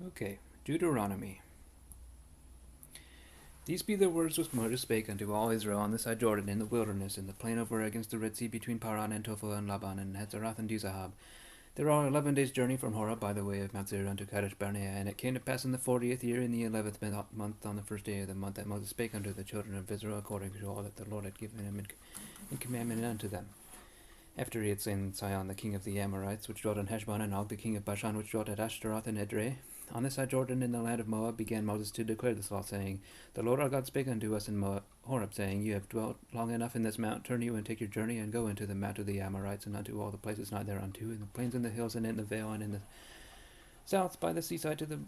Okay, Deuteronomy. These be the words which Moses spake unto all Israel on the side Jordan in the wilderness, in the plain over against the Red Sea, between Paran and Tophel and Laban and Hazeroth and Dizahab. There are 11 days' journey from Horeb by the way of Mount Seir unto Kadesh Barnea. And it came to pass in the 40th year, in the 11th month, on the first day of the month, that Moses spake unto the children of Israel according to all that the Lord had given him in commandment unto them. After he had slain Sihon the king of the Amorites, which dwelt in Heshbon, and Og the king of Bashan, which dwelt at Ashtaroth and Edrei, on this side Jordan in the land of Moab, began Moses to declare this law, saying, The Lord our God spake unto us in Horeb, saying, You have dwelt long enough in this mount, turn you and take your journey, and go into the mount of the Amorites, and unto all the places nigh thereunto, in the plains and the hills, and in the vale, and in the south by the seaside to the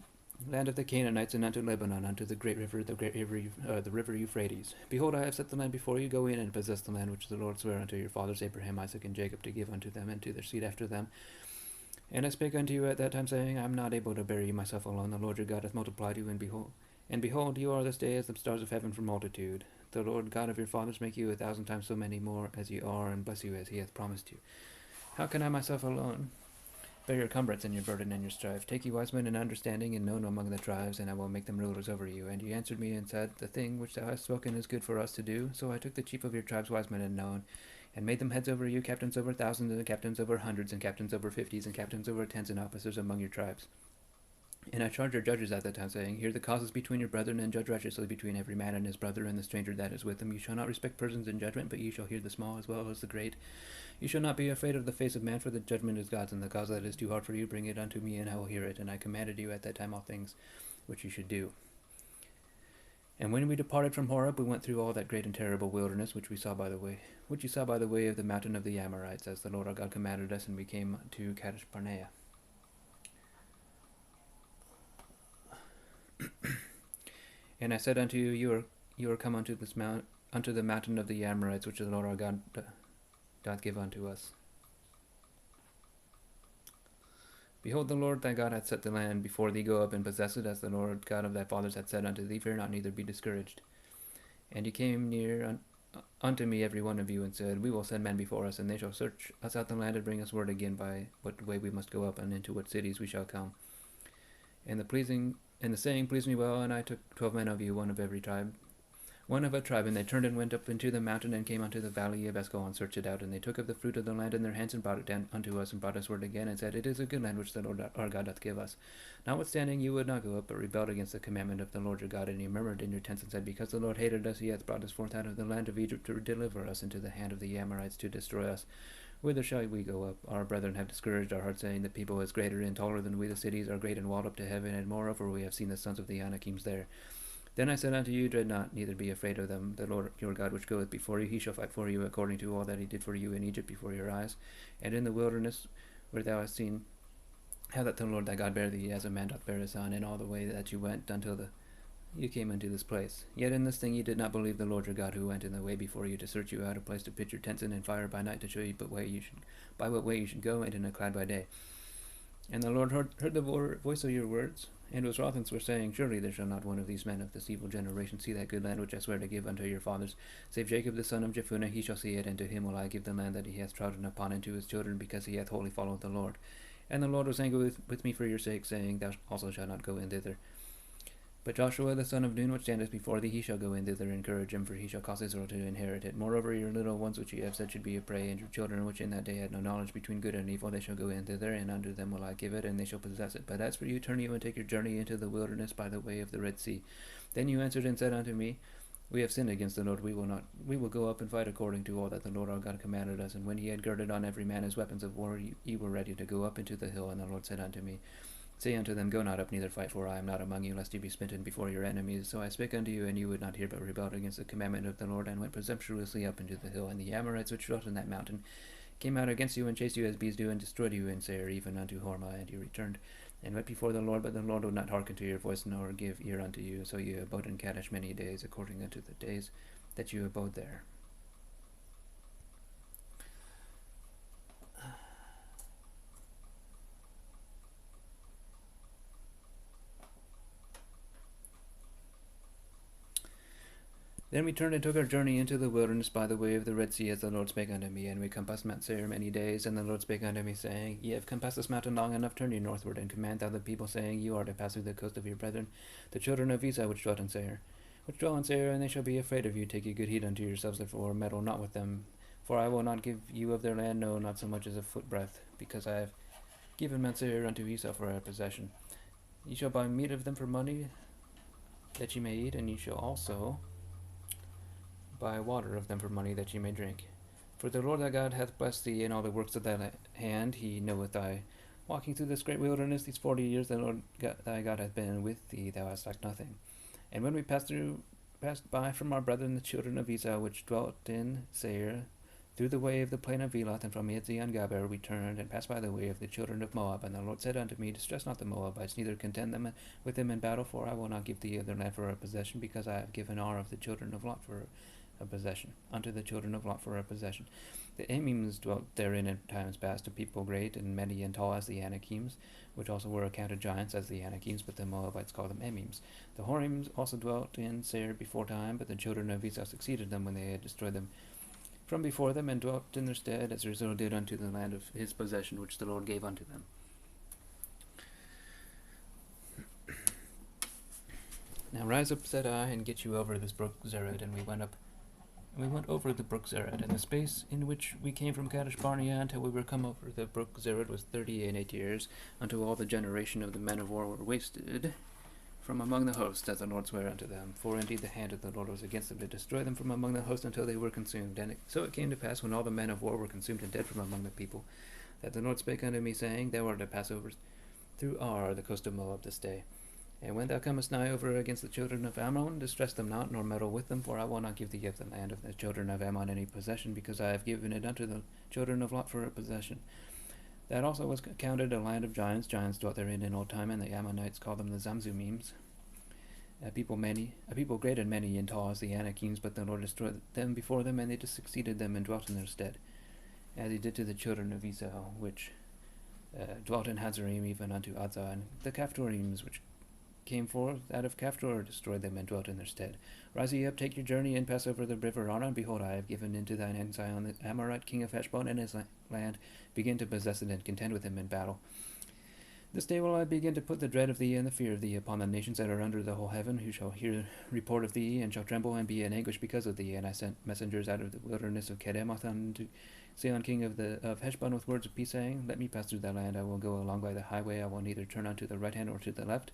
land of the Canaanites, and unto Lebanon, unto the great river, the river Euphrates. Behold, I have set the land before you. Go in and possess the land which the Lord sware unto your fathers Abraham, Isaac, and Jacob, to give unto them and to their seed after them. And I spake unto you at that time, saying, I am not able to bear you myself alone. The Lord your God hath multiplied you, and behold, you are this day as the stars of heaven for multitude. The Lord God of your fathers make you 1,000 times so many more as ye are, and bless you as he hath promised you. How can I myself alone bear your cumbrance and your burden and your strife? Take ye wise men and understanding and known among the tribes, and I will make them rulers over you. And ye answered me and said, The thing which thou hast spoken is good for us to do. So I took the chief of your tribes, wise men and known, and made them heads over you, captains over thousands, and captains over hundreds, and captains over fifties, and captains over tens, and officers among your tribes. And I charged your judges at that time, saying, Hear the causes between your brethren, and judge righteously between every man and his brother, and the stranger that is with him. You shall not respect persons in judgment, but ye shall hear the small as well as the great. You shall not be afraid of the face of man, for the judgment is God's, and the cause that is too hard for you, bring it unto me, and I will hear it. And I commanded you at that time all things which you should do. And when we departed from Horeb, we went through all that great and terrible wilderness which you saw by the way of the mountain of the Amorites, as the Lord our God commanded us, and we came to Kadesh Barnea. And I said unto you, you are come unto this mount, unto the mountain of the Amorites, which the Lord our God doth give unto us. Behold, the Lord thy God hath set the land before thee. Go up and possess it, as the Lord God of thy fathers hath said unto thee. Fear not, neither be discouraged. And ye came near unto me every one of you, and said, We will send men before us, and they shall search us out the land, and bring us word again by what way we must go up, and into what cities we shall come. And the saying pleased me well, and I took 12 men of you, one of a tribe, and they turned and went up into the mountain, and came unto the valley of Escol, and searched it out. And they took of the fruit of the land in their hands, and brought it down unto us, and brought us word again, and said, It is a good land which the Lord our God doth give us. Notwithstanding, you would not go up, but rebelled against the commandment of the Lord your God, and ye murmured in your tents, and said, Because the Lord hated us, he hath brought us forth out of the land of Egypt, to deliver us into the hand of the Amorites, to destroy us. Whither shall we go up? Our brethren have discouraged our hearts, saying, The people is greater and taller than we. The cities are great and walled up to heaven, and moreover we have seen the sons of the Anakims there. Then I said unto you, Dread not, neither be afraid of them. The Lord your God which goeth before you, he shall fight for you, according to all that he did for you in Egypt before your eyes, and in the wilderness, where thou hast seen how that the Lord thy God bare thee, as a man doth bear his son, in all the way that you went until you came into this place. Yet in this thing ye did not believe the Lord your God, who went in the way before you, to search you out a place to pitch your tents in, and fire by night, to show you by what way you should go, and in a cloud by day. And the Lord heard the voice of your words, and was wroth, and swore, saying, Surely there shall not one of these men of this evil generation see that good land which I swear to give unto your fathers, save Jacob the son of Jephunneh. He shall see it, and to him will I give the land that he hath trodden upon, and to his children, because he hath wholly followed the Lord. And the Lord was angry with me for your sake, saying, Thou also shalt not go in thither. But Joshua the son of Nun, which standeth before thee, he shall go in thither, and encourage him, for he shall cause Israel to inherit it. Moreover, your little ones which ye have said should be a prey, and your children which in that day had no knowledge between good and evil, they shall go in thither, and unto them will I give it, and they shall possess it. But as for you, turn you and take your journey into the wilderness by the way of the Red Sea. Then you answered and said unto me, We have sinned against the Lord. We will go up and fight according to all that the Lord our God commanded us. And when he had girded on every man his weapons of war, ye were ready to go up into the hill. And the Lord said unto me, Say unto them, Go not up, neither fight, for I am not among you, lest ye be smitten before your enemies. So I spake unto you, and you would not hear, but rebelled against the commandment of the Lord, and went presumptuously up into the hill. And the Amorites which dwelt in that mountain came out against you, and chased you as bees do, and destroyed you in Seir, even unto Hormah. And you returned, and went before the Lord, but the Lord would not hearken to your voice, nor give ear unto you. So you abode in Kadesh many days, according unto the days that you abode there. Then we turned and took our journey into the wilderness by the way of the Red Sea, as the Lord spake unto me. And we compassed Mount Seir many days. And the Lord spake unto me, saying, Ye have compassed this mountain long enough, turn ye northward, and command thou the people, saying, You are to pass through the coast of your brethren, the children of Esau, which dwell in Seir. Which dwell in Seir, and they shall be afraid of you. Take ye good heed unto yourselves, therefore meddle not with them. For I will not give you of their land, no, not so much as a foot breadth, because I have given Mount Seir unto Esau for a possession. Ye shall buy meat of them for money, that ye may eat, and ye shall also buy water of them for money, that ye may drink. For the Lord thy God hath blessed thee in all the works of thy hand. He knoweth thy walking through this great wilderness these 40 years. The Lord thy God hath been with thee. Thou hast lacked nothing. And when we passed by from our brethren the children of Esau, which dwelt in Seir, through the way of the plain of Eloth, and from Ezion-Gaber, we turned and passed by the way of the children of Moab. And the Lord said unto me, Distress not the Moabites, neither contend them with them in battle, for I will not give thee their land for a possession, because I have given Ar of the children of Lot for a possession, unto the children of Lot for a possession. The Emims dwelt therein in times past, a people great and many and tall as the Anakims, which also were accounted giants as the Anakims, but the Moabites called them Emims. The Horims also dwelt in Seir before time, but the children of Esau succeeded them when they had destroyed them from before them, and dwelt in their stead, as Israel did unto the land of his possession, which the Lord gave unto them. Now rise up, said I, and get you over this brook Zered. And we went over the brook Zered, and the space in which we came from Kadesh Barnea until we were come over the brook Zered was 38 years, until all the generation of the men of war were wasted from among the hosts, as the Lord sware unto them. For indeed the hand of the Lord was against them to destroy them from among the hosts until they were consumed. And so it came to pass, when all the men of war were consumed and dead from among the people, that the Lord spake unto me, saying, Thou art to pass over through Ar, the coast of Moab, this day. And when thou comest nigh over against the children of Ammon, distress them not, nor meddle with them, for I will not give thee of the land of the children of Ammon any possession, because I have given it unto the children of Lot for a possession. That also was counted a land of giants. Giants dwelt therein in old time, and the Ammonites called them the Zamzumims. A people great and many and tall as the Anakims, but the Lord destroyed them before them, and they succeeded them and dwelt in their stead, as he did to the children of Esau, which dwelt in Hazarim, even unto Azah. And the Caphtorims, which came forth out of Caphtor, destroyed them and dwelt in their stead. Rise ye up, take your journey, and pass over the river Arnon. Behold, I have given into thine hand Sihon the Amorite, king of Heshbon, and his land. Begin to possess it, and contend with him in battle. This day will I begin to put the dread of thee and the fear of thee upon the nations that are under the whole heaven, who shall hear report of thee, and shall tremble and be in anguish because of thee. And I sent messengers out of the wilderness of Kedemoth unto Sihon king of Heshbon with words of peace, saying, Let me pass through thy land. I will go along by the highway. I will neither turn unto the right hand or to the left.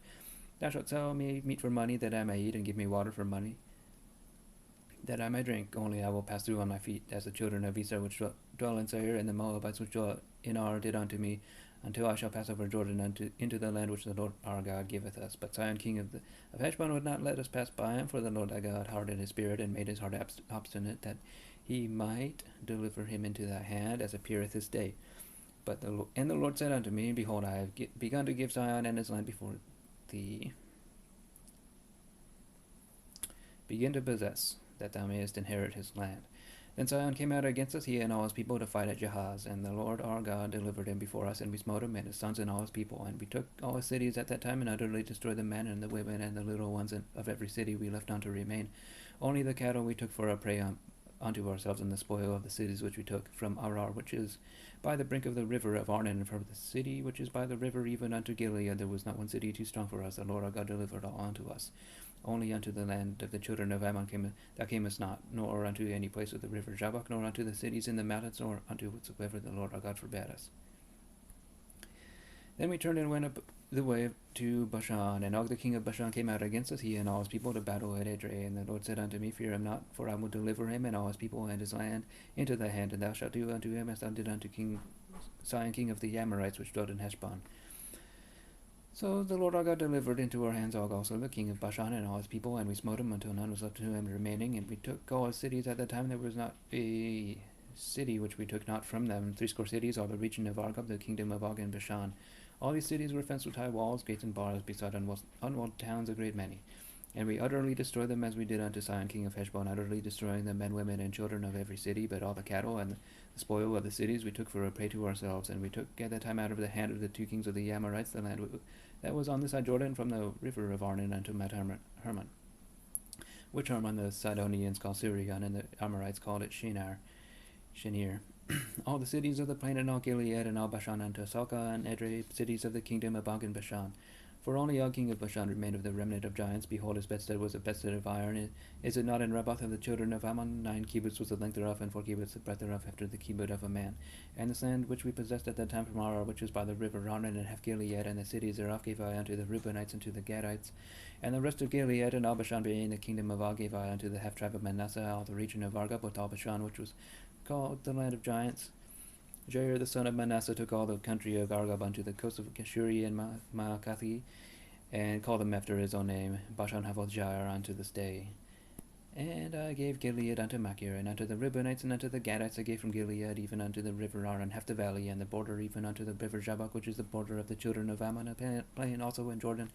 Thou shalt sell me meat for money, that I may eat, and give me water for money, that I may drink. Only I will pass through on my feet, as the children of Esau which dwell in Seir, and the Moabites which dwell in Ar did unto me, until I shall pass over Jordan into the land which the Lord our God giveth us. But Sihon king of Heshbon would not let us pass by him, for the Lord thy God hardened his spirit, and made his heart obstinate, that he might deliver him into thy hand, as appeareth this day. The Lord said unto me, Behold, I have begun to give Sihon and his land before thee. Begin to possess, that thou mayest inherit his land. Then Sihon came out against us, he and all his people, to fight at Jahaz. And the Lord our God delivered him before us, and we smote him, and his sons, and all his people. And we took all his cities at that time, and utterly destroyed the men, and the women, and the little ones of every city we left not to remain. Only the cattle we took for a prey unto ourselves, and the spoil of the cities which we took from Arar, which is by the brink of the river of Arnon, and from the city which is by the river even unto Gilead. There was not one city too strong for us. The Lord our God delivered all unto us. Only unto the land of the children of Ammon thou camest not, nor unto any place of the river Jabbok, nor unto the cities in the mountains, nor unto whatsoever the Lord our God forbade us. Then we turned and went up the way to Bashan, and Og the king of Bashan came out against us, he and all his people, to battle at Edrei. And the Lord said unto me, Fear him not, for I will deliver him and all his people and his land into thy hand, and thou shalt do unto him as thou did unto Sihon king of the Amorites, which dwelt in Heshbon. So the Lord our God delivered into our hands Og also, the king of Bashan, and all his people, and we smote him until none was left to him remaining. And we took all his cities. At that time there was not a city which we took not from them. 60 cities, all the region of Argob, the kingdom of Og and Bashan. All these cities were fenced with high walls, gates, and bars, beside unwalled towns a great many. And we utterly destroyed them, as we did unto Sihon king of Heshbon, utterly destroying the men, women, and children of every city. But all the cattle and the spoil of the cities we took for a prey to ourselves. And we took at that time out of the hand of the 2 kings of the Amorites the land that was on this side Jordan, from the river of Arnon unto Mount Hermon. which Armon the Sidonians call Sirion, and the Amorites called it Shinir. All the cities of the plain and all Gilead and all Bashan and Tosaka and Edrei, cities of the kingdom of Og and Bashan. For only Og king of Bashan remained of the remnant of giants. Behold, his bedstead was a bedstead of iron. Is it not in Rabbath of the children of Ammon? 9 cubits was the length thereof, and 4 cubits the breadth thereof, after the cubit of a man. And this land which we possessed at that time from Ara, which was by the river Arnon, and half Gilead, and the cities thereof gave I unto the Reubenites and to the Gadites. And the rest of Gilead and all Bashan being the kingdom of Og gave I unto the half tribe of Manasseh, all the region of Argob with all Bashan, which was called the land of giants. Jair the son of Manasseh took all the country of Argob unto the coast of Geshuri and Maacathi, and called them after his own name, Bashan Havoth Jair, unto this day. And I gave Gilead unto Machir, and unto the Reubenites, and unto the Gadites I gave from Gilead, even unto the river Arnon, half the valley, and the border, even unto the river Jabbok, which is the border of the children of Ammon, a plain also in Jordan,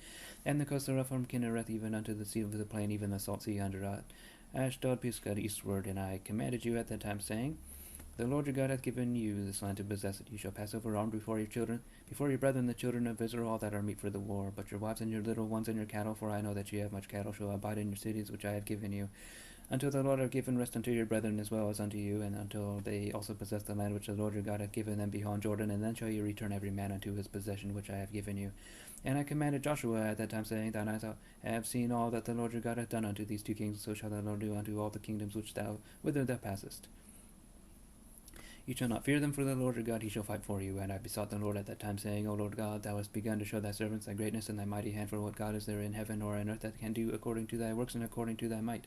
and the coast thereof from Kinnereth, even unto the sea of the plain, even the salt sea under Ashdod, Pisgah, eastward. And I commanded you at that time, saying, The Lord your God hath given you this land to possess it. You shall pass over armed before your children, before your brethren the children of Israel, all that are meet for the war. But your wives and your little ones and your cattle, for I know that ye have much cattle, shall abide in your cities which I have given you, until the Lord have given rest unto your brethren as well as unto you, and until they also possess the land which the Lord your God hath given them beyond Jordan. And then shall you return every man unto his possession which I have given you. And I commanded Joshua at that time, saying, Thine eyes have seen all that the Lord your God hath done unto these 2 kings, so shall the Lord do unto all the kingdoms whither thou passest. You shall not fear them, for the Lord your God, he shall fight for you. And I besought the Lord at that time, saying, O Lord God, thou hast begun to show thy servants thy greatness and thy mighty hand, for what God is there in heaven or on earth that can do according to thy works and according to thy might?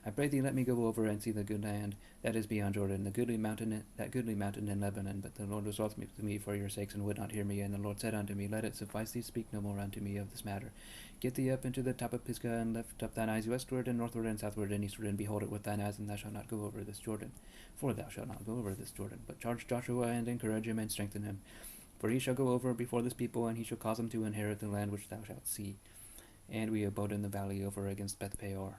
I pray thee, let me go over and see the good land that is beyond Jordan, that goodly mountain in Lebanon. But the Lord was wroth with me for your sakes, and would not hear me. And the Lord said unto me, Let it suffice thee, speak no more unto me of this matter. Get thee up into the top of Pisgah, and lift up thine eyes westward, and northward, and southward, and eastward, and behold it with thine eyes, and thou shalt not go over this Jordan. For thou shalt not go over this Jordan, but charge Joshua, and encourage him, and strengthen him. For he shall go over before this people, and he shall cause them to inherit the land which thou shalt see. And we abode in the valley over against Beth Peor.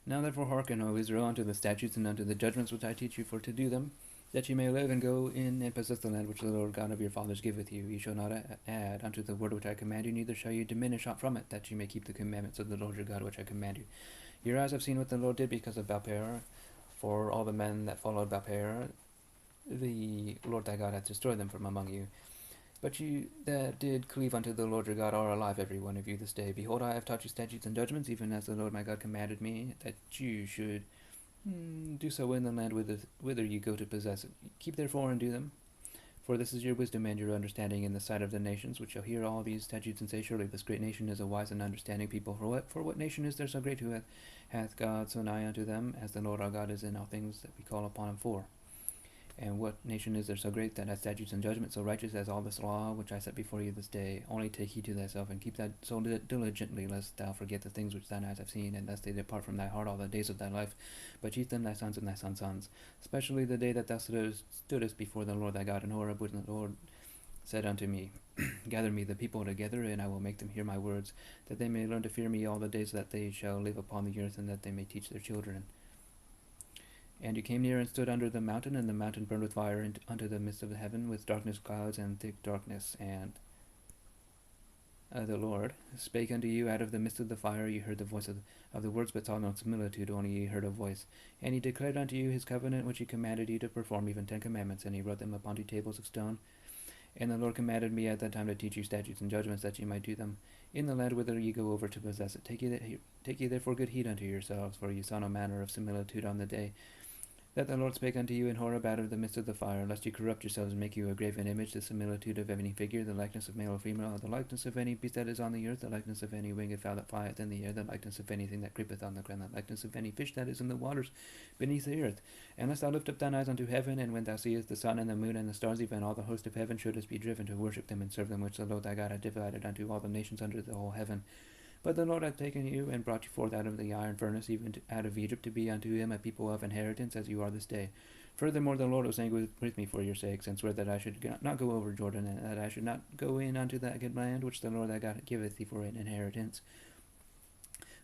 Now therefore hearken, O Israel, unto the statutes and unto the judgments which I teach you, for to do them, that ye may live and go in and possess the land which the Lord God of your fathers giveth you. Ye shall not add unto the word which I command you, neither shall ye diminish aught from it, that ye may keep the commandments of the Lord your God which I command you. Your eyes have seen what the Lord did because of Baal-peor. For all the men that followed Baal-peor, the Lord thy God hath destroyed them from among you. But you that did cleave unto the Lord your God are alive, every one of you, this day. Behold, I have taught you statutes and judgments, even as the Lord my God commanded me, that you should do so in the land whither you go to possess it. Keep therefore and do them. For this is your wisdom and your understanding in the sight of the nations, which shall hear all these statutes and say, Surely this great nation is a wise and understanding people. For what nation is there so great who hath God so nigh unto them, as the Lord our God is in all things that we call upon him for? And what nation is there so great that hath statutes and judgments so righteous as all this law which I set before you this day? Only take heed to thyself, and keep that so diligently, lest thou forget the things which thine eyes have seen, and lest they depart from thy heart all the days of thy life. But teach them thy sons and thy sons' sons, especially the day that thou stoodest before the Lord thy God in Horeb, when the Lord said unto me, Gather me the people together, and I will make them hear my words, that they may learn to fear me all the days that they shall live upon the earth, and that they may teach their children. And you came near and stood under the mountain, and the mountain burned with fire unto the midst of the heaven, with darkness, clouds, and thick darkness. And the Lord spake unto you out of the midst of the fire. You heard the voice of the words, but saw no similitude, only ye heard a voice. And he declared unto you his covenant, which he commanded you to perform, even 10 commandments, and he wrote them upon 2 tables of stone. And the Lord commanded me at that time to teach you statutes and judgments, that ye might do them in the land whither ye go over to possess it. Take ye therefore good heed unto yourselves, for ye saw no manner of similitude on the day that the Lord spake unto you in Horeb out of the midst of the fire, lest ye corrupt yourselves and make you a graven image, the similitude of any figure, the likeness of male or female, the likeness of any beast that is on the earth, the likeness of any winged fowl that flieth in the air, the likeness of anything that creepeth on the ground, the likeness of any fish that is in the waters beneath the earth. And lest thou lift up thine eyes unto heaven, and when thou seest the sun and the moon and the stars, even all the host of heaven, shouldest be driven to worship them and serve them, which the Lord thy God hath divided unto all the nations under the whole heaven. But the Lord hath taken you and brought you forth out of the iron furnace, even out of Egypt, to be unto him a people of inheritance, as you are this day. Furthermore, the Lord was angry with me for your sakes, and sware that I should not go over Jordan, and that I should not go in unto that good land which the Lord thy God giveth thee for an inheritance.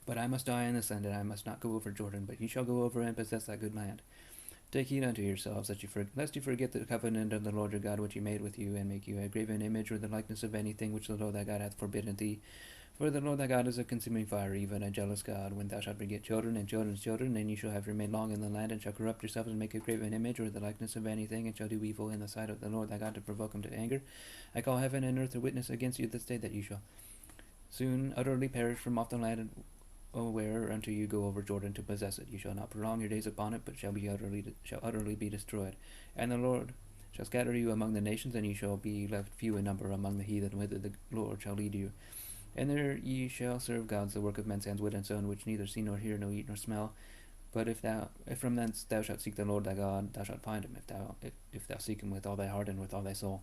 But I must die in this land, and I must not go over Jordan, but ye shall go over and possess that good land. Take heed unto yourselves, lest you forget the covenant of the Lord your God which he made with you, and make you a graven image or the likeness of anything which the Lord thy God hath forbidden thee. For the Lord thy God is a consuming fire, even a jealous God. When thou shalt beget children and children's children, then ye shall have remained long in the land, and shall corrupt yourselves and make a graven image or the likeness of anything, and shall do evil in the sight of the Lord thy God to provoke him to anger. I call heaven and earth to witness against you this day that you shall soon utterly perish from off the land whereunto you go over Jordan to possess it. You shall not prolong your days upon it, but shall utterly be destroyed. And the Lord shall scatter you among the nations, and ye shall be left few in number among the heathen, whither the Lord shall lead you. And there ye shall serve gods, the work of men's hands, wood and stone, which neither see nor hear, nor eat nor smell. But if from thence thou shalt seek the Lord thy God, thou shalt find him, if thou seek him with all thy heart and with all thy soul.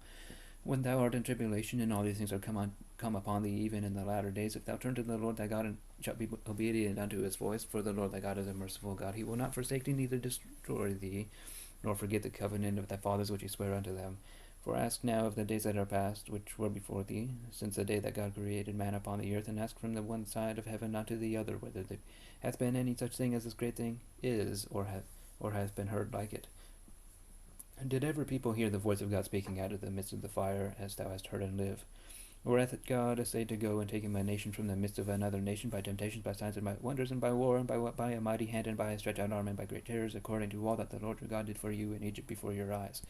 When thou art in tribulation, and all these things are come upon thee, even in the latter days, if thou turn to the Lord thy God, and shalt be obedient unto his voice, for the Lord thy God is a merciful God. He will not forsake thee, neither destroy thee, nor forget the covenant of thy fathers which he sware unto them. For ask now of the days that are past, which were before thee, since the day that God created man upon the earth, and ask from the one side of heaven unto the other, whether there hath been any such thing as this great thing is, or hath been heard like it. And did ever people hear the voice of God speaking out of the midst of the fire, as thou hast heard and live? Or hath God essayed to go and take him a nation from the midst of another nation, by temptations, by signs, and by wonders, and by war, and by a mighty hand, and by a stretched out arm, and by great terrors, according to all that the Lord your God did for you in Egypt before your eyes?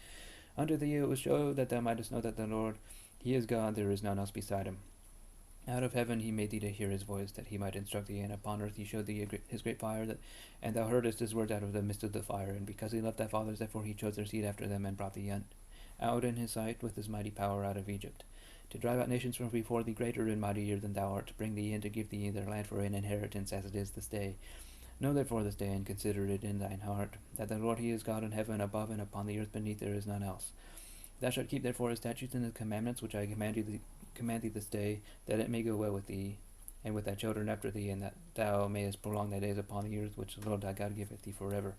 Unto thee it was showed that thou mightest know that the Lord, he is God, there is none else beside him. Out of heaven he made thee to hear his voice, that he might instruct thee, and upon earth he showed thee his great fire, and thou heardest his words out of the midst of the fire. And because he loved thy fathers, therefore he chose their seed after them, and brought thee out in his sight with his mighty power out of Egypt, to drive out nations from before thee, greater and mightier than thou art, to bring thee in to give thee their land for an inheritance, as it is this day. Know therefore this day, and consider it in thine heart, that the Lord he is God in heaven above, and upon the earth beneath there is none else. Thou shalt keep therefore his statutes and his commandments, which I command thee this day, that it may go well with thee, and with thy children after thee, and that thou mayest prolong thy days upon the earth, which the Lord thy God giveth thee forever.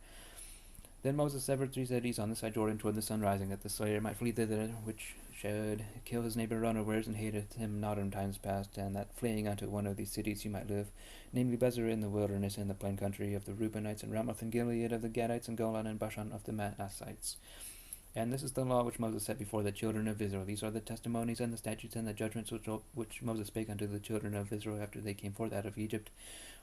Then Moses severed 3 cities on the side Jordan toward the sun rising, that the slayer might flee thither, which should kill his neighbor unawares, and hateth him not in times past, and that fleeing unto one of these cities he might live, namely Bezerah in the wilderness, in the plain country of the Reubenites, and Ramoth and Gilead of the Gadites, and Golan and Bashan of the Manassites. And this is the law which Moses set before the children of Israel. These are the testimonies and the statutes and the judgments which Moses spake unto the children of Israel after they came forth out of Egypt,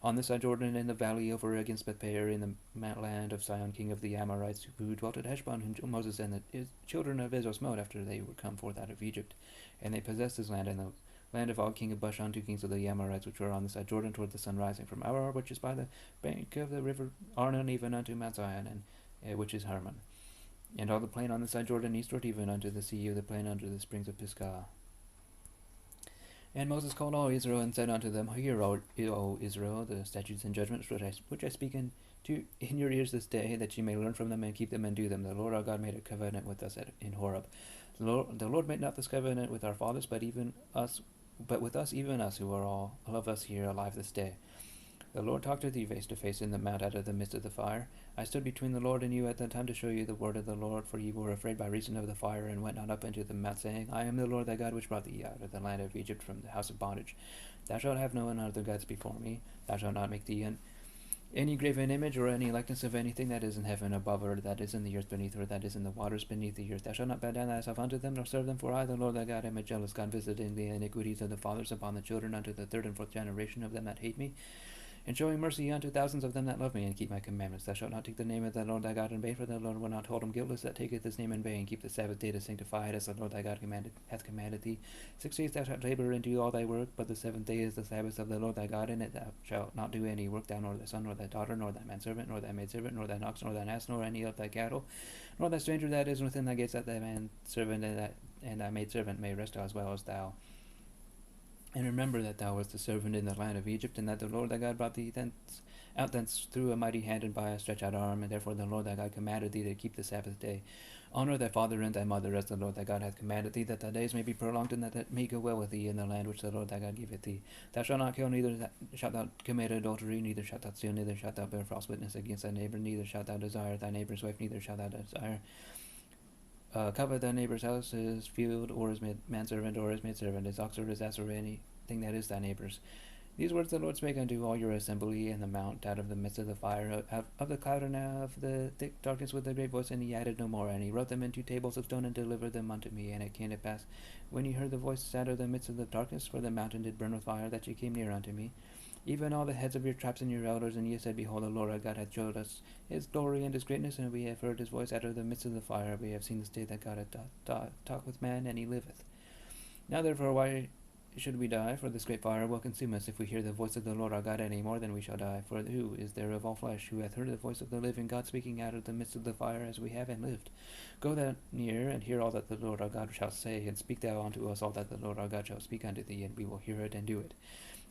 on the side Jordan, in the valley over against Bethpeor, in the land of Sihon king of the Amorites, who dwelt at Heshbon, whom Moses and the children of Israel smote after they were come forth out of Egypt. And they possessed his land, and the land of Og king of Bashan, 2 kings of the Amorites, which were on the side Jordan toward the sun rising, from Aroer, which is by the bank of the river Arnon, even unto Mount Zion, and which is Hermon, and all the plain on the side Jordan eastward, even unto the sea of the plain under the springs of Pisgah. And Moses called all Israel, and said unto them, Hear, O Israel, the statutes and judgments which I speak in your ears this day, that ye may learn from them and keep them and do them. The Lord our God made a covenant with us in Horeb. The Lord made not this covenant with our fathers, but with us, even us, who are all of us here alive this day. The Lord talked with thee face to face in the mount out of the midst of the fire. I stood between the Lord and you at that time to show you the word of the Lord, for ye were afraid by reason of the fire, and went not up into the mount, saying, I am the Lord thy God, which brought thee out of the land of Egypt from the house of bondage. Thou shalt have no other gods before me. Thou shalt not make thee any graven image, or any likeness of anything that is in heaven above, or that is in the earth beneath, or that is in the waters beneath the earth. Thou shalt not bow down thyself unto them, nor serve them, for I, the Lord thy God, am a jealous God, visiting the iniquities of the fathers upon the children unto the 3rd and 4th generation of them that hate me, and showing mercy unto thousands of them that love me, and keep my commandments. Thou shalt not take the name of the Lord thy God in vain, for the Lord will not hold him guiltless that taketh his name in vain. Keep the Sabbath day to sanctify it, as the Lord thy God hath commanded thee. 6 days thou shalt labor and do all thy work, but the 7th day is the Sabbath of the Lord thy God. In it thou shalt not do any work, thou nor thy son, nor thy daughter, nor thy manservant, nor thy maidservant, nor thine ox, nor thine ass, nor any of thy cattle, nor thy stranger that is within thy gates, that thy manservant and thy maidservant may rest as well as thou. And remember that thou wast a servant in the land of Egypt, and that the Lord thy God brought thee out thence through a mighty hand and by a stretched out arm, and therefore the Lord thy God commanded thee to keep the Sabbath day. Honor thy father and thy mother, as the Lord thy God hath commanded thee, that thy days may be prolonged, and that it may go well with thee in the land which the Lord thy God giveth thee. Thou shalt not kill, neither shalt thou commit adultery, neither shalt thou steal, neither shalt thou bear false witness against thy neighbor, neither shalt thou desire thy neighbor's wife, neither shalt thou desire covet thy neighbor's house, his field, or his manservant, or his maidservant, his ox, or his ass, or anything that is thy neighbor's. These words the Lord spake unto all your assembly in the mount, out of the midst of the fire, out of the cloud, and out of the thick darkness with a great voice, and he added no more. And he wrote them into tables of stone, and delivered them unto me. And it came to pass, when ye heard the voice out of the midst of the darkness, for the mountain did burn with fire, that ye came near unto me, even all the heads of your tribes and your elders, and ye said, Behold, the Lord our God hath showed us his glory and his greatness, and we have heard his voice out of the midst of the fire. We have seen this day that God hath talked with man, and he liveth. Now therefore, why should we die? For this great fire will consume us, if we hear the voice of the Lord our God any more than we shall die. For who is there of all flesh who hath heard the voice of the living God speaking out of the midst of the fire, as we have and lived? Go thou near, and hear all that the Lord our God shall say, and speak thou unto us all that the Lord our God shall speak unto thee, and we will hear it and do it.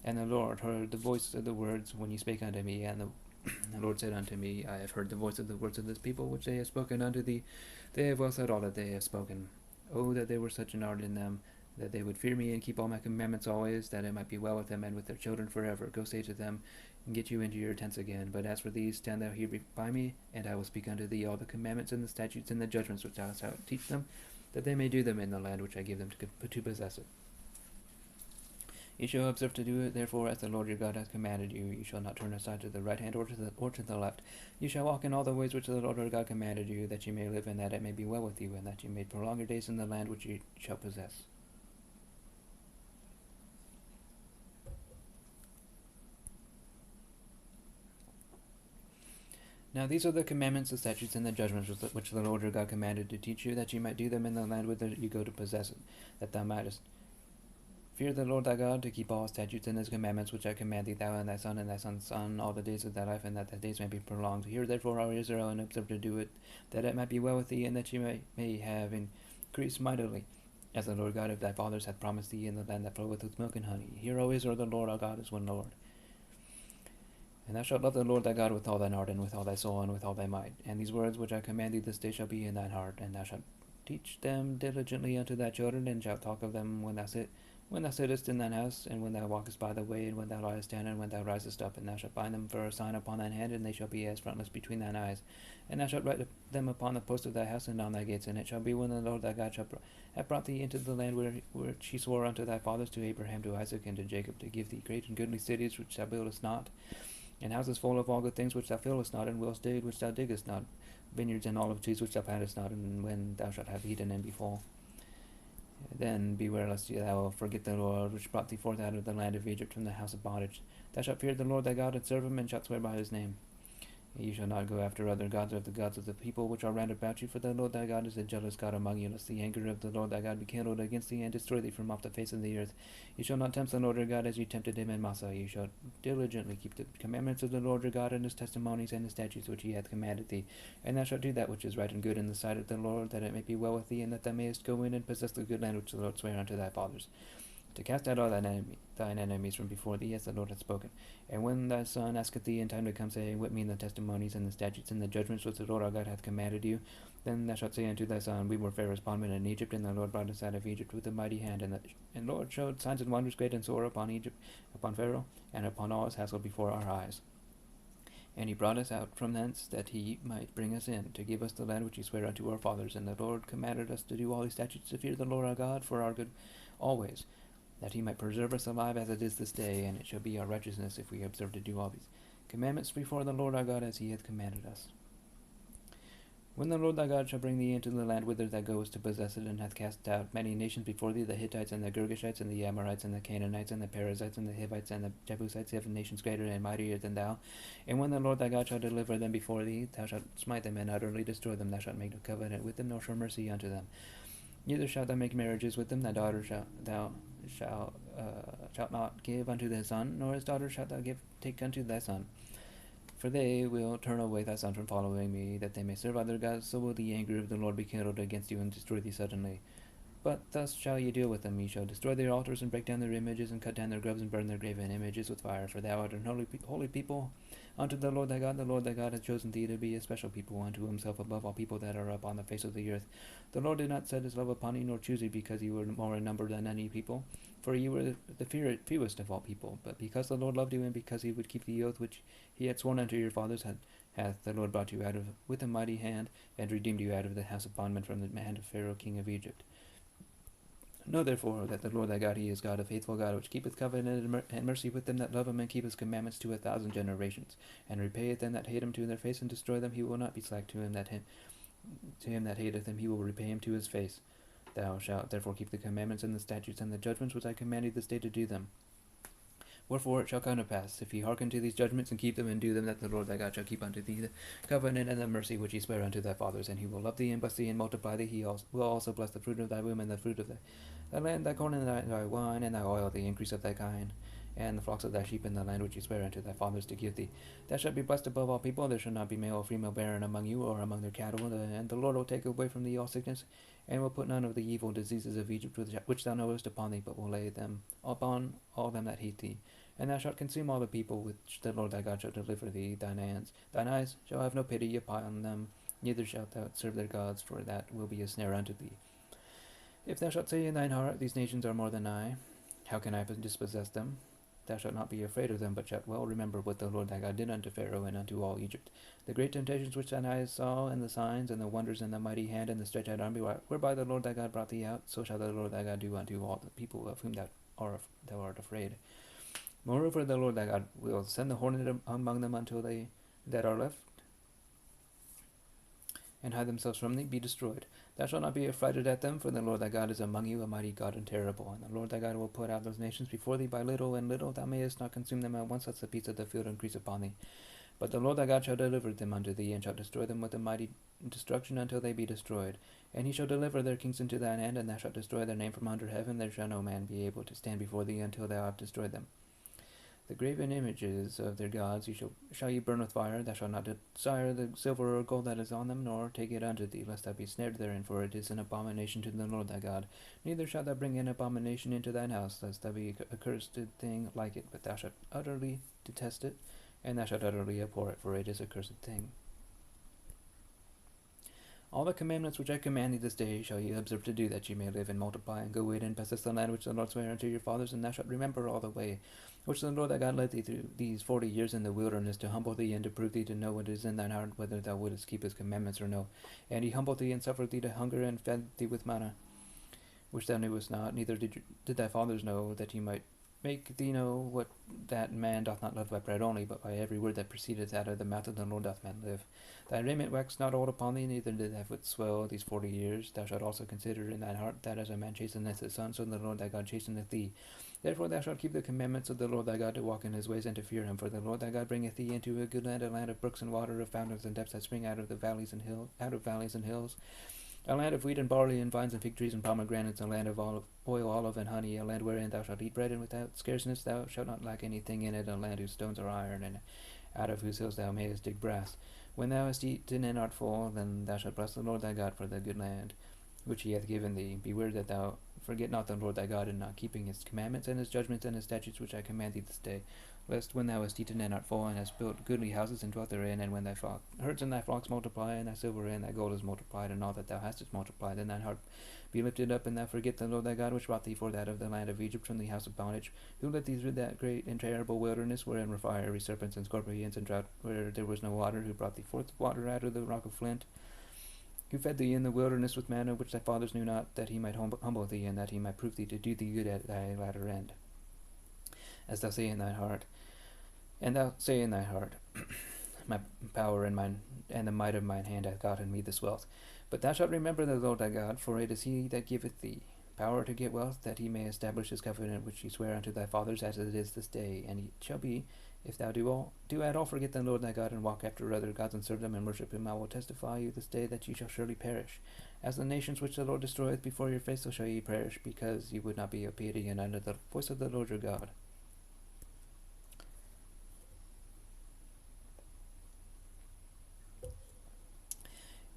And the Lord heard the voice of the words when ye spake unto me, and the Lord said unto me, I have heard the voice of the words of this people which they have spoken unto thee. They have well said all that they have spoken. Oh, that there were such an art in them, that they would fear me and keep all my commandments always, that it might be well with them and with their children forever. Go say to them, and get you into your tents again. But as for these, stand thou here by me, and I will speak unto thee all the commandments and the statutes and the judgments which thou shalt teach them, that they may do them in the land which I give them to possess it. Ye shall observe to do it, therefore, as the Lord your God hath commanded you. You shall not turn aside to the right hand or to the left. You shall walk in all the ways which the Lord your God commanded you, that ye may live, and that it may be well with you, and that ye may prolong your days in the land which ye shall possess. Now these are the commandments, the statutes, and the judgments which the Lord your God commanded to teach you, that ye might do them in the land whither you go to possess it, that thou mightest fear the Lord thy God, to keep all his statutes and his commandments which I command thee, thou and thy son and thy son's son, all the days of thy life, and that thy days may be prolonged. Hear therefore, O Israel, and observe to do it, that it might be well with thee, and that ye may have increased mightily, as the Lord God of thy fathers hath promised thee, in the land that floweth with milk and honey. Hear, O Israel, the Lord our God is one Lord. And thou shalt love the Lord thy God with all thine heart, and with all thy soul, and with all thy might. And these words which I command thee this day shall be in thine heart, and thou shalt teach them diligently unto thy children, and shalt talk of them when thou sittest in thine house, and when thou walkest by the way, and when thou liest down, and when thou risest up. And thou shalt bind them for a sign upon thine hand, and they shall be as frontlets between thine eyes. And thou shalt write them upon the posts of thy house and on thy gates. And it shall be, when the Lord thy God shall have brought thee into the land which he swore unto thy fathers, to Abraham, to Isaac, and to Jacob, to give thee great and goodly cities which thou buildest not, and houses full of all good things which thou fillest not, and wells digged which thou diggest not, vineyards and olive trees which thou plantest not. And when thou shalt have eaten and be full, then beware lest thou forget the Lord which brought thee forth out of the land of Egypt, from the house of bondage. Thou shalt fear the Lord thy God, and serve him, and shalt swear by his name. Ye shall not go after other gods, of the gods of the people which are round about you, for the Lord thy God is a jealous God among you, lest the anger of the Lord thy God be kindled against thee, and destroy thee from off the face of the earth. Ye shall not tempt the Lord your God as ye tempted him in Massah. Ye shall diligently keep the commandments of the Lord your God, and his testimonies and his statutes which he hath commanded thee. And thou shalt do that which is right and good in the sight of the Lord, that it may be well with thee, and that thou mayest go in and possess the good land which the Lord sware unto thy fathers, to cast out all thine enemies from before thee, as the Lord hath spoken. And when thy son asketh thee in time to come, saying, What mean the testimonies and the statutes and the judgments which the Lord our God hath commanded you? Then thou shalt say unto thy son, We were Pharaoh's bondmen in Egypt, and the Lord brought us out of Egypt with a mighty hand. And the Lord showed signs and wonders great and sore upon Egypt, upon Pharaoh, and upon all his household before our eyes. And he brought us out from thence, that he might bring us in, to give us the land which he sware unto our fathers. And the Lord commanded us to do all these statutes, to fear the Lord our God for our good always, that he might preserve us alive as it is this day. And it shall be our righteousness, if we observe to do all these commandments before the Lord our God, as he hath commanded us. When the Lord thy God shall bring thee into the land whither thou goest to possess it, and hath cast out many nations before thee, the Hittites, and the Girgashites, and the Amorites, and the Canaanites, and the Perizzites, and the Hivites, and the Jebusites, 7 nations greater and mightier than thou. And when the Lord thy God shall deliver them before thee, thou shalt smite them and utterly destroy them. Thou shalt make no covenant with them, nor show mercy unto them. Neither shalt thou make marriages with them. Thy daughter shalt not give unto thy son, nor his daughter shalt thou take unto thy son. For they will turn away thy son from following me, that they may serve other gods. So will the anger of the Lord be kindled against you, and destroy thee suddenly. But thus shall ye deal with them. Ye shall destroy their altars, and break down their images, and cut down their groves, and burn their graven images with fire. For thou art an holy people unto the Lord thy God. The Lord thy God hath chosen thee to be a special people unto himself above all people that are upon the face of the earth. The Lord did not set his love upon you, nor choose you, because you were more in number than any people, for you were the fewest of all people. But because the Lord loved you, and because he would keep the oath which he had sworn unto your fathers, hath the Lord brought you out with a mighty hand, and redeemed you out of the house of bondmen, from the hand of Pharaoh king of Egypt. Know therefore that the Lord thy God, he is God, a faithful God, which keepeth covenant and mercy with them that love him, and keep his commandments to 1,000 generations, and repayeth them that hate him to their face, and destroy them. He will not be slack to him that hateth him, he will repay him to his face. Thou shalt therefore keep the commandments and the statutes and the judgments which I command thee this day to do them. Wherefore it shall come to pass, if ye hearken to these judgments and keep them and do them, that the Lord thy God shall keep unto thee the covenant and the mercy which he sware unto thy fathers, and he will love thee and bless thee and multiply thee. He will also bless the fruit of thy womb and the fruit of thy land, thy corn and thy wine and thy oil, the increase of thy kind, and the flocks of thy sheep in the land which he sware unto thy fathers to give thee. Thou shalt be blessed above all people. There shall not be male or female barren among you or among their cattle, and the Lord will take away from thee all sickness, and will put none of the evil diseases of Egypt which thou knowest upon thee, but will lay them upon all them that hate thee. And thou shalt consume all the people which the Lord thy God shall deliver thee. Thine eyes shall have no pity upon them, neither shalt thou serve their gods, for that will be a snare unto thee. If thou shalt say in thine heart, these nations are more than I, how can I dispossess them? Thou shalt not be afraid of them, but shalt well remember what the Lord thy God did unto Pharaoh and unto all Egypt, the great temptations which thine eyes saw, and the signs, and the wonders, and the mighty hand, and the stretched out arm, whereby the Lord thy God brought thee out. So shall the Lord thy God do unto all the people of whom thou art afraid. Moreover, the Lord thy God will send the hornet among them until they that are left and hide themselves from thee be destroyed. Thou shalt not be affrighted at them, for the Lord thy God is among you, a mighty God and terrible. And the Lord thy God will put out those nations before thee by little and little. Thou mayest not consume them at once, lest the peace of the field increase upon thee. But the Lord thy God shall deliver them unto thee, and shall destroy them with a mighty destruction until they be destroyed. And he shall deliver their kings into thine hand, and thou shalt destroy their name from under heaven. There shall no man be able to stand before thee until thou have destroyed them. The graven images of their gods shall ye burn with fire. Thou shalt not desire the silver or gold that is on them, nor take it unto thee, lest thou be snared therein, for it is an abomination to the Lord thy God. Neither shalt thou bring an abomination into thine house, lest thou be a cursed thing like it, but thou shalt utterly detest it, and thou shalt utterly abhor it, for it is a cursed thing. All the commandments which I command thee this day shall ye observe to do, that ye may live and multiply, and go in and possess the land which the Lord sware unto your fathers. And thou shalt remember all the way which the Lord thy God led thee through these 40 years in the wilderness, to humble thee and to prove thee, to know what is in thine heart, whether thou wouldest keep his commandments or no. And he humbled thee and suffered thee to hunger, and fed thee with manna, which thou knewest not, neither did thy fathers know, that he might make thee know what that man doth not live by bread only, but by every word that proceedeth out of the mouth of the Lord doth man live. Thy raiment waxed not old upon thee, neither did thy foot swell these 40 years. Thou shalt also consider in thine heart that as a man chasteneth his son, so the Lord thy God chasteneth thee. Therefore thou shalt keep the commandments of the Lord thy God, to walk in his ways and to fear him. For the Lord thy God bringeth thee into a good land, a land of brooks and water, of fountains and depths that spring out of valleys and hills, a land of wheat and barley and vines and fig trees and pomegranates, a land of oil, olive, and honey, a land wherein thou shalt eat bread, and without scarceness thou shalt not lack anything in it, a land whose stones are iron, and out of whose hills thou mayest dig brass. When thou hast eaten and art full, then thou shalt bless the Lord thy God for the good land which he hath given thee. Beware that thou forget not the Lord thy God, in not keeping his commandments and his judgments and his statutes which I command thee this day, lest when thou hast eaten and art full, and hast built goodly houses and dwelt therein, and when thy herds and thy flocks multiply, and thy silver and thy gold is multiplied, and all that thou hast is multiplied, then thine heart be lifted up, and thou forget the Lord thy God, which brought thee forth out of the land of Egypt from the house of bondage, who led thee through that great and terrible wilderness, wherein were fiery serpents and scorpions and drought, where there was no water, who brought thee forth water out of the rock of flint, who fed thee in the wilderness with manna which thy fathers knew not, that he might humble thee, and that he might prove thee, to do thee good at thy latter end. As thou say in thine heart, and thou say in thy heart, my power and the might of mine hand hath gotten me this wealth. But thou shalt remember the Lord thy God, for it is he that giveth thee power to get wealth, that he may establish his covenant which he sware unto thy fathers, as it is this day. And it shall be, if thou do at all forget the Lord thy God, and walk after other gods, and serve them, and worship him, I will testify you this day that ye shall surely perish. As the nations which the Lord destroyeth before your face, so shall ye perish, because ye would not be obedient unto the voice of the Lord your God.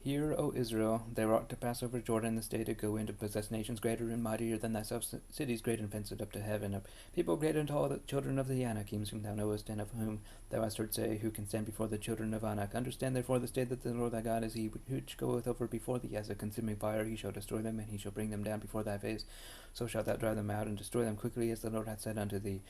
Hear, O Israel, thou art to pass over Jordan this day, to go in to possess nations greater and mightier than thyself, cities great and fenced up to heaven, a people great unto all the children of the Anakims, whom thou knowest, and of whom thou hast heard say, who can stand before the children of Anak. Understand therefore this day that the Lord thy God is he which goeth over before thee as a consuming fire. He shall destroy them, and he shall bring them down before thy face. So shalt thou drive them out, and destroy them quickly, as the Lord hath said unto thee.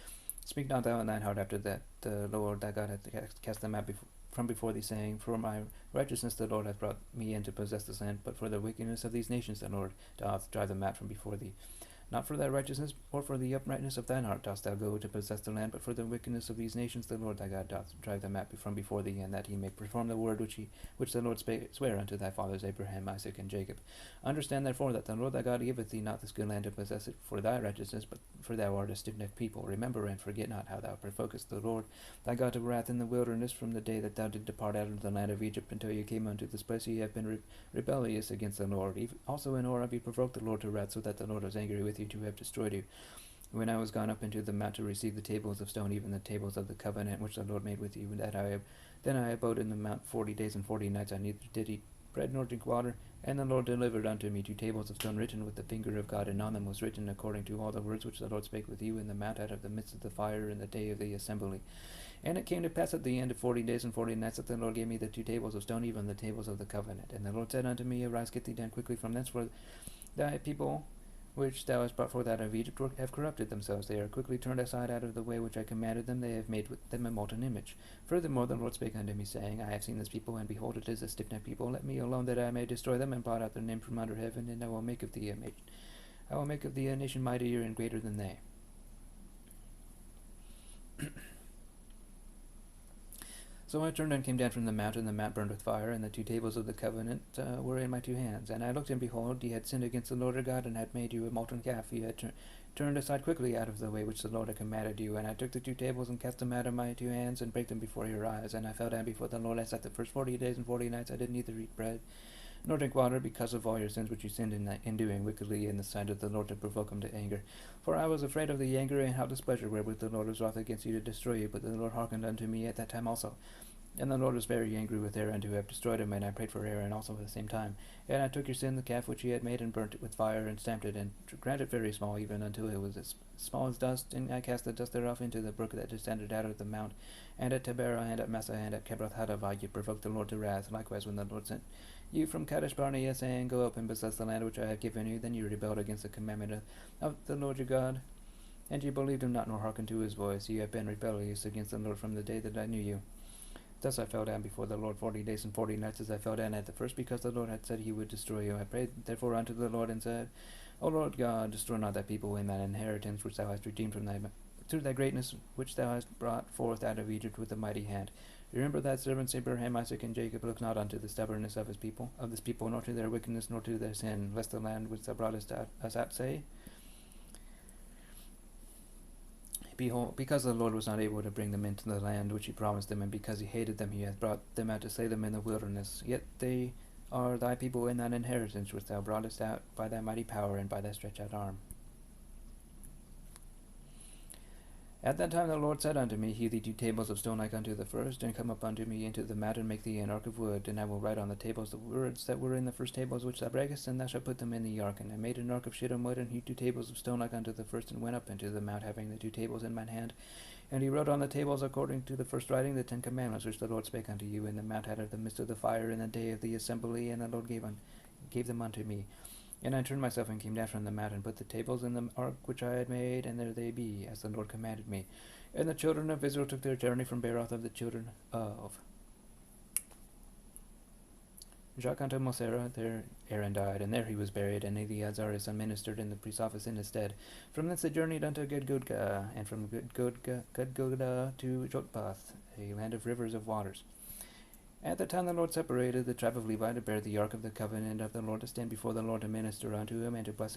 Speak not thou in thine heart after that the Lord thy God hath cast them out from before thee, saying, for my righteousness the Lord hath brought me in to possess this land, but for the wickedness of these nations the Lord doth drive them out from before thee. Not for thy righteousness or for the uprightness of thine heart dost thou go to possess the land, but for the wickedness of these nations the Lord thy God doth drive them out from before thee, and that he may perform the word which the Lord sware unto thy fathers Abraham, Isaac, and Jacob. Understand therefore that the Lord thy God giveth thee not this good land to possess it for thy righteousness, but for thou art a stiff-necked people. Remember and forget not how thou provokest the Lord thy God to wrath in the wilderness from the day that thou didst depart out of the land of Egypt until you came unto this place. Ye have been rebellious against the Lord. Also in Horeb you provoked the Lord to wrath, so that the Lord was angry with you to have destroyed you. When I was gone up into the mount to receive the tables of stone, even the tables of the covenant which the Lord made with you, then I abode in the mount 40 days and 40 nights. I neither did eat bread nor drink water. And the Lord delivered unto me 2 tables of stone written with the finger of God, and on them was written according to all the words which the Lord spake with you in the mount out of the midst of the fire in the day of the assembly. And it came to pass at the end of 40 days and 40 nights that the Lord gave me the 2 tables of stone, even the tables of the covenant. And the Lord said unto me, Arise, get thee down quickly from thence, for thy people which thou hast brought forth out of Egypt have corrupted themselves. They are quickly turned aside out of the way which I commanded them. They have made with them a molten image. Furthermore the Lord spake unto me, saying, I have seen this people, and behold, it is a stiff-necked people. Let me alone, that I may destroy them, and blot out their name from under heaven, and I will make of thee a nation mightier and greater than they. So I turned and came down from the mount, and the mount burned with fire, and the 2 tables of the covenant were in my 2 hands. And I looked, and behold, ye had sinned against the Lord your God, and had made you a molten calf. Ye had turned aside quickly out of the way which the Lord had commanded you. And I took the 2 tables, and cast them out of my 2 hands, and brake them before your eyes. And I fell down before the Lord. I sat the first 40 days and 40 nights. I did neither eat bread nor drink water, because of all your sins which you sinned in doing wickedly in the sight of the Lord, to provoke him to anger. For I was afraid of the anger and hot displeasure wherewith the Lord was wroth against you to destroy you. But the Lord hearkened unto me at that time also. And the Lord was very angry with Aaron to have destroyed him, and I prayed for Aaron also at the same time. And I took your sin, the calf which ye had made, and burnt it with fire, and stamped it, and ground it very small, even until it was as small as dust. And I cast the dust thereof into the brook that descended out of the mount. And at Taberah, and at Massah, and at Kebroth-hattaavah ye provoked the Lord to wrath. Likewise, when the Lord sent you from Kadesh-barnea, saying, Go up and possess the land which I have given you, then you rebelled against the commandment of the Lord your God. And ye believed him not, nor hearkened to his voice. Ye have been rebellious against the Lord from the day that I knew you. Thus I fell down before the Lord 40 days and 40 nights, as I fell down at the first, because the Lord had said he would destroy you. I prayed therefore unto the Lord, and said, O Lord God, destroy not thy people in thine inheritance, which thou hast redeemed from through thy greatness, which thou hast brought forth out of Egypt with a mighty hand. Remember thy servants Abraham, Isaac, and Jacob. Look not unto the stubbornness of this people, nor to their wickedness, nor to their sin, lest the land which thou broughtest us out say, Behold, because the Lord was not able to bring them into the land which he promised them, and because he hated them, he hath brought them out to slay them in the wilderness. Yet they are thy people in thine inheritance, which thou broughtest out by thy mighty power and by thy stretched out arm. At that time the Lord said unto me, Hew thee 2 tables of stone like unto the first, and come up unto me into the mount, and make thee an ark of wood. And I will write on the tables the words that were in the first tables which thou breakest, and thou shalt put them in the ark. And I made an ark of shittim wood, and hewed 2 tables of stone like unto the first, and went up into the mount, having the 2 tables in mine hand. And he wrote on the tables, according to the first writing, the 10 commandments which the Lord spake unto you in the mount out of the midst of the fire in the day of the assembly. And the Lord gave them unto me. And I turned myself and came down from the mount, and put the tables in the ark which I had made, and there they be, as the Lord commanded me. And the children of Israel took their journey from Beeroth of the children of Jacques unto Mosera. There Aaron died, and there he was buried, and Eleazar his son ministered in the priest's office in his stead. From thence they journeyed unto Gudgodah, and from Gudgodah to Jotbath, a land of rivers of waters. At the time the Lord separated the tribe of Levi to bear the ark of the covenant of the Lord, to stand before the Lord to minister unto him, and to bless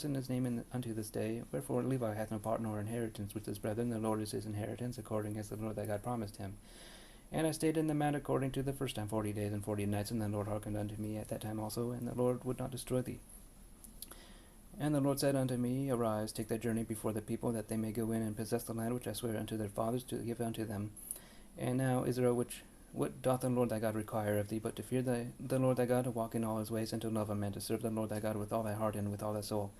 in his name unto this day. Wherefore Levi hath no part nor inheritance with his brethren. The Lord is his inheritance, according as the Lord thy God promised him. And I stayed in the mount according to the first time 40 days and 40 nights, and the Lord hearkened unto me at that time also, and the Lord would not destroy thee. And the Lord said unto me, Arise, take thy journey before the people, that they may go in and possess the land which I swear unto their fathers to give unto them. And now, Israel, what doth the Lord thy God require of thee, but to fear the Lord thy God, to walk in all his ways, and to love him, and to serve the Lord thy God with all thy heart and with all thy soul,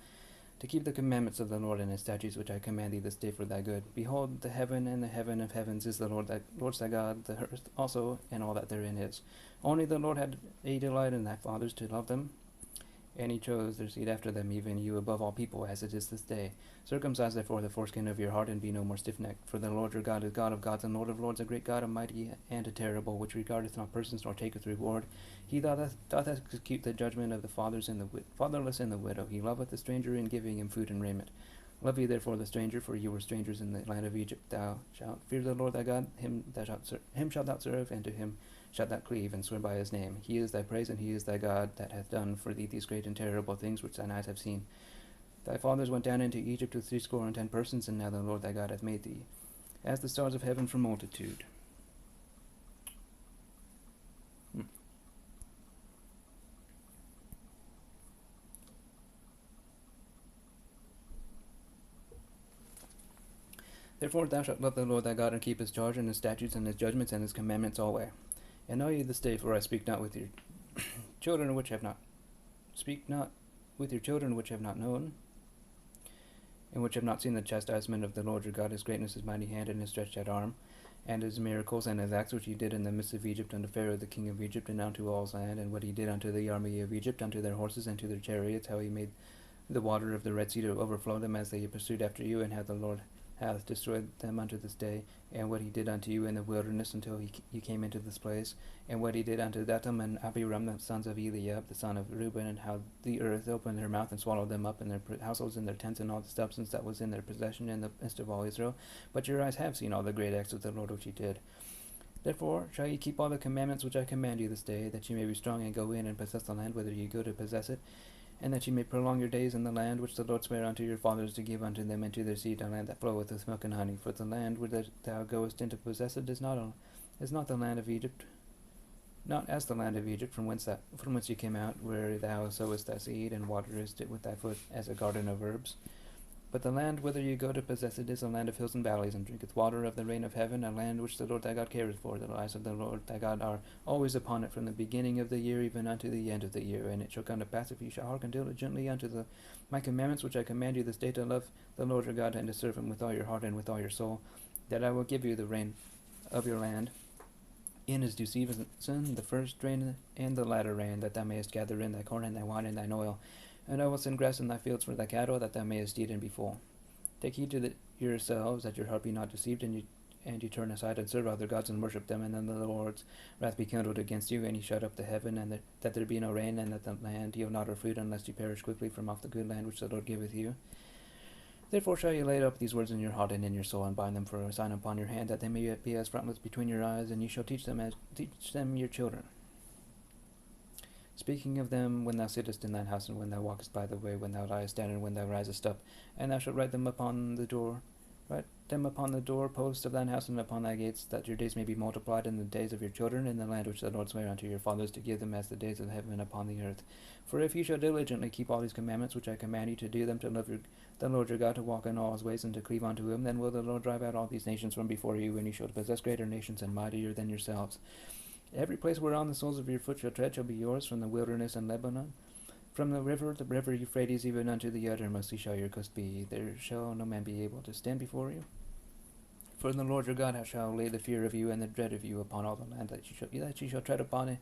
to keep the commandments of the Lord and his statutes which I command thee this day for thy good. Behold, the heaven and the heaven of heavens is the Lord thy God, the earth also, and all that therein is. Only the Lord had a delight in thy fathers to love them, And he chose their seed after them, even you above all people, as it is this day. Circumcise therefore the foreskin of your heart, and be no more stiff-necked. For the Lord your God is God of gods and Lord of lords, a great God, a mighty and a terrible, which regardeth not persons nor taketh reward. He doth execute the judgment of the fatherless and the widow. He loveth the stranger in giving him food and raiment. Love ye therefore the stranger, for you were strangers in the land of Egypt. Thou shalt fear the Lord thy God, him shalt thou serve, and to him shalt thou cleave, and swear by his name. He is thy praise, and he is thy God, that hath done for thee these great and terrible things which thine eyes have seen. Thy fathers went down into Egypt with 70 persons, and now the Lord thy God hath made thee as the stars of heaven for multitude. Therefore thou shalt love the Lord thy God, and keep his charge, and his statutes, and his judgments, and his commandments alway. And know ye this day, for I speak not with your children which have not known, and which have not seen the chastisement of the Lord your God, his greatness, his mighty hand, and his stretched out arm, and his miracles, and his acts which he did in the midst of Egypt, unto Pharaoh the king of Egypt, and unto all his land, and what he did unto the army of Egypt, unto their horses, and to their chariots, how he made the water of the Red Sea to overflow them as they pursued after you, and how the Lord hath destroyed them unto this day, and what he did unto you in the wilderness until you came into this place, and what he did unto Dathan and Abiram, the sons of Eliab, the son of Reuben, and how the earth opened her mouth and swallowed them up, and their households, and their tents, and all the substance that was in their possession in the midst of all Israel. But your eyes have seen all the great acts of the Lord which he did. Therefore shall ye keep all the commandments which I command you this day, that ye may be strong and go in and possess the land whither ye go to possess it, and that ye may prolong your days in the land which the Lord sware unto your fathers to give unto them and to their seed, a land that floweth with milk and honey. For the land whither thou goest in to possess it is not the land of Egypt, not as the land of Egypt from whence ye came out, where thou sowest thy seed and waterest it with thy foot as a garden of herbs. But the land whither you go to possess it is a land of hills and valleys, and drinketh water of the rain of heaven, a land which the Lord thy God careth for. The eyes of the Lord thy God are always upon it, from the beginning of the year even unto the end of the year. And it shall come to pass, if ye shall hearken diligently unto my commandments which I command you this day, to love the Lord your God, and to serve him with all your heart and with all your soul, that I will give you the rain of your land in his due season, the first rain and the latter rain, that thou mayest gather in thy corn and thy wine and thine oil. And I will send grass in thy fields for thy cattle, that thou mayest eat and be full. Take heed to yourselves, that your heart be not deceived, and you turn aside and serve other gods and worship them, and then the Lord's wrath be kindled against you, and he shut up the heaven, and that there be no rain, and that the land yield not her fruit, unless you perish quickly from off the good land which the Lord giveth you. Therefore shall you lay up these words in your heart and in your soul, and bind them for a sign upon your hand, that they may be as frontlets between your eyes, and you shall teach them your children. Speaking of them when thou sittest in thine house, and when thou walkest by the way, when thou liest down, and when thou risest up, and thou shalt write them upon the doorposts of thine house and upon thy gates, that your days may be multiplied in the days of your children, in the land which the Lord sware unto your fathers to give them, as the days of heaven upon the earth. For if you shall diligently keep all these commandments which I command you, to do them, to love the Lord your God, to walk in all his ways, and to cleave unto him, then will the Lord drive out all these nations from before you, and you shall possess greater nations and mightier than yourselves. Every place whereon the soles of your foot shall tread shall be yours, from the wilderness and Lebanon, from the river Euphrates, even unto the uttermost sea shall your coast be. There shall no man be able to stand before you. For the Lord your God shall lay the fear of you and the dread of you upon all the land that ye shall tread upon it,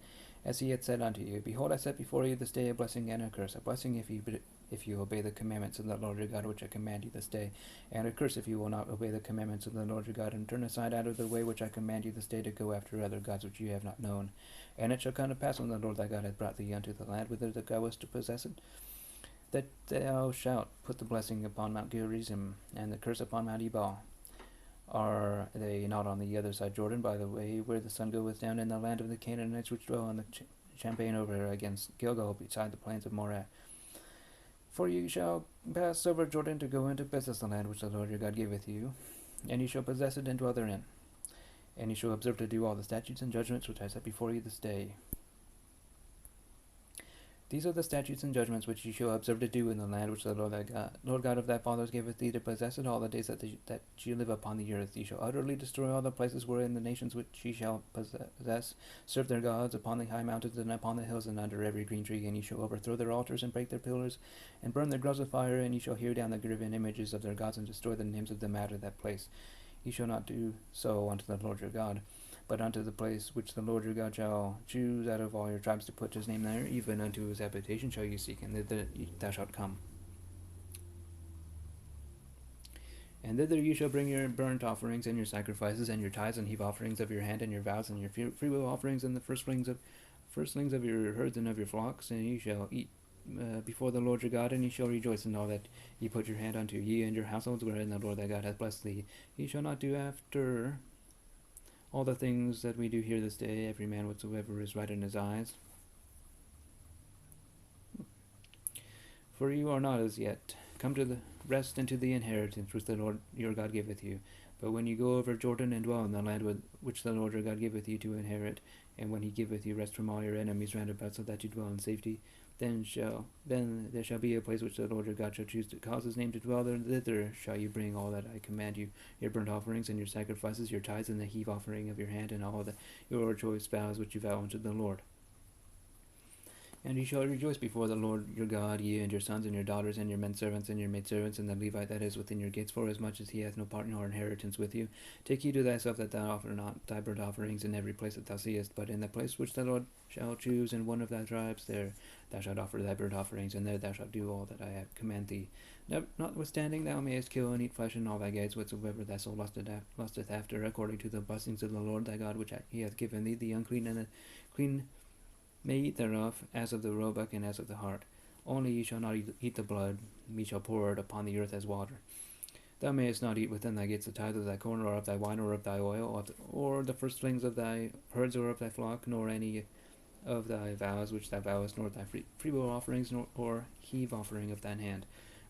as he hath said unto you. Behold, I set before you this day a blessing and a curse. A blessing if you obey the commandments of the Lord your God, which I command you this day, and a curse if you will not obey the commandments of the Lord your God, and turn aside out of the way which I command you this day, to go after other gods which you have not known. And it shall come to pass, when the Lord thy God hath brought thee unto the land whither thou goest to possess it, that thou shalt put the blessing upon Mount Gerizim, and the curse upon Mount Ebal. Are they not on the other side Jordan, by the way where the sun goeth down, in the land of the Canaanites which dwell on the champaign over against Gilgal, beside the plains of Moreh? For you shall pass over Jordan to go into possess the land which the Lord your God giveth you, and you shall possess it and dwell therein. And you shall observe to do all the statutes and judgments which I set before you this day. These are the statutes and judgments which ye shall observe to do in the land which the Lord God of thy fathers giveth thee to possess it all the days that ye live upon the earth. Ye shall utterly destroy all the places wherein the nations which ye shall possess serve their gods, upon the high mountains and upon the hills and under every green tree. And ye shall overthrow their altars and break their pillars and burn their groves with fire. And ye shall hew down the graven images of their gods and destroy the names of them out of that place. Ye shall not do so unto the Lord your God. but unto the place which the Lord your God shall choose out of all your tribes to put his name there, even unto his habitation shall you seek, and thither thou shalt come. And thither you shall bring your burnt offerings and your sacrifices and your tithes and heave offerings of your hand and your vows and your freewill offerings and the firstlings of your herds and of your flocks, and ye shall eat before the Lord your God, and ye shall rejoice in all that ye put your hand unto, ye and your households wherein the Lord thy God hath blessed thee. Ye shall not do after all the things that we do here this day, every man whatsoever is right in his eyes. For you are not as yet come to the rest and to the inheritance which the Lord your God giveth you. But when you go over Jordan and dwell in the land which the Lord your God giveth you to inherit, and when he giveth you rest from all your enemies round about, so that you dwell in safety, then there shall be a place which the Lord your God shall choose to cause his name to dwell there. Thither shall you bring all that I command you, your burnt offerings and your sacrifices, your tithes and the heave offering of your hand, and all your choice vows which you vow unto the Lord. And ye shall rejoice before the Lord your God, ye and your sons and your daughters and your men servants and your maidservants and the Levite that is within your gates, forasmuch as he hath no part nor inheritance with you. Take heed to thyself that thou offer not thy burnt offerings in every place that thou seest, but in the place which the Lord shall choose in one of thy tribes, there thou shalt offer thy burnt offerings, and there thou shalt do all that I have command thee. Notwithstanding thou mayest kill and eat flesh in all thy gates, whatsoever thy soul lusteth after, according to the blessings of the Lord thy God which he hath given thee. The unclean and the clean may eat thereof, as of the roebuck and as of the hart. Only ye shall not eat the blood, ye shall pour it upon the earth as water. Thou mayest not eat within thy gates the tithe of thy corn, or of thy wine, or of thy oil, or the firstlings of thy herds, or of thy flock, nor any of thy vows which thou vowest, nor thy freewill offerings, or heave offering of thine hand.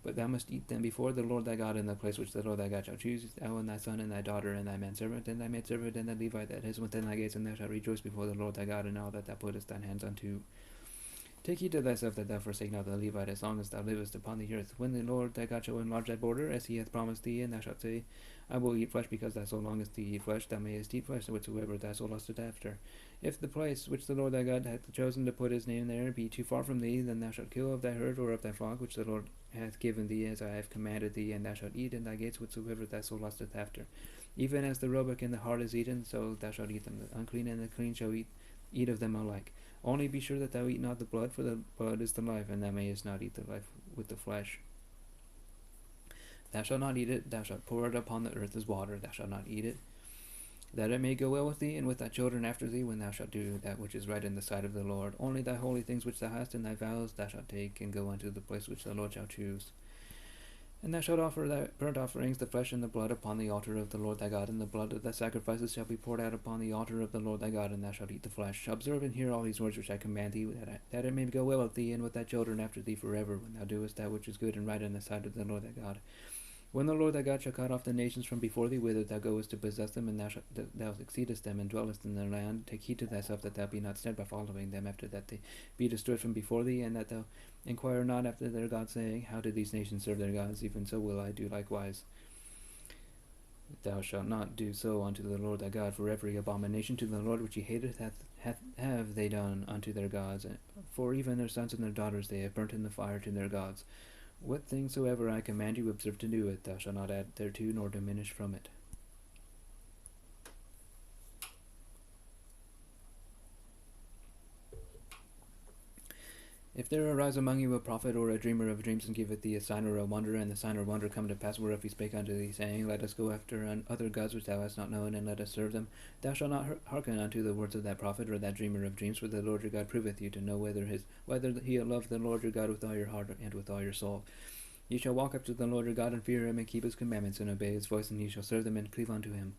But thou must eat them before the Lord thy God in the place which the Lord thy God shall choose, thou and thy son and thy daughter and thy manservant and thy maidservant and the Levite that is within thy gates, and thou shalt rejoice before the Lord thy God in all that thou puttest thine hands unto. Take heed to thyself that thou forsake not the Levite as long as thou livest upon the earth. When the Lord thy God shall enlarge thy border, as he hath promised thee, and thou shalt say, I will eat flesh, because thy soul longeth to eat flesh, thou mayest eat flesh whatsoever thy soul lusteth after. If the place which the Lord thy God hath chosen to put his name there be too far from thee, then thou shalt kill of thy herd or of thy flock, which the Lord hath given thee, as I have commanded thee, and thou shalt eat in thy gates whatsoever thy soul lusteth after. Even as the roebuck and the hart is eaten, so thou shalt eat them. The unclean and the clean shall eat of them alike. Only be sure that thou eat not the blood, for the blood is the life, and thou mayest not eat the life with the flesh. Thou shalt not eat it, thou shalt pour it upon the earth as water, thou shalt not eat it, that it may go well with thee and with thy children after thee, when thou shalt do that which is right in the sight of the Lord. Only thy holy things which thou hast in thy vows thou shalt take, and go unto the place which the Lord shall choose. And thou shalt offer thy burnt offerings, the flesh and the blood, upon the altar of the Lord thy God, and the blood of thy sacrifices shall be poured out upon the altar of the Lord thy God, and thou shalt eat the flesh. Observe and hear all these words which I command thee, that it may go well with thee and with thy children after thee forever, when thou doest that which is good and right in the sight of the Lord thy God. When the Lord thy God shall cut off the nations from before thee, whither thou goest to possess them, and thou succeedest them, and dwellest in their land, take heed to thyself that thou be not snared by following them, after that they be destroyed from before thee, and that thou inquire not after their gods, saying, How did these nations serve their gods? Even so will I do likewise. Thou shalt not do so unto the Lord thy God, for every abomination to the Lord which he hateth have they done unto their gods, for even their sons and their daughters they have burnt in the fire to their gods. What thing soever I command you, observe to do it. Thou shalt not add thereto, nor diminish from it. If there arise among you a prophet or a dreamer of dreams, and giveth thee a sign or a wonder, and the sign or wonder come to pass, whereof he spake unto thee, saying, Let us go after other gods which thou hast not known, and let us serve them, thou shalt not hearken unto the words of that prophet or that dreamer of dreams, for the Lord your God proveth you to know whether he love the Lord your God with all your heart and with all your soul. Ye shall walk after the Lord your God, and fear him, and keep his commandments, and obey his voice, and ye shall serve them, and cleave unto him.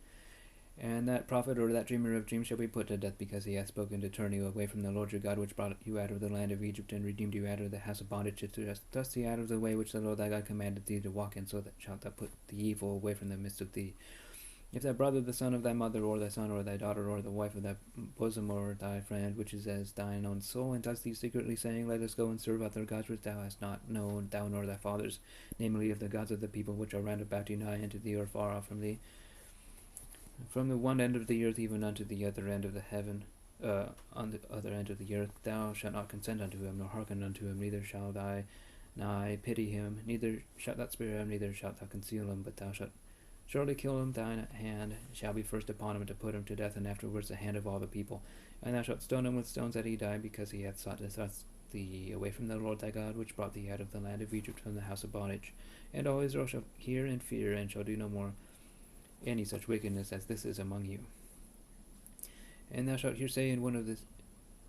And that prophet or that dreamer of dreams shall be put to death, because he hath spoken to turn you away from the Lord your God, which brought you out of the land of Egypt, and redeemed you out of the house of bondage, to thrust thee out of the way which the Lord thy God commanded thee to walk in, so that shalt thou put the evil away from the midst of thee. If thy brother, the son of thy mother, or thy son, or thy daughter, or the wife of thy bosom, or thy friend, which is as thine own soul, entice thee secretly, saying, Let us go and serve other gods which thou hast not known, thou nor thy fathers, namely of the gods of the people which are round about you, nigh unto thee, or far off from thee, from the one end of the earth even unto the other end of the heaven, on the other end of the earth, thou shalt not consent unto him, nor hearken unto him, neither shall thy nigh pity him, neither shalt thou spare him, neither shalt thou conceal him, but thou shalt Surely kill him, thine hand shall be first upon him to put him to death, and afterwards the hand of all the people. And thou shalt stone him with stones that he die, because he hath sought to thrust thee away from the Lord thy God, which brought thee out of the land of Egypt from the house of bondage. And all Israel shall hear and fear, and shall do no more any such wickedness as this is among you. And thou shalt hear say in one of the,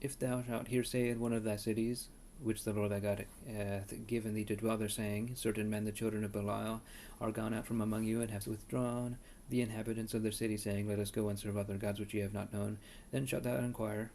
if thou shalt hear say in one of thy cities, which the Lord thy God hath given thee to dwell there, saying, certain men, the children of Belial, are gone out from among you, and have withdrawn the inhabitants of their city, saying, let us go and serve other gods which ye have not known. Then shalt thou inquire,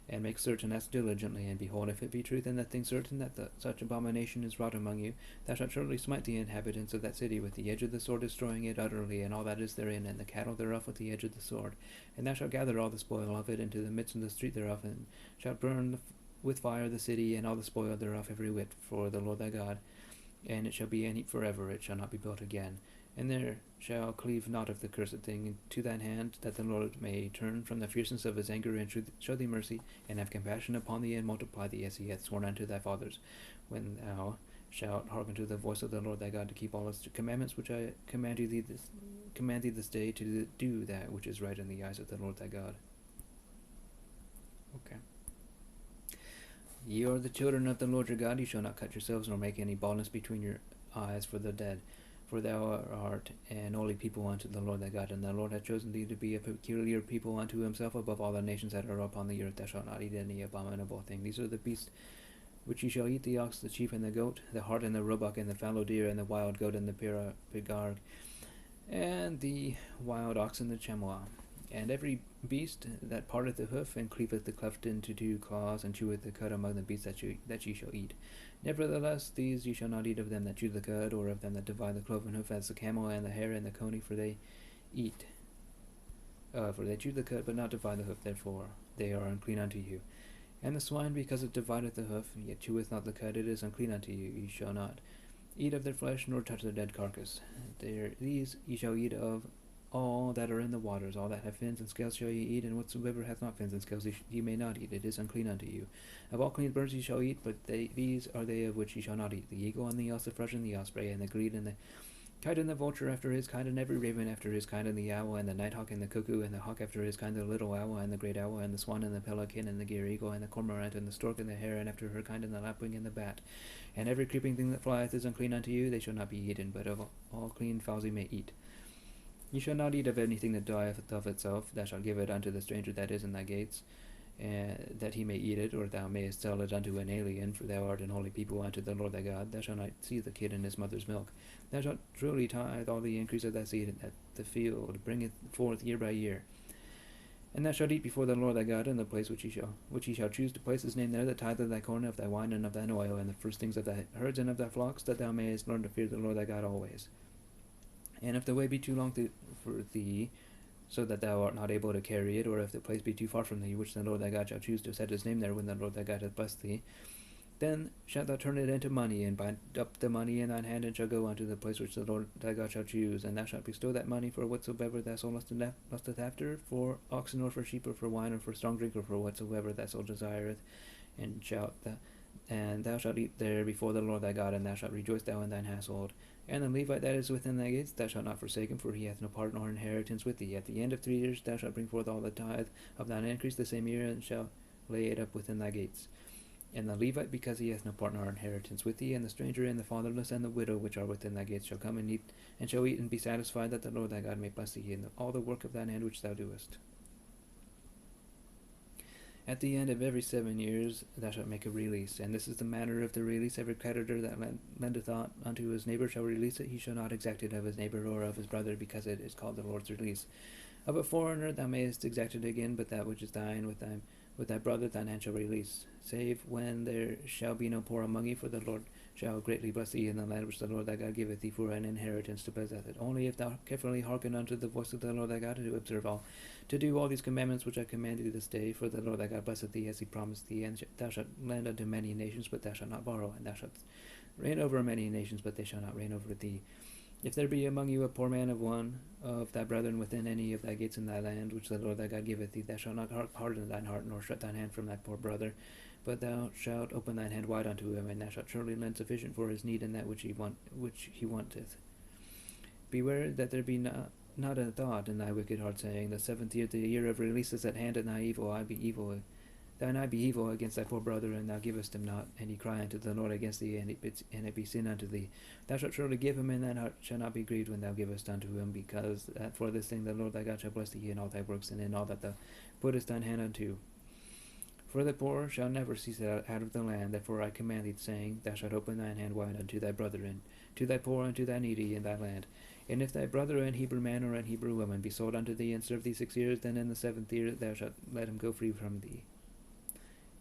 and make certain, ask diligently, and behold, if it be truth in that thing certain that such abomination is wrought among you, thou shalt surely smite the inhabitants of that city with the edge of the sword, destroying it utterly, and all that is therein, and the cattle thereof with the edge of the sword. And thou shalt gather all the spoil of it into the midst of the street thereof, and shalt burn with fire the city, and all the spoil thereof every whit, for the Lord thy God. And it shall be an heap forever, it shall not be built again. And there shall cleave not of the cursed thing to thine hand, that the Lord may turn from the fierceness of his anger, and show thee mercy, and have compassion upon thee, and multiply thee, as he hath sworn unto thy fathers, when thou shalt hearken to the voice of the Lord thy God, to keep all his commandments which I command thee this day, to do that which is right in the eyes of the Lord thy God. Okay. Ye are the children of the Lord your God. Ye shall not cut yourselves, nor make any baldness between your eyes for the dead. For thou art an holy people unto the Lord thy God, and the Lord hath chosen thee to be a peculiar people unto himself above all the nations that are upon the earth. Thou shalt not eat any abominable thing. These are the beasts which ye shall eat: the ox, the sheep, and the goat, the hart, and the roebuck, and the fallow deer, and the wild goat, and the pigarg, and the wild ox, and the chamois. And every beast that parteth the hoof, and cleaveth the cleft into two claws, and cheweth the cud among the beasts that ye shall eat. Nevertheless, these ye shall not eat of them that chew the cud, or of them that divide the cloven hoof, as the camel, and the hare, and the coney, for they chew the cud, but not divide the hoof, therefore they are unclean unto you. And the swine, because it divideth the hoof, yet cheweth not the cud, it is unclean unto you. Ye shall not eat of their flesh, nor touch their dead carcass. These ye shall eat of all that are in the waters. All that have fins and scales shall ye eat, and whatsoever hath not fins and scales ye may not eat. It is unclean unto you. Of all clean birds ye shall eat, but these are they of which ye shall not eat: the eagle, and the ossifrush, and the osprey, and the greed, and the kite, and the vulture after his kind, and every raven after his kind, and the owl, and the nighthawk, and the cuckoo, and the hawk after his kind, the little owl, and the great owl, and the swan, and the pelican, and the gyre eagle, and the cormorant, and the stork, and the hare, and after her kind, and the lapwing, and the bat. And every creeping thing that flieth is unclean unto you. They shall not be eaten, but of all clean fowls ye may eat. Ye shall not eat of anything that dieth of itself. Thou shalt give it unto the stranger that is in thy gates, that he may eat it, or thou mayest sell it unto an alien, for thou art an holy people unto the Lord thy God. Thou shalt not see the kid in his mother's milk. Thou shalt truly tithe all the increase of thy seed, that the field bringeth forth year by year. And thou shalt eat before the Lord thy God in the place which ye shall choose to place his name there, the tithe of thy corn, of thy wine, and of thine oil, and the first things of thy herds and of thy flocks, that thou mayest learn to fear the Lord thy God always. And if the way be too long for thee, so that thou art not able to carry it, or if the place be too far from thee, which the Lord thy God shall choose to set his name there, when the Lord thy God hath blessed thee, then shalt thou turn it into money, and bind up the money in thine hand, and shall go unto the place which the Lord thy God shall choose. And thou shalt bestow that money for whatsoever thy soul lusteth after, for oxen, or for sheep, or for wine, or for strong drink, or for whatsoever thy soul desireth, and thou shalt eat there before the Lord thy God, and thou shalt rejoice thou in thine household. And the Levite that is within thy gates, thou shalt not forsake him, for he hath no part nor inheritance with thee. At the end of 3 years thou shalt bring forth all the tithe of thine increase the same year, and shalt lay it up within thy gates. And the Levite, because he hath no part nor inheritance with thee, and the stranger, and the fatherless, and the widow, which are within thy gates, shall come and eat, and shall eat and be satisfied, that the Lord thy God may bless thee in all the work of thine hand which thou doest. At the end of every 7 years thou shalt make a release, and this is the manner of the release: every creditor that lendeth aught unto his neighbor shall release it. He shall not exact it of his neighbor or of his brother, because it is called the Lord's release. Of a foreigner thou mayest exact it again, but that which is thine with thy brother thine hand shall release, save when there shall be no poor among you, for the Lord shall greatly bless thee in the land which the Lord thy God giveth thee for an inheritance to possess it. Only if thou carefully hearken unto the voice of the Lord thy God, to do all these commandments which I command thee this day, for the Lord thy God blesseth thee as he promised thee. And thou shalt lend unto many nations, but thou shalt not borrow, and thou shalt reign over many nations, but they shall not reign over thee. If there be among you a poor man of one of thy brethren within any of thy gates in thy land, which the Lord thy God giveth thee, thou shalt not harden thine heart, nor shut thine hand from thy poor brother, but thou shalt open thine hand wide unto him, and thou shalt surely lend sufficient for his need in that which he wanteth. Beware that there be not a thought in thy wicked heart, saying, The 7th year, the year of release is at hand, and thine eye be evil against thy poor brother, and thou givest him not. And he cry unto the Lord against thee, and it be sin unto thee. Thou shalt surely give him, and thine heart shall not be grieved when thou givest unto him, because that for this thing the Lord thy God shall bless thee in all thy works, and in all that thou puttest thine hand unto. For the poor shall never cease out of the land. Therefore I command thee, saying, Thou shalt open thine hand wide unto thy brethren, to thy poor and to thy needy in thy land. And if thy brother, an Hebrew man or an Hebrew woman, be sold unto thee, and serve thee 6 years, then in the 7th year thou shalt let him go free from thee.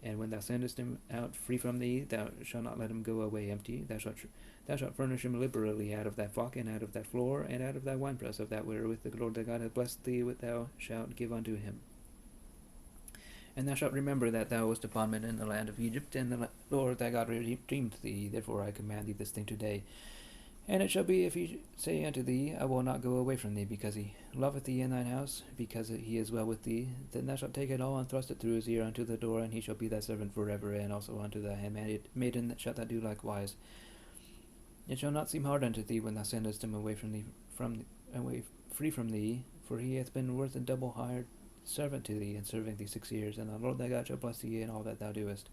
And when thou sendest him out free from thee, thou shalt not let him go away empty. Thou shalt furnish him liberally out of thy flock, and out of thy floor, and out of thy winepress of that wherewith the Lord thy God hath blessed thee, thou shalt give unto him. And thou shalt remember that thou wast a bondman in the land of Egypt, and the Lord thy God redeemed thee. Therefore I command thee this thing today. And it shall be, if he say unto thee, I will not go away from thee, because he loveth thee in thine house, because he is well with thee, then thou shalt take it all, and thrust it through his ear unto the door, and he shall be thy servant forever, and also unto thy handmaiden that shalt thou do likewise. It shall not seem hard unto thee when thou sendest him away free from thee, for he hath been worth a double hired servant to thee, in serving thee 6 years, and the Lord thy God shall bless thee in all that thou doest.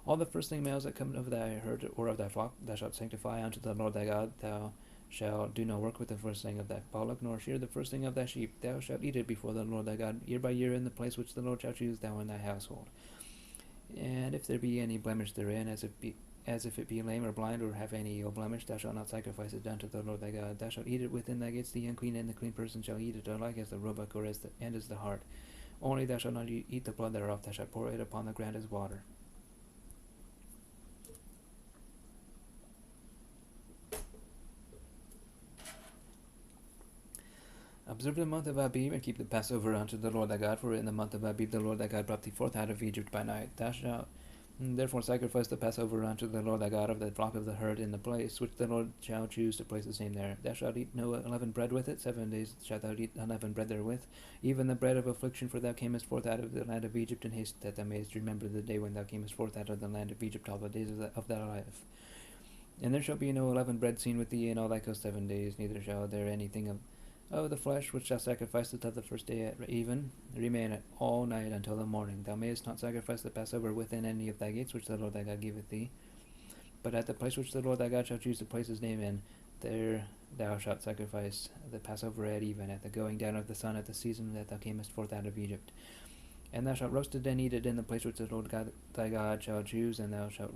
All the firstling males that come of thy herd or of thy flock thou shalt sanctify unto the Lord thy God. Thou shalt do no work with the firstling of thy bullock, nor shear the firstling of thy sheep. Thou shalt eat it before the Lord thy God, year by year, in the place which the Lord shall choose, thou and thy household. And if there be any blemish therein, as if it be lame or blind, or have any ill blemish, thou shalt not sacrifice it unto the Lord thy God. Thou shalt eat it within thy gates. The unclean and the clean person shall eat it, alike as the roebuck, or as the hart. Only thou shalt not eat the blood thereof. Thou shalt pour it upon the ground as water. Observe the month of Abib, and keep the Passover unto the Lord thy God, for in the month of Abib the Lord thy God brought thee forth out of Egypt by night. Thou shalt therefore sacrifice the Passover unto the Lord thy God of the flock of the herd in the place which the Lord shall choose to place his name there. Thou shalt eat no unleavened bread with it. 7 days shalt thou eat unleavened bread therewith, even the bread of affliction, for thou camest forth out of the land of Egypt in haste, that thou mayest remember the day when thou camest forth out of the land of Egypt all the days of thy life. And there shall be no unleavened bread seen with thee in all thy coast 7 days, neither shall there anything of the flesh which thou sacrificest of the first day at even remain at all night until the morning. Thou mayest not sacrifice the Passover within any of thy gates which the Lord thy God giveth thee, but at the place which the Lord thy God shall choose to place his name in, there thou shalt sacrifice the Passover at even, at the going down of the sun, at the season that thou camest forth out of Egypt. And thou shalt roast it and eat it in the place which the Lord thy God shall choose, and thou shalt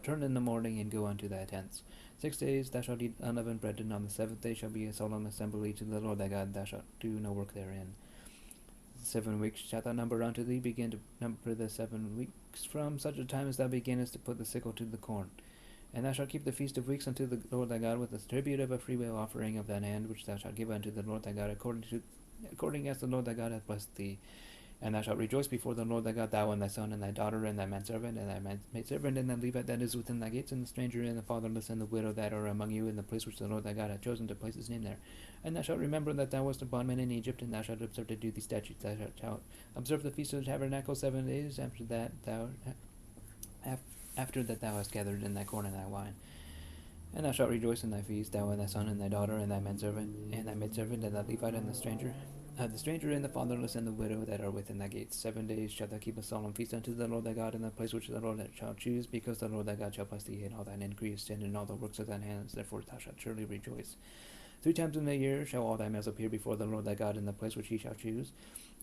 turn in the morning and go unto thy tents. 6 days thou shalt eat unleavened bread, and on the 7th day shall be a solemn assembly to the Lord thy God. Thou shalt do no work therein. 7 weeks shalt thou number unto thee. Begin to number the 7 weeks from such a time as thou beginnest to put the sickle to the corn. And thou shalt keep the feast of weeks unto the Lord thy God, with the tribute of a freewill offering of thine hand, which thou shalt give unto the Lord thy God, according as the Lord thy God hath blessed thee. And thou shalt rejoice before the Lord thy God, thou and thy son, and thy daughter, and thy manservant, and thy maidservant, and the Levite that is within thy gates, and the stranger, and the fatherless, and the widow that are among you, in the place which the Lord thy God hath chosen to place his name there. And thou shalt remember that thou wast a bondman in Egypt, and thou shalt observe to do these statutes. Thou shalt observe the feast of the tabernacle 7 days, after that thou hast gathered in thy corn and thy wine. And thou shalt rejoice in thy feast, thou and thy son, and thy daughter, and thy manservant, and thy maidservant, and the Levite, and the stranger, and the fatherless, and the widow that are within thy gates. 7 days shalt thou keep a solemn feast unto the Lord thy God in the place which the Lord shall choose, because the Lord thy God shall bless thee in all thine increase, and in all the works of thine hands. Therefore thou shalt surely rejoice. 3 times in the year shall all thy males appear before the Lord thy God in the place which he shall choose,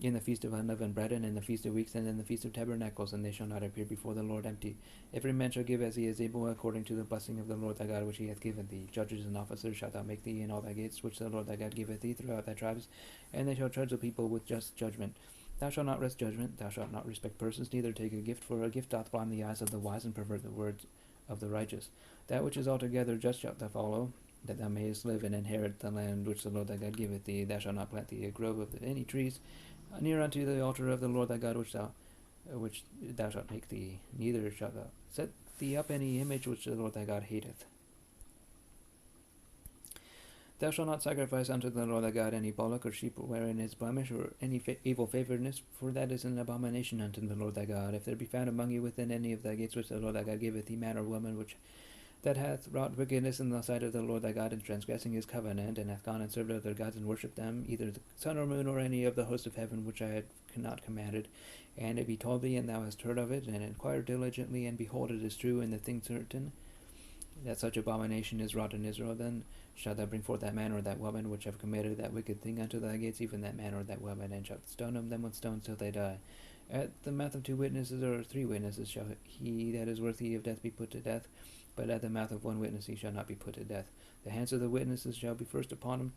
in the feast of unleavened bread, and in the feast of weeks, and in the feast of tabernacles, and they shall not appear before the Lord empty. Every man shall give as he is able, according to the blessing of the Lord thy God which he hath given thee. Judges and officers shalt thou make thee in all thy gates, which the Lord thy God giveth thee throughout thy tribes, and they shall judge the people with just judgment. Thou shalt not wrest judgment, thou shalt not respect persons, neither take a gift, for a gift doth blind the eyes of the wise, and pervert the words of the righteous. That which is altogether just shalt thou follow, that thou mayest live and inherit the land which the Lord thy God giveth thee. Thou shalt not plant thee a grove of any trees near unto the altar of the Lord thy God which thou shalt make thee, neither shalt thou set thee up any image which the Lord thy God hateth. Thou shalt not sacrifice unto the Lord thy God any bullock or sheep wherein is blemish, or any evil favouredness, for that is an abomination unto the Lord thy God. If there be found among you within any of thy gates which the Lord thy God giveth thee, man or woman, which that hath wrought wickedness in the sight of the Lord thy God in transgressing his covenant, and hath gone and served other gods and worshipped them, either the sun or moon or any of the host of heaven which I had not commanded, and it be told thee, and thou hast heard of it, and inquired diligently, and behold, it is true, and the thing certain, that such abomination is wrought in Israel, then shalt thou bring forth that man or that woman which have committed that wicked thing unto thy gates, even that man or that woman, and shalt stone them with stones till they die. At the mouth of 2 witnesses or 3 witnesses shall he that is worthy of death be put to death, but at the mouth of 1 witness he shall not be put to death. The hands of the witnesses shall be first upon him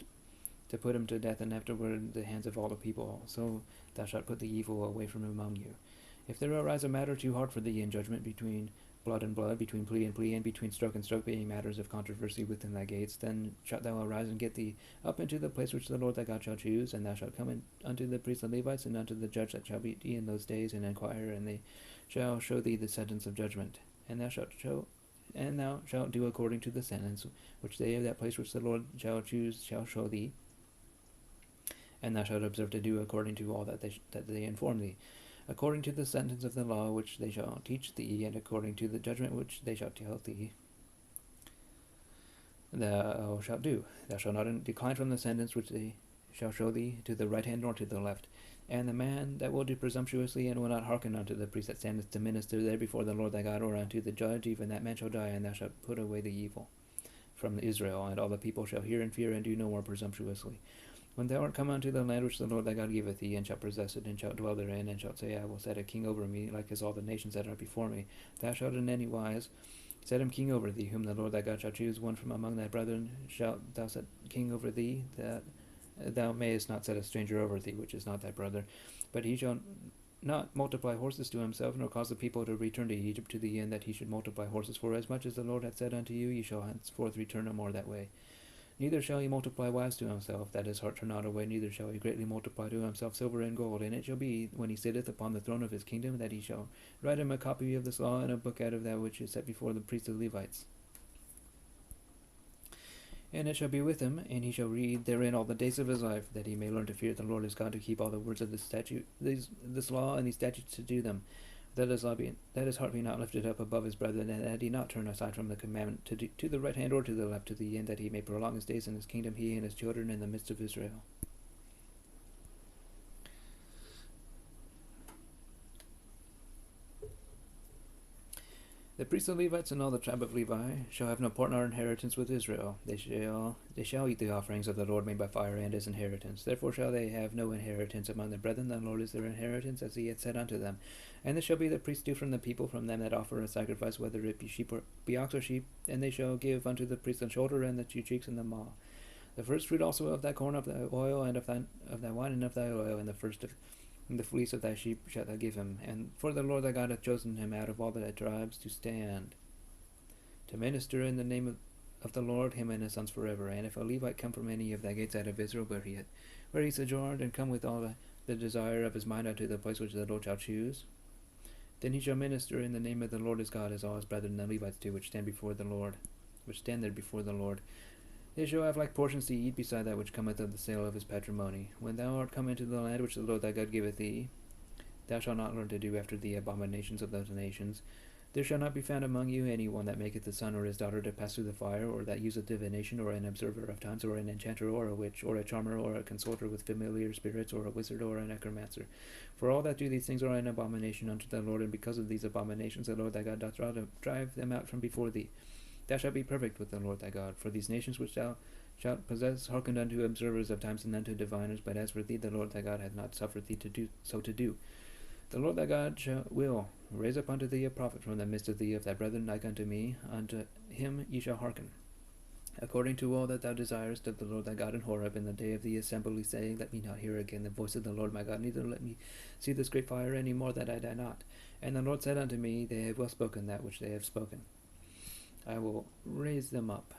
to put him to death, and afterward the hands of all the people. So thou shalt put the evil away from among you. If there arise a matter too hard for thee in judgment, between blood and blood, between plea and plea, and between stroke and stroke, being matters of controversy within thy gates, then shalt thou arise and get thee up into the place which the Lord thy God shall choose, and thou shalt come in unto the priests and Levites, and unto the judge that shall be in those days, and inquire, and they shall show thee the sentence of judgment. And thou shalt do according to the sentence which they of that place which the Lord shall choose shall show thee, and thou shalt observe to do according to all that they inform thee, according to the sentence of the law which they shall teach thee, and according to the judgment which they shall tell thee, thou shalt do. Thou shalt not decline from the sentence which they shall show thee to the right hand nor to the left. And the man that will do presumptuously and will not hearken unto the priest that standeth to minister there before the Lord thy God, or unto the judge, even that man shall die, and thou shalt put away the evil from Israel, and all the people shall hear and fear, and do no more presumptuously. When thou art come unto the land which the Lord thy God giveth thee, and shalt possess it, and shalt dwell therein, and shalt say, I will set a king over me, like as all the nations that are before me, thou shalt in any wise set him king over thee, whom the Lord thy God shall choose, one from among thy brethren shalt thou set king over thee, that thou mayest not set a stranger over thee, which is not thy brother. But he shall not multiply horses to himself, nor cause the people to return to Egypt, to the end that he should multiply horses. For as much as the Lord hath said unto you, ye shall henceforth return no more that way. Neither shall he multiply wives to himself, that his heart turn not away, neither shall he greatly multiply to himself silver and gold. And it shall be, when he sitteth upon the throne of his kingdom, that he shall write him a copy of this law, and a book out of that which is set before the priests of the Levites. And it shall be with him, and he shall read therein all the days of his life, that he may learn to fear the Lord his God, to keep all the words of this law and these statutes, to do them, that his heart be not lifted up above his brethren, and that he not turn aside from the commandment to the right hand or to the left, to the end that he may prolong his days in his kingdom, he and his children in the midst of Israel. The priests and Levites and all the tribe of Levi shall have no part nor inheritance with Israel. They shall eat the offerings of the Lord made by fire and his inheritance. Therefore shall they have no inheritance among their brethren. The Lord is their inheritance, as he hath said unto them. And this shall be the priests due from the people, from them that offer a sacrifice, whether it be sheep or be ox or sheep. And they shall give unto the priest the shoulder and the 2 cheeks and the maw. The first fruit also of thy corn, of thy oil, and of thy wine, and of thy oil, and the first of the fleece of thy sheep shalt thou give him. And for the Lord thy God hath chosen him out of all thy tribes to stand, to minister in the name of the Lord, him and his sons forever. And if a Levite come from any of thy gates out of Israel, where he sojourned, and come with all the desire of his mind unto the place which the Lord shall choose, then he shall minister in the name of the Lord his God, as all his brethren the Levites do, which stand there before the Lord. They shall have like portions to eat beside that which cometh of the sale of his patrimony. When thou art come into the land which the Lord thy God giveth thee, thou shalt not learn to do after the abominations of those nations. There shall not be found among you any one that maketh his son or his daughter to pass through the fire, or that useth divination, or an observer of times, or an enchanter, or a witch, or a charmer, or a consulter with familiar spirits, or a wizard, or a necromancer. For all that do these things are an abomination unto the Lord, and because of these abominations the Lord thy God doth drive them out from before thee. Thou shalt be perfect with the Lord thy God. For these nations which thou shalt possess hearkened unto observers of times and unto diviners, but as for thee the Lord thy God hath not suffered thee to do so. The Lord thy God will raise up unto thee a prophet from the midst of thee, of thy brethren like unto me. Unto him ye shall hearken, according to all that thou desirest of the Lord thy God in Horeb in the day of the assembly, saying, Let me not hear again the voice of the Lord my God, neither let me see this great fire any more, that I die not. And the Lord said unto me, They have well spoken that which they have spoken. I will raise them up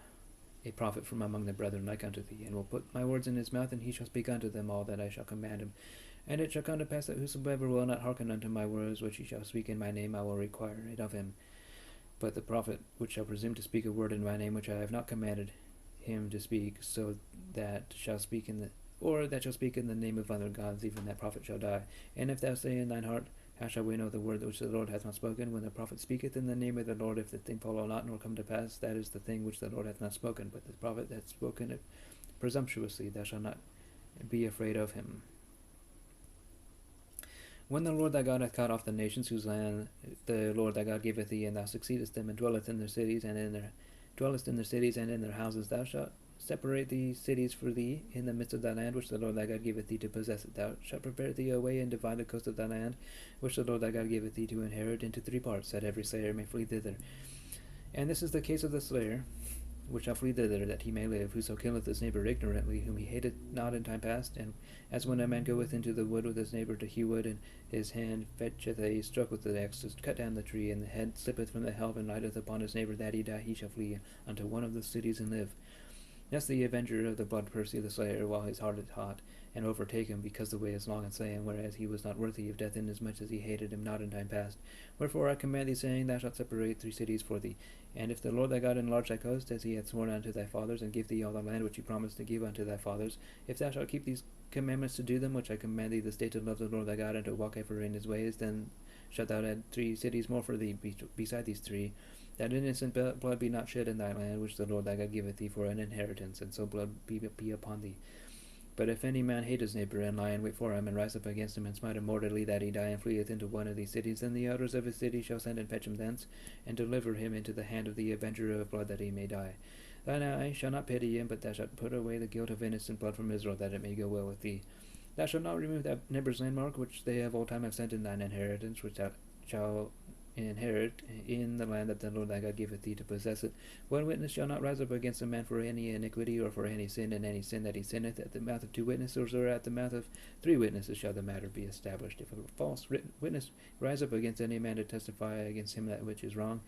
a prophet from among the brethren like unto thee, and will put my words in his mouth, and he shall speak unto them all that I shall command him. And it shall come to pass that whosoever will not hearken unto my words which he shall speak in my name, I will require it of him. But the prophet which shall presume to speak a word in my name which I have not commanded him to speak, so that shall speak in the name of other gods, even that prophet shall die. And if thou say in thine heart, How shall we know the word which the Lord hath not spoken? When the prophet speaketh in the name of the Lord, if the thing follow not, nor come to pass, that is the thing which the Lord hath not spoken. But the prophet hath spoken it presumptuously, thou shalt not be afraid of him. When the Lord thy God hath cut off the nations whose land the Lord thy God giveth thee, and thou succeedest them, and dwellest in their cities, and in their houses, thou shalt separate these cities for thee in the midst of thy land, which the Lord thy God giveth thee to possess it. Thou shalt prepare thee a way, and divide the coast of thy land, which the Lord thy God giveth thee to inherit, into 3 parts, that every slayer may flee thither. And this is the case of the slayer, which shall flee thither, that he may live, whoso killeth his neighbour ignorantly, whom he hated not in time past, and as when a man goeth into the wood with his neighbour to hew wood, and his hand fetcheth a stroke with the axe to cut down the tree, and the head slippeth from the helve, and lighteth upon his neighbour that he die, he shall flee unto one of the cities and live. Thus the avenger of the blood pursue the slayer while his heart is hot, and overtake him, because the way is long and slain, whereas he was not worthy of death, inasmuch as he hated him not in time past. Wherefore I command thee, saying, Thou shalt separate 3 cities for thee. And if the Lord thy God enlarge thy coast, as he hath sworn unto thy fathers, and give thee all the land which he promised to give unto thy fathers, if thou shalt keep these commandments to do them, which I command thee this day, to love the Lord thy God, and to walk ever in his ways, then shalt thou add 3 cities more for thee beside these 3, that innocent blood be not shed in thy land, which the Lord thy God giveth thee for an inheritance, and so blood be upon thee. But if any man hate his neighbour, and lie in wait for him, and rise up against him, and smite him mortally, that he die, and fleeth into one of these cities, then the elders of his city shall send and fetch him thence, and deliver him into the hand of the avenger of blood, that he may die. Thine eye shall not pity him, but thou shalt put away the guilt of innocent blood from Israel, that it may go well with thee. Thou shalt not remove thy neighbour's landmark, which they of old time have sent in thine inheritance, which thou shalt inherit in the land that the Lord thy God giveth thee to possess it. One witness shall not rise up against a man for any iniquity, or for any sin, and any sin that he sinneth. At the mouth of 2 witnesses, or at the mouth of 3 witnesses, shall the matter be established. If a false witness rise up against any man to testify against him that which is wrong,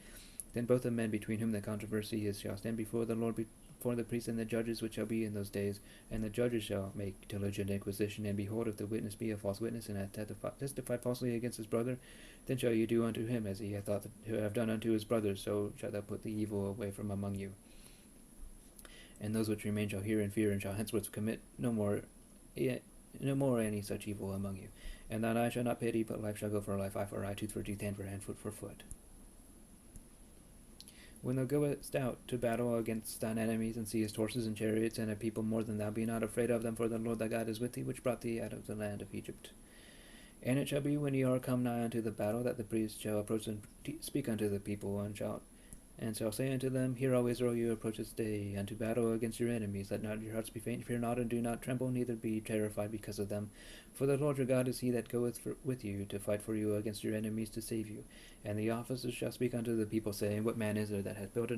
then both the men between whom the controversy is shall stand before the Lord, before the priests and the judges which shall be in those days, and the judges shall make diligent inquisition. And behold, if the witness be a false witness, and hath testified falsely against his brother, then shall you do unto him as he hath thought to have done unto his brother, so shalt thou put the evil away from among you. And those which remain shall hear and fear, and shall henceforth commit no more any such evil among you. And thine eye shall not pity, but life shall go for life, eye for eye, tooth for tooth, hand for hand, foot for foot. When thou goest out to battle against thine enemies, and seest horses and chariots, and a people more than thou, be not afraid of them, for the Lord thy God is with thee, which brought thee out of the land of Egypt. And it shall be, when ye are come nigh unto the battle, that the priest shall approach and speak unto the people, and shall say unto them, Hear, O Israel, you approach this day unto battle against your enemies. Let not your hearts be faint, fear not, and do not tremble, neither be terrified because of them. For the Lord your God is he that goeth with you to fight for you against your enemies, to save you. And the officers shall speak unto the people, saying, What man is there that hath built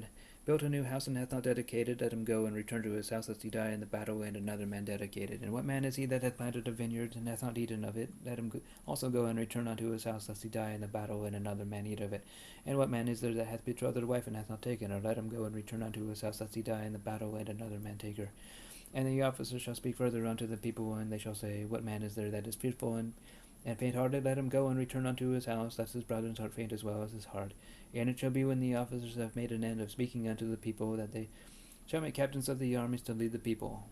a new house, and hath not dedicated? Let him go and return to his house, lest he die in the battle, and another man dedicate it. And what man is he that hath planted a vineyard, and hath not eaten of it? Let him also go and return unto his house, lest he die in the battle, and another man eat of it. And what man is there that hath betrothed a wife, and hath not taken her? Let him go and return unto his house, lest he die in the battle, and another man take her. And the officers shall speak further unto the people, and they shall say, What man is there that is fearful and faint-hearted? Let him go and return unto his house, lest his brother's heart faint as well as his heart. And it shall be, when the officers have made an end of speaking unto the people, that they shall make captains of the armies to lead the people.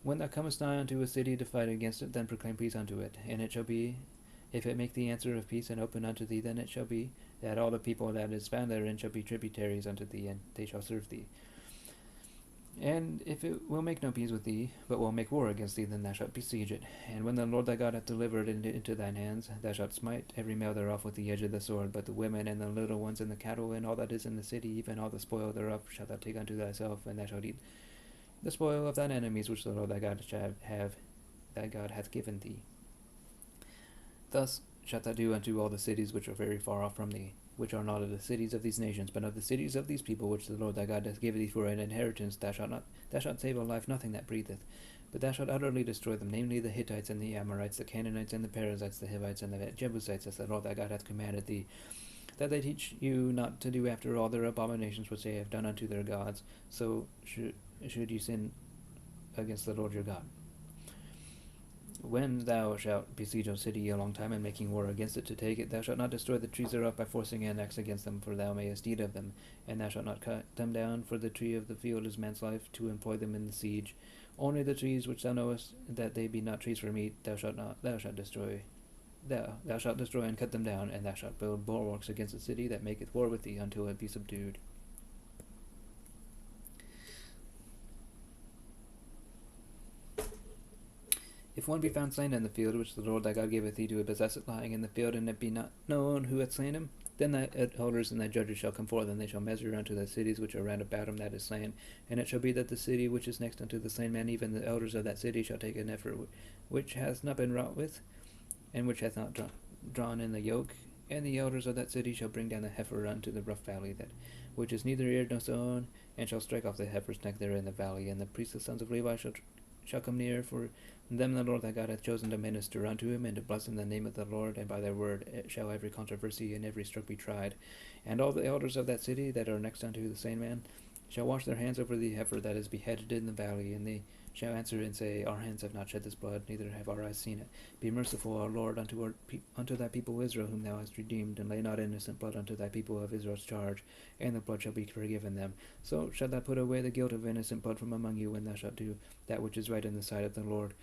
When thou comest nigh unto a city to fight against it, then proclaim peace unto it. And it shall be, if it make the answer of peace and open unto thee, then it shall be, that all the people that is found therein shall be tributaries unto thee, and they shall serve thee. And if it will make no peace with thee, but will make war against thee, then thou shalt besiege it. And when the Lord thy God hath delivered it into thine hands, thou shalt smite every male thereof with the edge of the sword. But the women and the little ones and the cattle and all that is in the city, even all the spoil thereof, shalt thou take unto thyself, and thou shalt eat the spoil of thine enemies, which the Lord thy God thy God hath given thee. Thus shalt thou do unto all the cities which are very far off from thee, which are not of the cities of these nations, but of the cities of these people, which the Lord thy God doth give thee for an inheritance. Thou shalt save of life nothing that breatheth, but thou shalt utterly destroy them, namely the Hittites and the Amorites, the Canaanites and the Perizzites, the Hivites and the Jebusites, as the Lord thy God hath commanded thee, that they teach you not to do after all their abominations which they have done unto their gods, so should you sin against the Lord your God. When thou shalt besiege a city a long time, and making war against it to take it, thou shalt not destroy the trees thereof by forcing an axe against them, for thou mayest eat of them. And thou shalt not cut them down, for the tree of the field is man's life, to employ them in the siege. Only the trees which thou knowest that they be not trees for meat, thou shalt destroy. thou shalt destroy and cut them down, and thou shalt build bulwarks against the city that maketh war with thee until it be subdued. If one be found slain in the field, which the Lord thy God giveth thee to possess it, lying in the field, and it be not known who hath slain him, then thy elders and thy judges shall come forth, and they shall measure unto the cities which are round about him that is slain. And it shall be that the city which is next unto the slain man, even the elders of that city, shall take an heifer which hath not been wrought with, and which hath not drawn in the yoke, and the elders of that city shall bring down the heifer unto the rough valley, that which is neither eared nor sown, and shall strike off the heifer's neck there in the valley. And the priests, the sons of Levi, shall come near, for them the Lord thy God hath chosen to minister unto him, and to bless in the name of the Lord, and by their word shall every controversy and every stroke be tried. And all the elders of that city that are next unto the slain man shall wash their hands over the heifer that is beheaded in the valley, and they shall answer and say, Our hands have not shed this blood, neither have our eyes seen it. Be merciful, our Lord, unto thy people Israel, whom thou hast redeemed, and lay not innocent blood unto thy people of Israel's charge, and the blood shall be forgiven them. So shalt thou put away the guilt of innocent blood from among you, when thou shalt do that which is right in the sight of the Lord.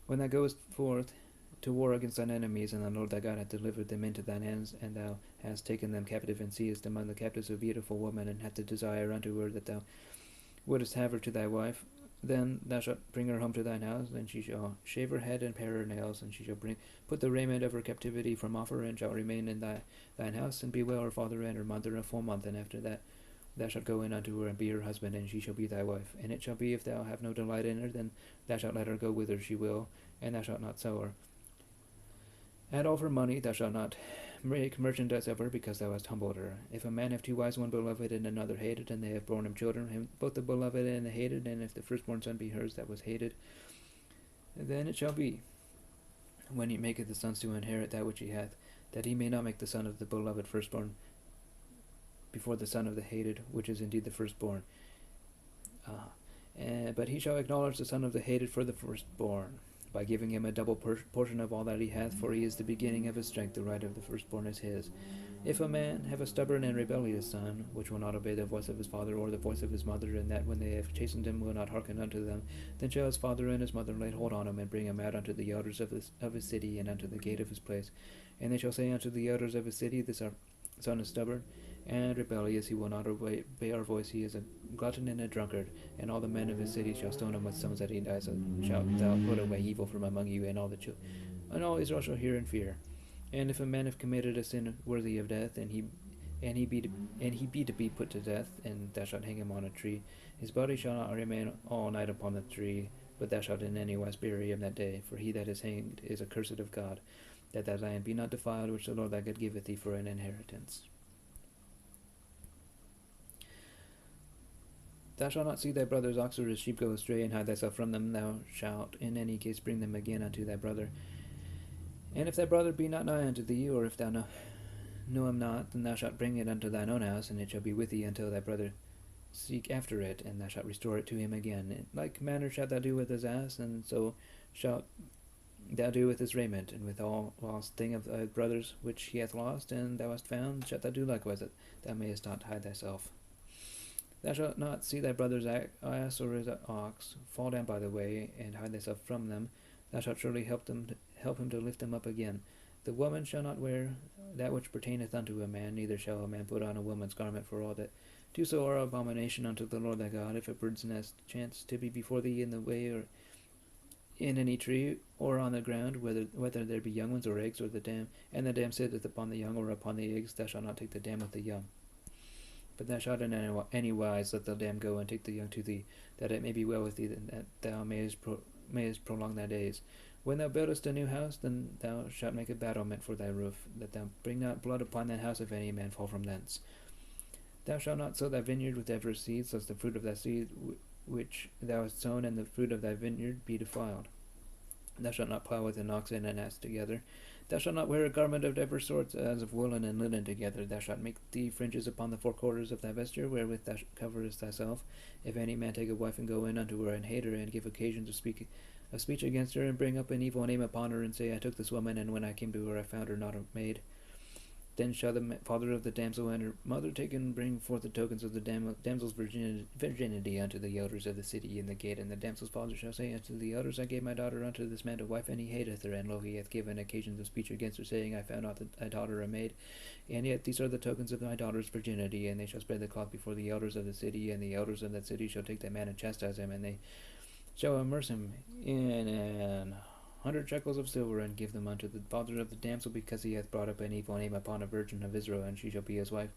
When thou goest forth to war against thine enemies, and the Lord thy God hath delivered them into thine hands, and thou hast taken them captive, and seest among the captives a beautiful woman, and hast a desire unto her, that thou wouldest have her to thy wife, then thou shalt bring her home to thine house, and she shall shave her head and pare her nails, and she shall put the raiment of her captivity from off her, and shall remain in thine house, and bewail her father and her mother a full month. And after that thou shalt go in unto her, and be her husband, and she shall be thy wife. And it shall be, if thou have no delight in her, then thou shalt let her go whither she will, and thou shalt not sell her. At all for money thou shalt not make merchandise of her, because thou hast humbled her. If a man have two wives, one beloved and another hated, and they have borne him children, both the beloved and the hated, and if the firstborn son be hers that was hated, then it shall be, when he maketh the sons to inherit that which he hath, that he may not make the son of the beloved firstborn before the son of the hated, which is indeed the firstborn. But he shall acknowledge the son of the hated for the firstborn, by giving him a double portion of all that he hath, for he is the beginning of his strength, the right of the firstborn is his. If a man have a stubborn and rebellious son, which will not obey the voice of his father or the voice of his mother, and that when they have chastened him will not hearken unto them, then shall his father and his mother lay hold on him, and bring him out unto the elders of his city, and unto the gate of his place. And they shall say unto the elders of his city, This our son is stubborn and rebellious, he will not obey our voice, he is a glutton and a drunkard, and all the men of his city shall stone him with stones that he dies. So shalt thou put away evil from among you, and all Israel shall hear and fear. And if a man have committed a sin worthy of death, and he be to be put to death, and thou shalt hang him on a tree, his body shall not remain all night upon the tree, but thou shalt in any wise bury him that day. For he that is hanged is accursed of God, that thy land be not defiled, which the Lord thy God giveth thee for an inheritance. Thou shalt not see thy brother's ox or his sheep go astray, and hide thyself from them. Thou shalt in any case bring them again unto thy brother. And if thy brother be not nigh unto thee, or if thou know him not, then thou shalt bring it unto thine own house, and it shall be with thee until thy brother seek after it, and thou shalt restore it to him again. In like manner shalt thou do with his ass, and so shalt thou do with his raiment, and with all lost thing of thy brother's which he hath lost, and thou hast found, shalt thou do likewise, that thou mayest not hide thyself. Thou shalt not see thy brother's ass or his ox fall down by the way, and hide thyself from them. Thou shalt surely help him to lift them up again. The woman shall not wear that which pertaineth unto a man, neither shall a man put on a woman's garment, for all that do so are abomination unto the Lord thy God. If a bird's nest chance to be before thee in the way, or in any tree, or on the ground, whether there be young ones or eggs, or the dam, and the dam sitteth upon the young or upon the eggs, thou shalt not take the dam with the young. But thou shalt in any wise let the dam go, and take the young to thee, that it may be well with thee, and that thou mayest prolong thy days. When thou buildest a new house, then thou shalt make a battlement for thy roof, that thou bring not blood upon that house, if any man fall from thence. Thou shalt not sow thy vineyard with diverse seeds, lest the fruit of thy seed which thou hast sown and the fruit of thy vineyard be defiled. Thou shalt not plow with an ox and an ass together. Thou shalt not wear a garment of divers sorts, as of woolen and linen together. Thou shalt make thee fringes upon the four quarters of thy vesture, wherewith thou coverest thyself. If any man take a wife and go in unto her, and hate her, and give occasion to speak a speech against her, and bring up an evil name upon her, and say, I took this woman, and when I came to her I found her not a maid. Then shall the father of the damsel and her mother take and bring forth the tokens of the damsel's virginity unto the elders of the city in the gate. And the damsel's father shall say unto the elders, I gave my daughter unto this man to wife, and he hateth her. And lo, he hath given occasions of speech against her, saying, I found not thy daughter a maid. And yet these are the tokens of my daughter's virginity. And they shall spread the cloth before the elders of the city, and the elders of that city shall take that man and chastise him, and they shall immerse him in an 100 shekels of silver, and give them unto the father of the damsel, because he hath brought up an evil name upon a virgin of Israel, and she shall be his wife,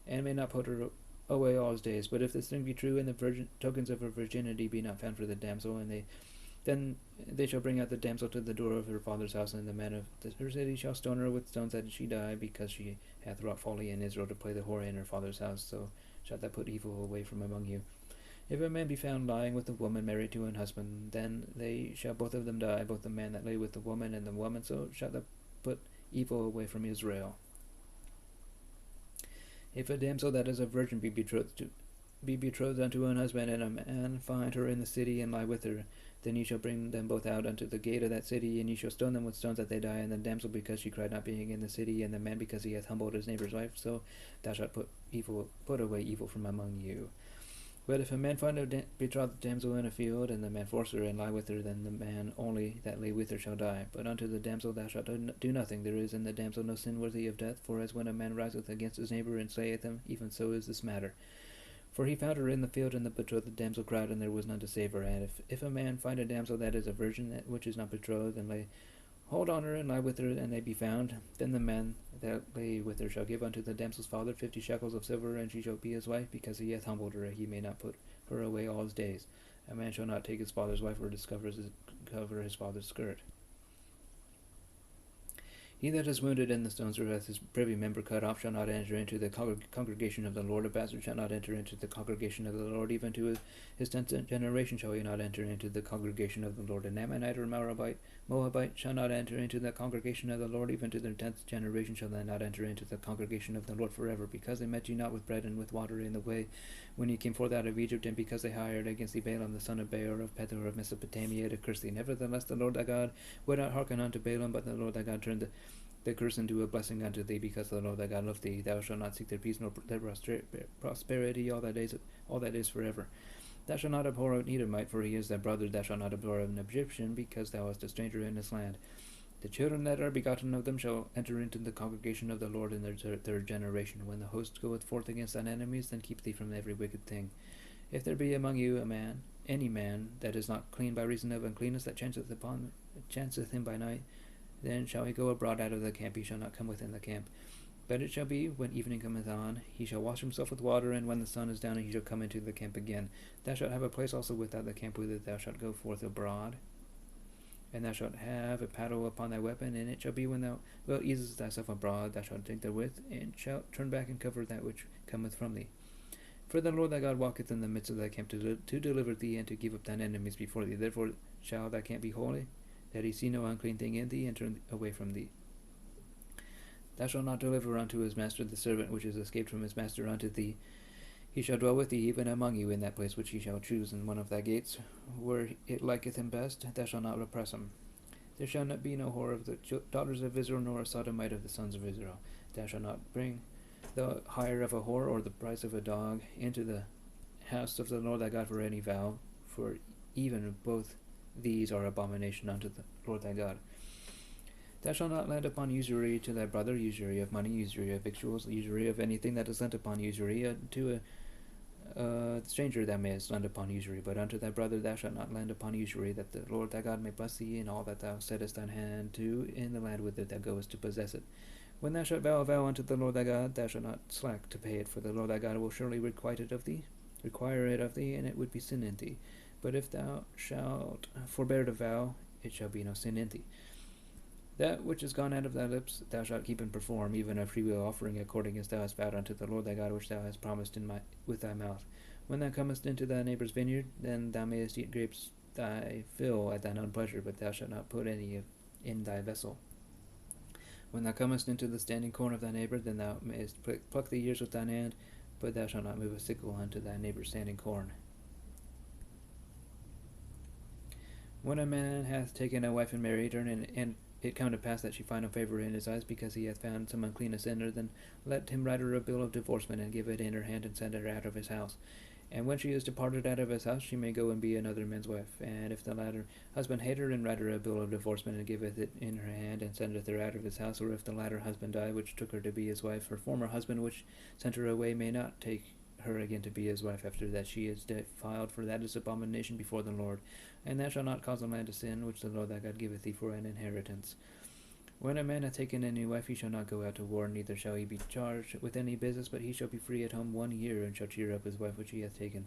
and may not put her away all his days. But if this thing be true, and the tokens of her virginity be not found for the damsel, then they shall bring out the damsel to the door of her father's house, and the men of her city shall stone her with stones, that she die, because she hath wrought folly in Israel to play the whore in her father's house. So shalt thou put evil away from among you. If a man be found lying with a woman married to an husband, then they shall both of them die, both the man that lay with the woman and the woman. So shalt thou put evil away from Israel. If a damsel that is a virgin be betrothed unto an husband, and a man find her in the city and lie with her, then ye shall bring them both out unto the gate of that city, and ye shall stone them with stones that they die, and the damsel because she cried not being in the city, and the man because he hath humbled his neighbour's wife. So thou shalt put away evil from among you. But if a man find a betrothed damsel in a field, and the man force her and lie with her, then the man only that lay with her shall die. But unto the damsel thou shalt do nothing. There is in the damsel no sin worthy of death, for as when a man riseth against his neighbour and slayeth him, even so is this matter. For he found her in the field, and the betrothed damsel cried, and there was none to save her. And if a man find a damsel that is a virgin, which is not betrothed, and lay hold on her and lie with her, and they be found, then the man that lay with her shall give unto the damsel's father 50 shekels of silver, and she shall be his wife, because he hath humbled her. He may not put her away all his days. A man shall not take his father's wife, or cover his father's skirt. He that is wounded in the stones, or hath his privy member cut off, shall not enter into the congregation of the Lord. A bastard shall not enter into the congregation of the Lord. Even to his 10th generation shall he not enter into the congregation of the Lord. An Ammonite or Moabite shall not enter into the congregation of the Lord. Even to their 10th generation shall they not enter into the congregation of the Lord forever. Because they met you not with bread and with water in the way when ye came forth out of Egypt, and because they hired against thee Balaam the son of Beor of Pethor of Mesopotamia to curse thee. Nevertheless the Lord thy God would not hearken unto Balaam, but the Lord thy God turned the curse into a blessing unto thee, because the Lord thy God loved thee. Thou shalt not seek their peace nor their prosperity all that is forever. Thou shalt not abhor an Edomite, for he is thy brother. Thou shalt not abhor an Egyptian, because thou art a stranger in his land. The children that are begotten of them shall enter into the congregation of the Lord in their 3rd generation. When the host goeth forth against thine enemies, then keep thee from every wicked thing. If there be among you any man that is not clean by reason of uncleanness, that chanceth him by night, then shall he go abroad out of the camp. He shall not come within the camp. But it shall be, when evening cometh on, he shall wash himself with water, and when the sun is down, he shall come into the camp again. Thou shalt have a place also without the camp, whither thou shalt go forth abroad. And thou shalt have a paddle upon thy weapon, and it shall be, when thou easest thyself abroad, thou shalt take therewith, and shalt turn back and cover that which cometh from thee. For the Lord thy God walketh in the midst of thy camp to deliver thee, and to give up thine enemies before thee. Therefore shall thy camp be holy, that he see no unclean thing in thee, and turn away from thee. Thou shalt not deliver unto his master the servant which is escaped from his master unto thee. He shall dwell with thee even among you in that place which he shall choose in one of thy gates, where it liketh him best. Thou shalt not oppress him. There shall not be no whore of the daughters of Israel, nor a sodomite of the sons of Israel. Thou shalt not bring the hire of a whore, or the price of a dog, into the house of the Lord thy God for any vow, for even both these are abomination unto the Lord thy God. Thou shalt not lend upon usury to thy brother, usury of money, usury of victuals, usury of anything that is lent upon usury. To a stranger thou mayest lend upon usury, but unto thy brother thou shalt not lend upon usury, that the Lord thy God may bless thee in all that thou settest thine hand to in the land whither thou goest to possess it. When thou shalt vow a vow unto the Lord thy God, thou shalt not slack to pay it, for the Lord thy God will surely require it of thee, and it would be sin in thee. But if thou shalt forbear to vow, it shall be no sin in thee. That which is gone out of thy lips thou shalt keep and perform, even a freewill offering, according as thou hast vowed unto the Lord thy God, which thou hast promised with thy mouth. When thou comest into thy neighbour's vineyard, then thou mayest eat grapes thy fill at thine own pleasure, but thou shalt not put any in thy vessel. When thou comest into the standing corn of thy neighbour, then thou mayest pluck the ears with thine hand, but thou shalt not move a sickle unto thy neighbour's standing corn. When a man hath taken a wife and married her, and it come to pass that she find no favor in his eyes, because he hath found some uncleanness in her, then let him write her a bill of divorcement, and give it in her hand, and send her out of his house. And when she is departed out of his house, she may go and be another man's wife. And if the latter husband hate her, and write her a bill of divorcement, and giveth it in her hand, and sendeth her out of his house, or if the latter husband die, which took her to be his wife, her former husband, which sent her away, may not take her again to be his wife after that she is defiled, for that is abomination before the Lord. And thou shalt not cause a land to sin, which the Lord thy God giveth thee for an inheritance. When a man hath taken a new wife, he shall not go out to war, neither shall he be charged with any business, but he shall be free at home 1 year, and shall cheer up his wife which he hath taken.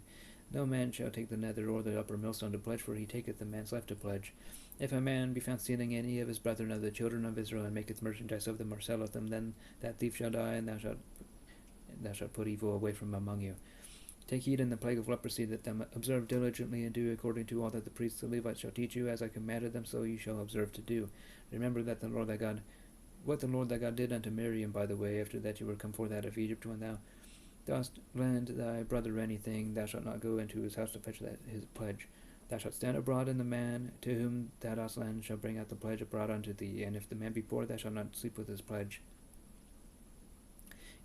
No man shall take the nether or the upper millstone to pledge, for he taketh the man's life to pledge. If a man be found stealing any of his brethren of the children of Israel, and maketh merchandise of them, or selleth them, then that thief shall die, and thou shalt put evil away from among you. Take heed in the plague of leprosy, that thou observe diligently, and do according to all that the priests and Levites shall teach you, as I commanded them, so you shall observe to do. Remember that what the Lord thy God did unto Miriam by the way, after that you were come forth out of Egypt. When thou dost lend thy brother anything, thou shalt not go into his house to fetch his pledge. Thou shalt stand abroad, and the man to whom thou dost lend shall bring out the pledge abroad unto thee. And if the man be poor, thou shalt not sleep with his pledge.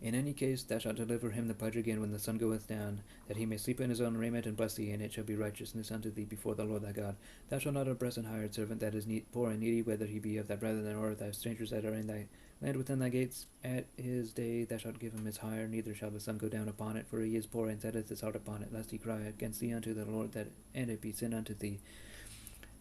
In any case, thou shalt deliver him the pledge again when the sun goeth down, that he may sleep in his own raiment, and bless thee, and it shall be righteousness unto thee before the Lord thy God. Thou shalt not oppress an hired servant that is poor and needy, whether he be of thy brethren or of thy strangers that are in thy land within thy gates. At his day thou shalt give him his hire, neither shall the sun go down upon it, for he is poor, and setteth his heart upon it, lest he cry against thee unto the Lord, and it be sin unto thee.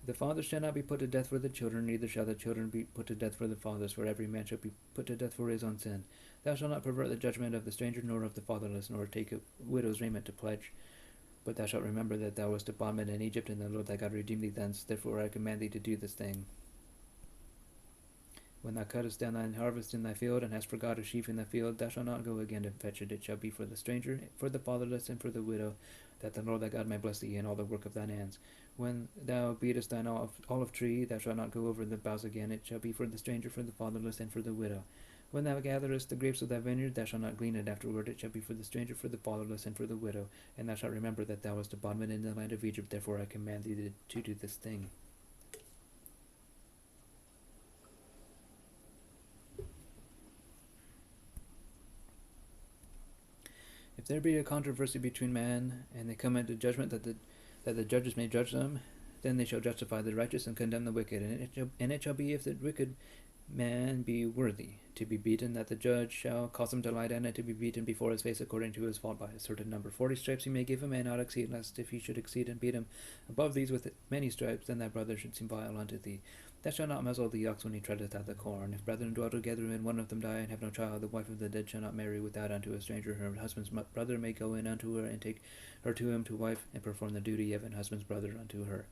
The fathers shall not be put to death for the children, neither shall the children be put to death for the fathers, for every man shall be put to death for his own sin. Thou shalt not pervert the judgment of the stranger, nor of the fatherless, nor take a widow's raiment to pledge. But thou shalt remember that thou wast a bondman in Egypt, and the Lord thy God redeemed thee thence. Therefore I command thee to do this thing. When thou cuttest down thine harvest in thy field, and hast forgot a sheaf in thy field, thou shalt not go again to fetch it. It shall be for the stranger, for the fatherless, and for the widow, that the Lord thy God may bless thee in all the work of thine hands. When thou beatest thine olive tree, thou shalt not go over the boughs again. It shall be for the stranger, for the fatherless, and for the widow. When thou gatherest the grapes of thy vineyard, thou shalt not glean it afterward. It shall be for the stranger, for the fatherless, and for the widow. And thou shalt remember that thou wast a bondman in the land of Egypt. Therefore I command thee to do this thing. If there be a controversy between man, and they come into judgment, that the judges may judge them, then they shall justify the righteous and condemn the wicked. And it shall be, if the wicked man be worthy to be beaten, that the judge shall cause him to lie down, and to be beaten before his face according to his fault by a certain number. 40 stripes he may give him, and not exceed, lest if he should exceed and beat him above these with many stripes, then thy brother should seem vile unto thee. Thou shalt not muzzle the ox when he treadeth out the corn. If brethren dwell together, and one of them die, and have no child, the wife of the dead shall not marry without unto a stranger. Her husband's brother may go in unto her, and take her to him to wife, and perform the duty of an husband's brother unto her.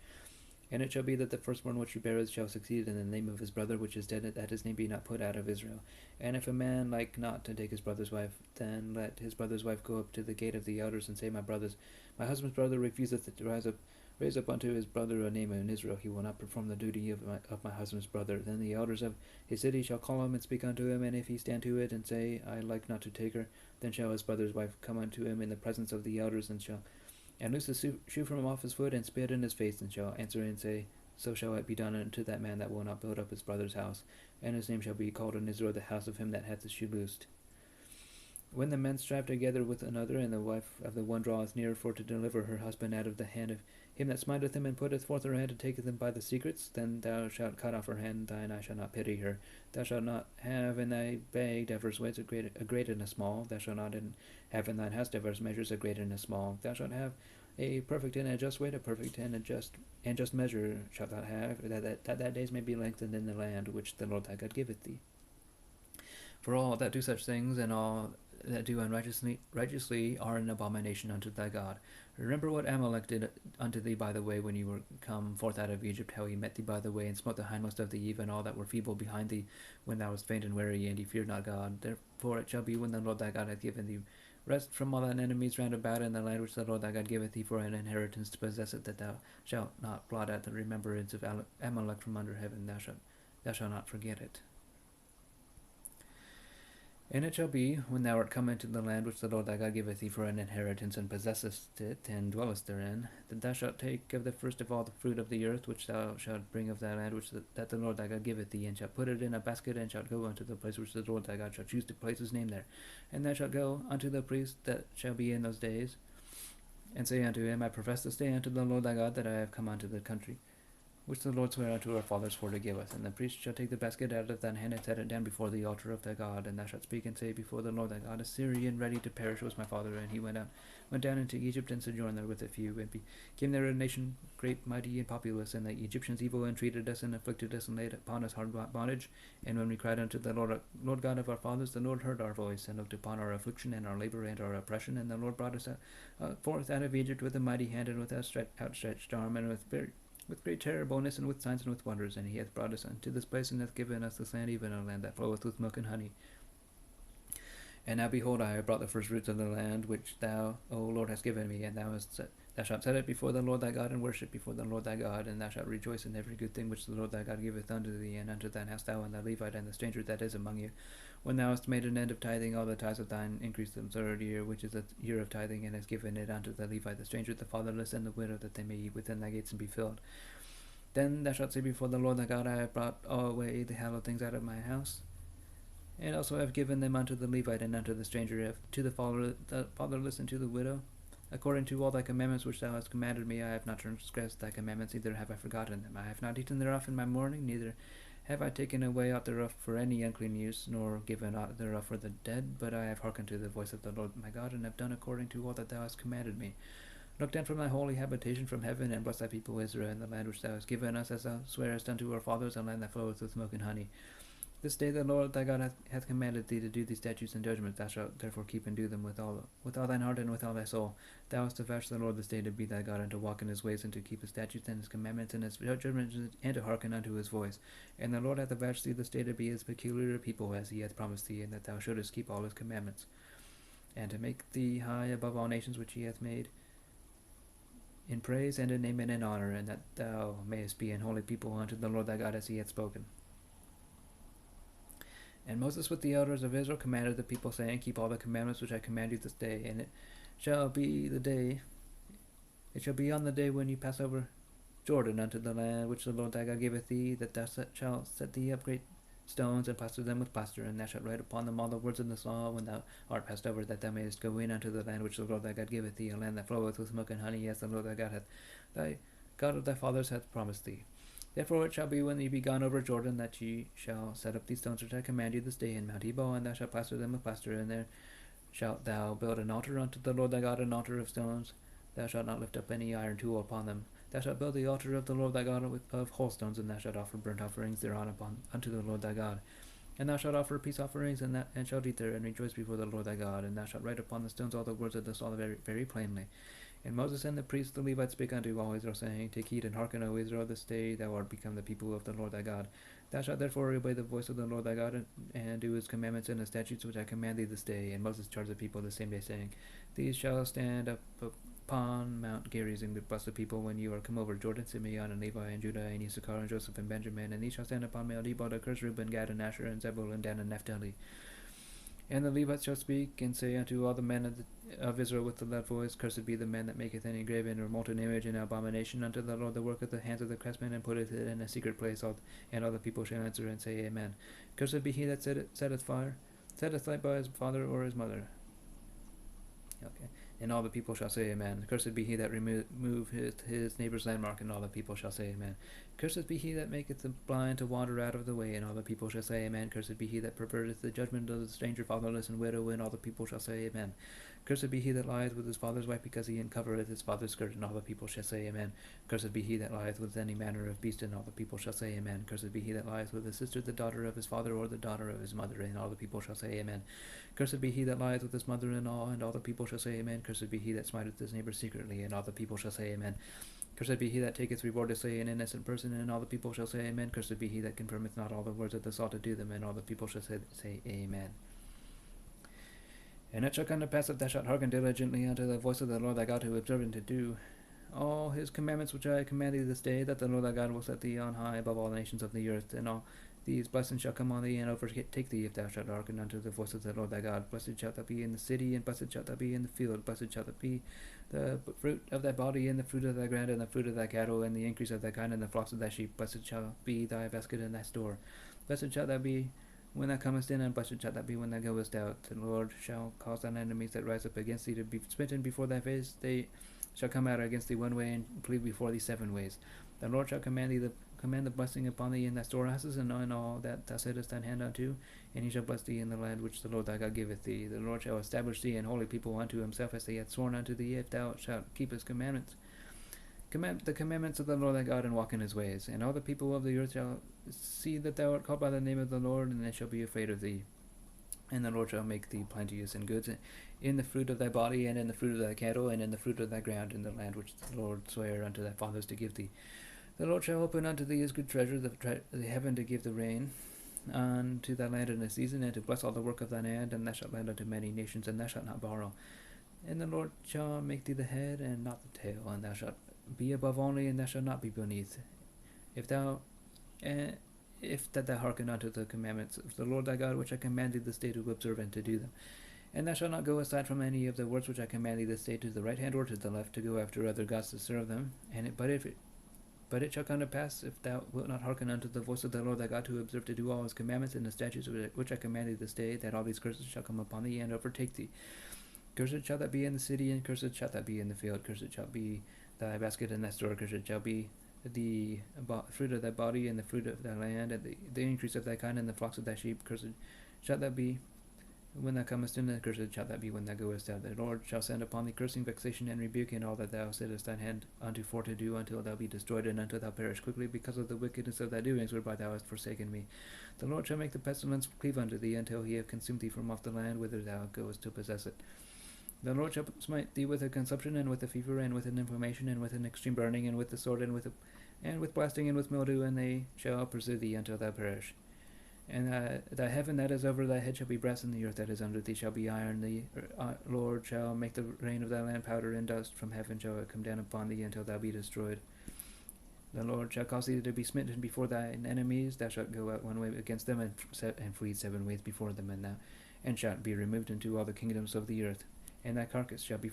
And it shall be that the firstborn which she beareth shall succeed in the name of his brother which is dead, that his name be not put out of Israel. And if a man like not to take his brother's wife, then let his brother's wife go up to the gate of the elders, and say, My husband's brother refuseth to raise up unto his brother a name in Israel. He will not perform the duty of my husband's brother. Then the elders of his city shall call him, and speak unto him, and if he stand to it, and say, I like not to take her, then shall his brother's wife come unto him in the presence of the elders, and loose the shoe from off his foot, and spit in his face, and shall answer and say, So shall it be done unto that man that will not build up his brother's house. And his name shall be called in Israel the house of him that hath the shoe loosed. When the men strive together with another, and the wife of the one draweth near for to deliver her husband out of the hand of him that smiteth him, and putteth forth her hand, and taketh him by the secrets, then thou shalt cut off her hand, thine eye shall not pity her. Thou shalt not have in thy bag divers weights, a great and a small. Thou shalt not have in thine house divers measures, a great and a small. Thou shalt have a perfect and a just weight, a perfect and a just measure shalt thou have, that days may be lengthened in the land which the Lord thy God giveth thee. For all that do such things, and all that do righteously are an abomination unto thy God. Remember what Amalek did unto thee by the way when you were come forth out of Egypt, how he met thee by the way, and smote the hindmost of thee, even all that were feeble behind thee, when thou wast faint and weary, and he feared not God. Therefore it shall be, when the Lord thy God hath given thee rest from all thine enemies round about in the land which the Lord thy God giveth thee for an inheritance to possess it, that thou shalt not blot out the remembrance of Amalek from under heaven. Thou shalt not forget it. And it shall be, when thou art come into the land which the Lord thy God giveth thee for an inheritance, and possessest it, and dwellest therein, that thou shalt take of the first of all the fruit of the earth, which thou shalt bring of thy land, that the Lord thy God giveth thee, and shalt put it in a basket, and shalt go unto the place which the Lord thy God shall choose to place his name there. And thou shalt go unto the priest that shall be in those days, and say unto him, I profess this day unto the Lord thy God that I have come unto the country which the Lord sware unto our fathers for to give us. And the priest shall take the basket out of thine hand, and set it down before the altar of thy God. And thou shalt speak and say before the Lord thy God, a Syrian ready to perish was my father, and he went down into Egypt, and sojourned there with a few, and became there a nation great, mighty, and populous. And the Egyptians evil entreated us, and afflicted us, and laid upon us hard bondage. And when we cried unto the Lord God of our fathers, the Lord heard our voice, and looked upon our affliction, and our labor, and our oppression. And the Lord brought us forth out of Egypt with a mighty hand, and with outstretched arm, and with great terror, boldness, and with signs, and with wonders. And he hath brought us unto this place, and hath given us this land, even a land that floweth with milk and honey. And now behold, I have brought the first fruits of the land, which thou, O Lord, hast given me, and thou shalt set it before the Lord thy God, and worship before the Lord thy God, and thou shalt rejoice in every good thing which the Lord thy God giveth unto thee, and unto thine house, thou and the Levite and the stranger that is among you. When thou hast made an end of tithing, all the tithes of thine increase the third year, which is the year of tithing, and hast given it unto the Levite, the stranger, the fatherless, and the widow, that they may eat within thy gates and be filled. Then thou shalt say before the Lord thy God, I have brought away the hallowed things out of my house, and also have given them unto the Levite, and unto the stranger, to the fatherless, and to the widow. According to all thy commandments which thou hast commanded me, I have not transgressed thy commandments, neither have I forgotten them. I have not eaten thereof in my mourning, neither have I taken away aught thereof for any unclean use, nor given aught thereof for the dead, but I have hearkened to the voice of the Lord my God, and have done according to all that thou hast commanded me. Look down from thy holy habitation from heaven, and bless thy people Israel, in the land which thou hast given us, as thou swearest unto our fathers, a land that floweth with milk and honey. This day the Lord thy God hath commanded thee to do these statutes and judgments. Thou shalt therefore keep and do them with all thine heart and with all thy soul. Thou hast avouched the Lord this day to be thy God, and to walk in his ways, and to keep his statutes and his commandments and his judgments, and to hearken unto his voice. And the Lord hath avouched thee this day to be his peculiar people, as he hath promised thee, and that thou shouldest keep all his commandments, and to make thee high above all nations which he hath made, in praise and in name and in honor, and that thou mayest be an holy people unto the Lord thy God, as he hath spoken. And Moses with the elders of Israel commanded the people, saying, Keep all the commandments which I command you this day. And it shall be on the day when you pass over Jordan unto the land which the Lord thy God giveth thee, that thou shalt set thee up great stones, and plaster them with plaster, and thou shalt write upon them all the words of this law when thou art passed over, that thou mayest go in unto the land which the Lord thy God giveth thee, a land that floweth with milk and honey, as the Lord thy God of thy fathers hath promised thee. Therefore it shall be, when ye be gone over Jordan, that ye shall set up these stones which I command you this day in Mount Ebal, and thou shalt plaster them with plaster, and there shalt thou build an altar unto the Lord thy God, an altar of stones. Thou shalt not lift up any iron tool upon them. Thou shalt build the altar of the Lord thy God of whole stones, and thou shalt offer burnt offerings thereon unto the Lord thy God. And thou shalt offer peace offerings, and shalt eat there, and rejoice before the Lord thy God. And thou shalt write upon the stones all the words of this law very, very plainly. And Moses and the priests the Levites spake unto all Israel, saying, Take heed and hearken, O Israel, this day thou art become the people of the Lord thy God. Thou shalt therefore obey the voice of the Lord thy God, and do his commandments and his statutes which I command thee this day. And Moses charged the people the same day, saying, These shall stand up upon Mount Gerizim to bless the people when you are come over Jordan, Simeon and Levi and Judah and Issachar and Joseph and Benjamin. And these shall stand upon Mount Ebal to curse Reuben, Gad, and Asher, and Zebulun, Dan, and Naphtali. And the Levites shall speak, and say unto all the men of Israel with a loud voice, Cursed be the man that maketh any graven or molten image in abomination unto the Lord, the work of the hands of the craftsman, and putteth it in a secret place. And all the people shall answer and say, Amen. Cursed be he that setteth light by his father or his mother. Okay. And all the people shall say, Amen. Cursed be he that removeth his neighbour's landmark, and all the people shall say, Amen. Cursed be he that maketh the blind to wander out of the way, and all the people shall say, Amen. Cursed be he that perverteth the judgment of the stranger, fatherless, and widow, and all the people shall say, Amen. Cursed be he that lieth with his father's wife, because he uncovereth his father's skirt, and all the people shall say, Amen. Cursed be he that lieth with any manner of beast, and all the people shall say, Amen. Cursed be he that lieth with his sister, the daughter of his father, or the daughter of his mother, and all the people shall say, Amen. Cursed be he that lieth with his mother-in-law, and all the people shall say, Amen. Cursed be he that smiteth his neighbour secretly, and all the people shall say, Amen. Cursed be he that taketh reward to slay an innocent person, and all the people shall say, Amen. Cursed be he that confirmeth not all the words of the law to do them, and all the people shall say, Amen. And it shall come to pass, if thou shalt hearken diligently unto the voice of the Lord thy God, to observe and to do all his commandments which I command thee this day, that the Lord thy God will set thee on high above all the nations of the earth, and all These blessings shall come on thee and overtake thee if thou shalt hearken unto the voice of the Lord thy God. Blessed shalt thou be in the city, and blessed shalt thou be in the field. Blessed shalt thou be the fruit of thy body, and the fruit of thy ground, and the fruit of thy cattle, and the increase of thy kind, and the flocks of thy sheep. Blessed shall be thy basket and thy store. Blessed shalt thou be when thou comest in, and blessed shalt thou be when thou goest out. The Lord shall cause thine enemies that rise up against thee to be smitten before thy face. They shall come out against thee one way, and flee before thee 7 ways. The Lord shall command the blessing upon thee in thy storehouses, and in all that thou settest thine hand unto, and he shall bless thee in the land which the Lord thy God giveth thee. The Lord shall establish thee an holy people unto himself, as he hath sworn unto thee, if thou shalt keep his commandments. Command the commandments of the Lord thy God, and walk in his ways. And all the people of the earth shall see that thou art called by the name of the Lord, and they shall be afraid of thee. And the Lord shall make thee plenteous in goods, in the fruit of thy body, and in the fruit of thy cattle, and in the fruit of thy ground, in the land which the Lord sware unto thy fathers to give thee. The Lord shall open unto thee his good treasure, the heaven to give the rain unto thy land in a season, and to bless all the work of thine hand, and thou shalt lend unto many nations, and thou shalt not borrow. And the Lord shall make thee the head, and not the tail, and thou shalt be above only, and thou shalt not be beneath. If that thou hearken unto the commandments of the Lord thy God, which I command thee this day to observe and to do them. And thou shalt not go aside from any of the words which I command thee this day to the right hand or to the left, to go after other gods to serve them. But it shall come to pass, if thou wilt not hearken unto the voice of the Lord thy God, to observe to do all his commandments and the statutes which I command thee this day, that all these curses shall come upon thee and overtake thee. Cursed shall that be in the city, and cursed shall that be in the field. Cursed shall be thy basket and thy store. Cursed shall be the fruit of thy body, and the fruit of thy land, and the increase of thy kind, and the flocks of thy sheep. Cursed shall that be when thou comest in, and cursed shall that be when thou goest out. The Lord shall send upon thee cursing, vexation, and rebuke, in all that thou settest thine hand unto for to do, until thou be destroyed, and until thou perish quickly, because of the wickedness of thy doings, whereby thou hast forsaken me. The Lord shall make the pestilence cleave unto thee, until he have consumed thee from off the land whither thou goest to possess it. The Lord shall smite thee with a consumption, and with a fever, and with an inflammation, and with an extreme burning, and with the sword, and with blasting, and with mildew, and they shall pursue thee until thou perish. And thy heaven that is over thy head shall be brass, and the earth that is under thee shall be iron. The Lord shall make the rain of thy land powder, and dust from heaven shall come down upon thee until thou be destroyed. The Lord shall cause thee to be smitten before thine enemies. Thou shalt go out one way against them, and flee 7 ways before them, and shalt be removed into all the kingdoms of the earth. And thy carcass shall be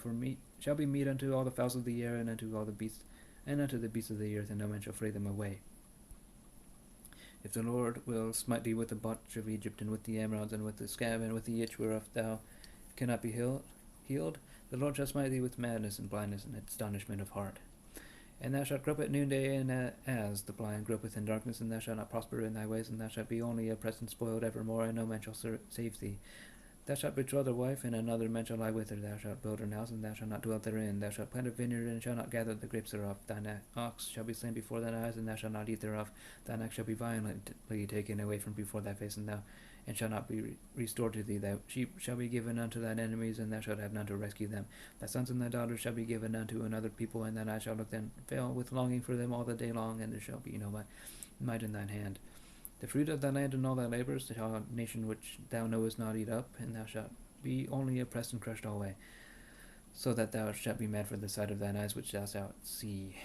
meat unto all the fowls of the air, and unto all the beasts, and unto the beasts of the earth, and no man shall fray them away. If the Lord will smite thee with the botch of Egypt, and with the emeralds, and with the scab, and with the itch whereof thou cannot be healed, the Lord shall smite thee with madness and blindness and astonishment of heart. And thou shalt grope at noonday, and as the blind gropeth in darkness, and thou shalt not prosper in thy ways, and thou shalt be only oppressed and spoiled evermore, and no man shall save thee. Thou shalt betroth a wife, and another man shall lie with her. Thou shalt build an house, and thou shalt not dwell therein. Thou shalt plant a vineyard, and shalt not gather the grapes thereof. Thine ox shall be slain before thine eyes, and thou shalt not eat thereof. Thine ox shall be violently taken away from before thy face, and shall not be restored to thee. Thy sheep shall be given unto thine enemies, and thou shalt have none to rescue them. Thy sons and thy daughters shall be given unto another people, and thine eyes shall look then fail with longing for them all the day long, and there shall be no might in thine hand. The fruit of thy land and all thy labours shall a nation which thou knowest not eat up, and thou shalt be only oppressed and crushed alway, so that thou shalt be mad for the sight of thine eyes which thou shalt see.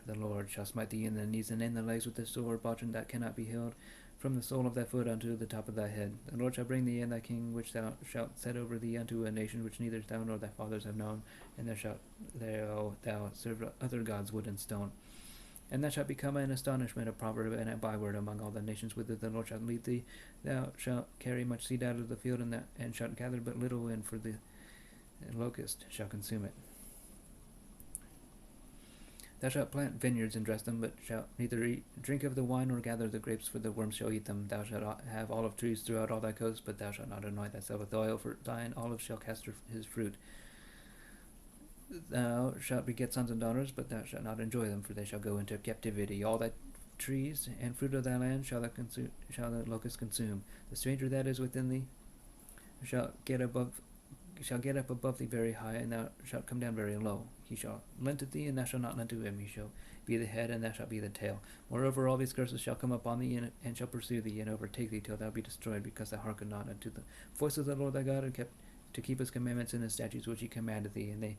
The Lord shall smite thee in the knees and in the legs with a sore botch that cannot be healed, from the sole of thy foot unto the top of thy head. The Lord shall bring thee and thy king which thou shalt set over thee unto a nation which neither thou nor thy fathers have known, and there thou serve other gods, wood and stone. And thou shalt become an astonishment, a proverb, and a byword among all the nations whither the Lord shall lead thee. Thou shalt carry much seed out of the field, and shalt gather but little in, for the locust shall consume it. Thou shalt plant vineyards and dress them, but shalt neither drink of the wine nor gather the grapes, for the worms shall eat them. Thou shalt have olive trees throughout all thy coasts, but thou shalt not anoint thyself with oil, for thine olive shall cast his fruit. Thou shalt beget sons and daughters, but thou shalt not enjoy them, for they shall go into captivity. All thy trees and fruit of thy land shall the locust consume. The stranger that is within thee shall get up above thee very high, and thou shalt come down very low. He shall lend to thee, and thou shalt not lend to him. He shall be the head, and thou shalt be the tail. Moreover, all these curses shall come upon thee, and shall pursue thee, and overtake thee, till thou be destroyed, because thou hearkened not unto the voice of the Lord thy God, and kept to keep his commandments and his statutes which he commanded thee. And they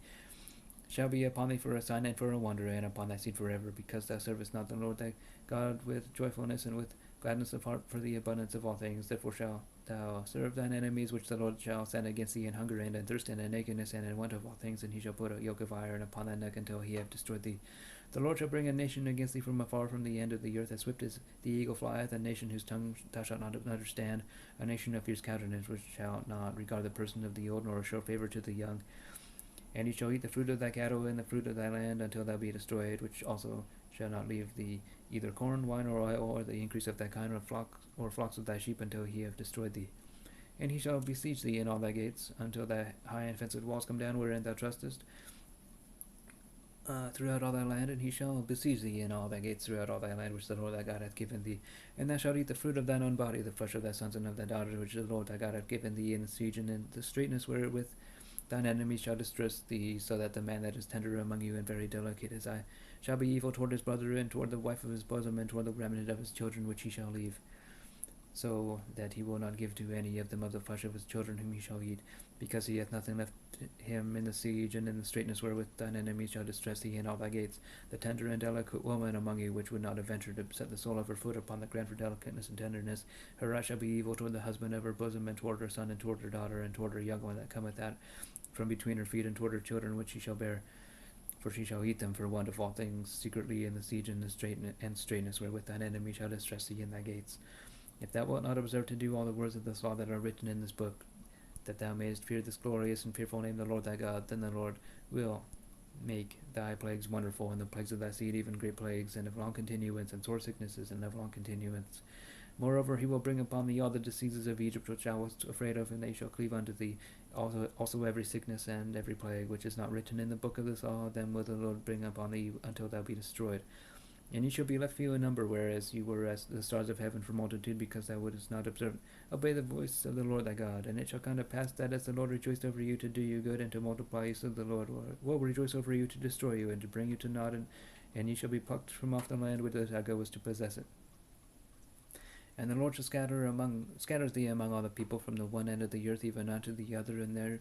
shall be upon thee for a sign and for a wonder, and upon thy seed forever, because thou servest not the Lord thy God with joyfulness and with gladness of heart for the abundance of all things. Therefore shalt thou serve thine enemies, which the Lord shall send against thee in hunger and in thirst and in nakedness and in want of all things, and he shall put a yoke of iron upon thy neck until he have destroyed thee. The Lord shall bring a nation against thee from afar, from the end of the earth, as swift as the eagle flieth, a nation whose tongue thou shalt not understand, a nation of fierce countenance, which shall not regard the person of the old, nor show favor to the young. And he shall eat the fruit of thy cattle and the fruit of thy land until thou be destroyed, which also shall not leave thee either corn, wine, or oil, or the increase of thy kind, or flocks of thy sheep, until he have destroyed thee. And he shall besiege thee in all thy gates, until thy high and fenced walls come down, wherein thou trustest, throughout all thy land, and he shall besiege thee in all thy gates throughout all thy land, which the Lord thy God hath given thee. And thou shalt eat the fruit of thine own body, the flesh of thy sons and of thy daughters, which the Lord thy God hath given thee in the siege, and in the straitness wherewith thine enemies shall distress thee, so that the man that is tender among you and very delicate as I shall be evil toward his brother, and toward the wife of his bosom, and toward the remnant of his children, which he shall leave, so that he will not give to any of them of the flesh of his children whom he shall eat, because he hath nothing left him in the siege, and in the straitness wherewith thine enemies shall distress thee in all thy gates. The tender and delicate woman among you, which would not have ventured to set the sole of her foot upon the ground for delicateness and tenderness, her right shall be evil toward the husband of her bosom, and toward her son, and toward her daughter, and toward her young one that cometh out from between her feet, and toward her children which she shall bear. For she shall eat them for want of all things, secretly in the siege and the straitness wherewith thine enemy shall distress thee in thy gates. If thou wilt not observe to do all the words of this law that are written in this book, that thou mayest fear this glorious and fearful name, the Lord thy God, then the Lord will make thy plagues wonderful, and the plagues of thy seed even great plagues, and of long continuance, and sore sicknesses, and of long continuance. Moreover, he will bring upon thee all the diseases of Egypt which thou wast afraid of, and they shall cleave unto thee. Also every sickness and every plague which is not written in the book of this law, them will the Lord bring upon thee until thou be destroyed. And ye shall be left few in number, whereas you were as the stars of heaven for multitude, because thou wouldest not obey the voice of the Lord thy God. And it shall come to pass that as the Lord rejoiced over you to do you good and to multiply you, so the Lord will rejoice over you to destroy you and to bring you to naught, and ye shall be plucked from off the land whither thou goest to possess it. And the Lord shall scatters thee among all the people, from the one end of the earth even unto the other, and there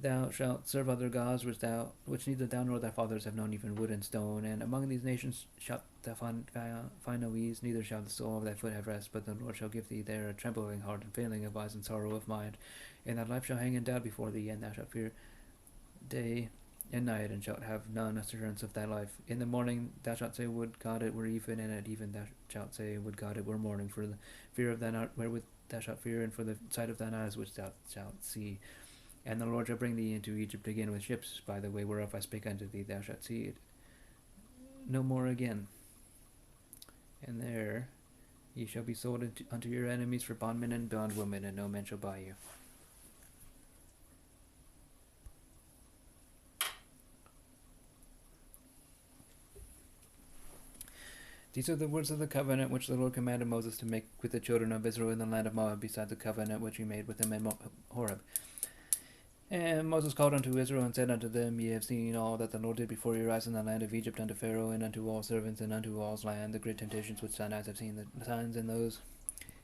thou shalt serve other gods which neither thou nor thy fathers have known, even wood and stone. And among these nations shalt thou find no ease, neither shall the sole of thy foot have rest, but the Lord shall give thee there a trembling heart, and failing of eyes, and sorrow of mind. And thy life shall hang in doubt before thee, and thou shalt fear day and night, and shalt have none assurance of thy life. In the morning thou shalt say, Would God it were even, and at even thou shalt say, Would God it were morning, for the fear of thine heart wherewith thou shalt fear, and for the sight of thine eyes which thou shalt see. And the Lord shall bring thee into Egypt again with ships, by the way whereof I spake unto thee. Thou shalt see it no more again. And there ye shall be sold unto your enemies for bondmen and bondwomen, and no man shall buy you. These are the words of the covenant which the Lord commanded Moses to make with the children of Israel in the land of Moab, beside the covenant which he made with them in Horeb. And Moses called unto Israel, and said unto them, Ye have seen all that the Lord did before your eyes in the land of Egypt, unto Pharaoh, and unto all servants, and unto all's land, the great temptations which thine eyes have seen, the signs and those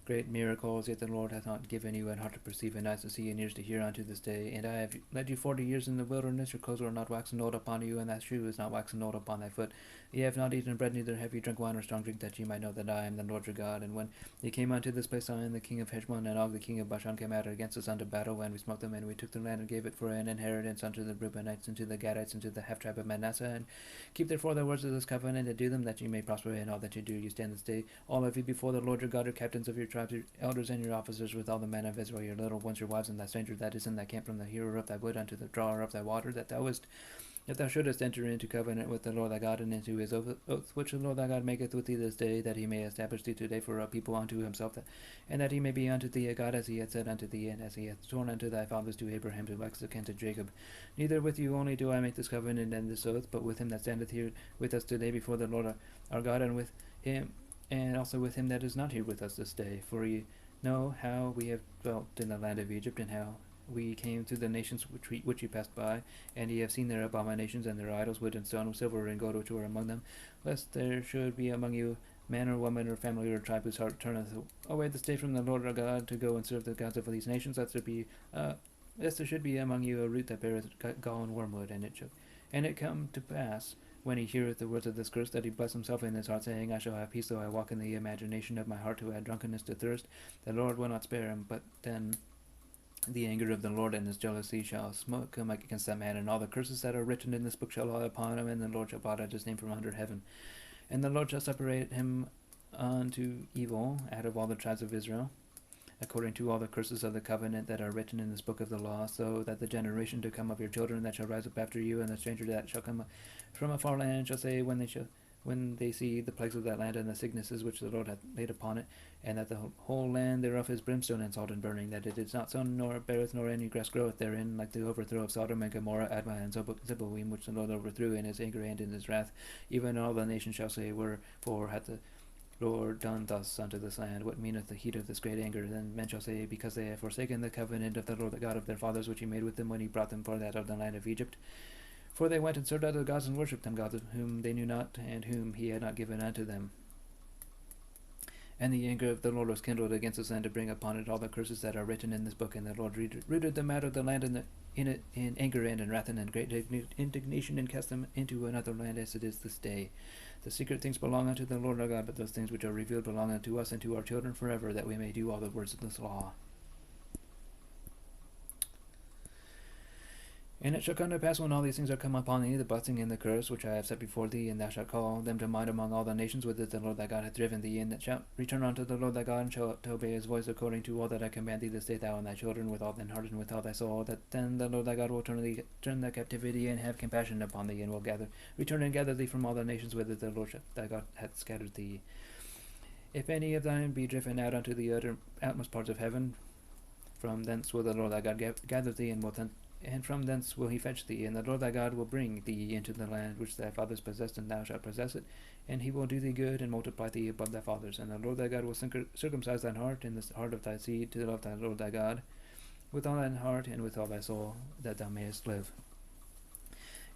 great miracles. Yet the Lord hath not given you an heart to perceive, and eyes to see, and ears to hear unto this day. And I have led you 40 years in the wilderness. Your clothes were not waxen old upon you, and that shoe is not waxen old upon thy foot. Ye have not eaten bread, neither have ye drunk wine or strong drink, that ye might know that I am the Lord your God. And when ye came unto this place, Sihon the king of Heshbon and Og the king of Bashan came out against us unto battle, and we smote them, and we took the land and gave it for an inheritance unto the Reubenites, and to the Gadites, and to the half tribe of Manasseh. And keep therefore the words of this covenant, and do them, that ye may prosper in all that ye do. You stand this day, all of you, before the Lord your God, your captains of your tribes, your elders, and your officers, with all the men of Israel, your little ones, your wives, and thy stranger that is in thy camp, from the hearer of thy wood unto the drawer of thy water, that thou shouldest enter into covenant with the Lord thy God, and into his oath which the Lord thy God maketh with thee this day, that he may establish thee today for a people unto himself, and that he may be unto thee a God, as he hath said unto thee, and as he hath sworn unto thy fathers, to Abraham, to Isaac, and to Jacob. Neither with you only do I make this covenant and this oath, but with him that standeth here with us today before the Lord our God, and with him, and also with him that is not here with us this day. For ye know how we have dwelt in the land of Egypt, and how we came to the nations which ye passed by, and ye have seen their abominations and their idols, wood and stone, silver and gold, which were among them, lest there should be among you man or woman or family or tribe whose heart turneth away this day from the Lord our God, to go and serve the gods of these nations, lest there should be among you a root that beareth gall and wormwood. And it come to pass, when he heareth the words of this curse, that he bless himself in his heart, saying, I shall have peace, though I walk in the imagination of my heart, who had drunkenness to thirst. The Lord will not spare him, but then the anger of the Lord and his jealousy shall smoke him against that man, and all the curses that are written in this book shall lie upon him, and the Lord shall blot out his name from under heaven. And the Lord shall separate him unto evil out of all the tribes of Israel, according to all the curses of the covenant that are written in this book of the law, so that the generation to come of your children that shall rise up after you, and the stranger that shall come from a far land, shall say, when they see the plagues of that land and the sicknesses which the Lord hath laid upon it, and that the whole land thereof is brimstone and salt and burning, that it is not sown nor beareth nor any grass groweth therein, like the overthrow of Sodom and Gomorrah, Admah and Zeboim, which the Lord overthrew in his anger and in his wrath. Even all the nations shall say, wherefore hath the Lord done thus unto this land? What meaneth the heat of this great anger? Then men shall say, because they have forsaken the covenant of the Lord, the God of their fathers, which he made with them when he brought them forth out of the land of Egypt. For they went and served other gods and worshipped them, gods whom they knew not, and whom he had not given unto them. And the anger of the Lord was kindled against this land, to bring upon it all the curses that are written in this book. And the Lord rooted them out of the land in anger and in wrath and in great indignation, and cast them into another land, as it is this day. The secret things belong unto the Lord our God, but those things which are revealed belong unto us and to our children forever, that we may do all the words of this law. And it shall come to pass, when all these things are come upon thee, the blessing and the curse which I have set before thee, and thou shalt call them to mind among all the nations whither the Lord thy God hath driven thee, and that shalt return unto the Lord thy God, and shalt obey his voice according to all that I command thee this day, thou and thy children, with all thine heart and with all thy soul, that then the Lord thy God will turn thy captivity, and have compassion upon thee, and will return and gather thee from all the nations whither the Lord thy God hath scattered thee. If any of thine be driven out unto the uttermost parts of heaven, from thence will the Lord thy God gather thee, and from thence will he fetch thee, and the Lord thy God will bring thee into the land which thy fathers possessed, and thou shalt possess it, and he will do thee good, and multiply thee above thy fathers. And the Lord thy God will circumcise thine heart and the heart of thy seed, to love thy Lord thy God with all thine heart and with all thy soul, that thou mayest live.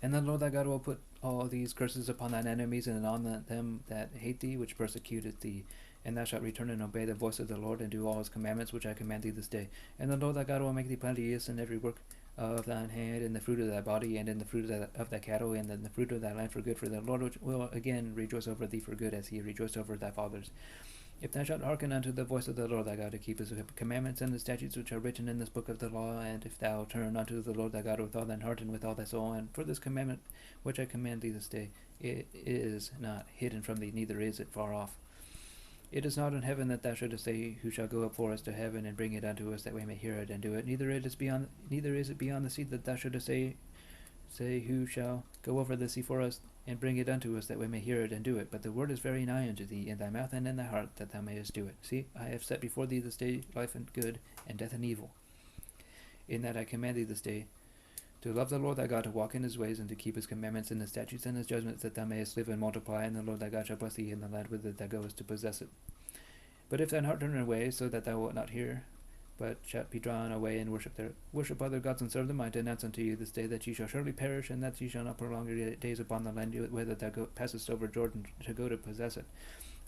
And the Lord thy God will put all these curses upon thine enemies, and on them that hate thee, which persecuted thee. And thou shalt return and obey the voice of the Lord, and do all his commandments which I command thee this day. And the Lord thy God will make thee plenteous in every work of thine hand, in the fruit of thy body, and in the fruit of thy cattle, and in the fruit of thy land for good. For the Lord will again rejoice over thee for good, as he rejoiced over thy fathers. If thou shalt hearken unto the voice of the Lord thy God, to keep his commandments and the statutes which are written in this book of the law, and if thou turn unto the Lord thy God with all thine heart and with all thy soul, and for this commandment which I command thee this day, it is not hidden from thee, neither is it far off. It is not in heaven, that thou shouldest say, who shall go up for us to heaven and bring it unto us, that we may hear it and do it. Neither is it beyond the sea, that thou shouldest say, who shall go over the sea for us and bring it unto us, that we may hear it and do it. But the word is very nigh unto thee, in thy mouth and in thy heart, that thou mayest do it. See, I have set before thee this day life and good, and death and evil. In that I command thee this day to love the Lord thy God, to walk in his ways, and to keep his commandments and his statutes and his judgments, that thou mayest live and multiply, and the Lord thy God shall bless thee in the land whither thou goest to possess it. But if thine heart turn away, so that thou wilt not hear, but shalt be drawn away and worship other gods and serve them, I denounce unto you this day that ye shall surely perish, and that ye shall not prolong your days upon the land whither thou passest over Jordan to go to possess it.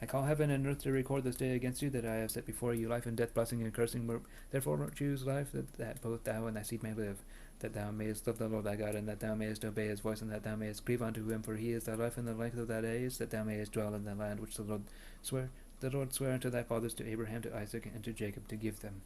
I call heaven and earth to record this day against you, that I have set before you life and death, blessing and cursing. Therefore choose life, that both thou and thy seed may live, that thou mayest love the Lord thy God, and that thou mayest obey his voice, and that thou mayest cleave unto him, for he is thy life and the length of thy days, that thou mayest dwell in the land which the Lord sware unto thy fathers, to Abraham, to Isaac, and to Jacob, to give them.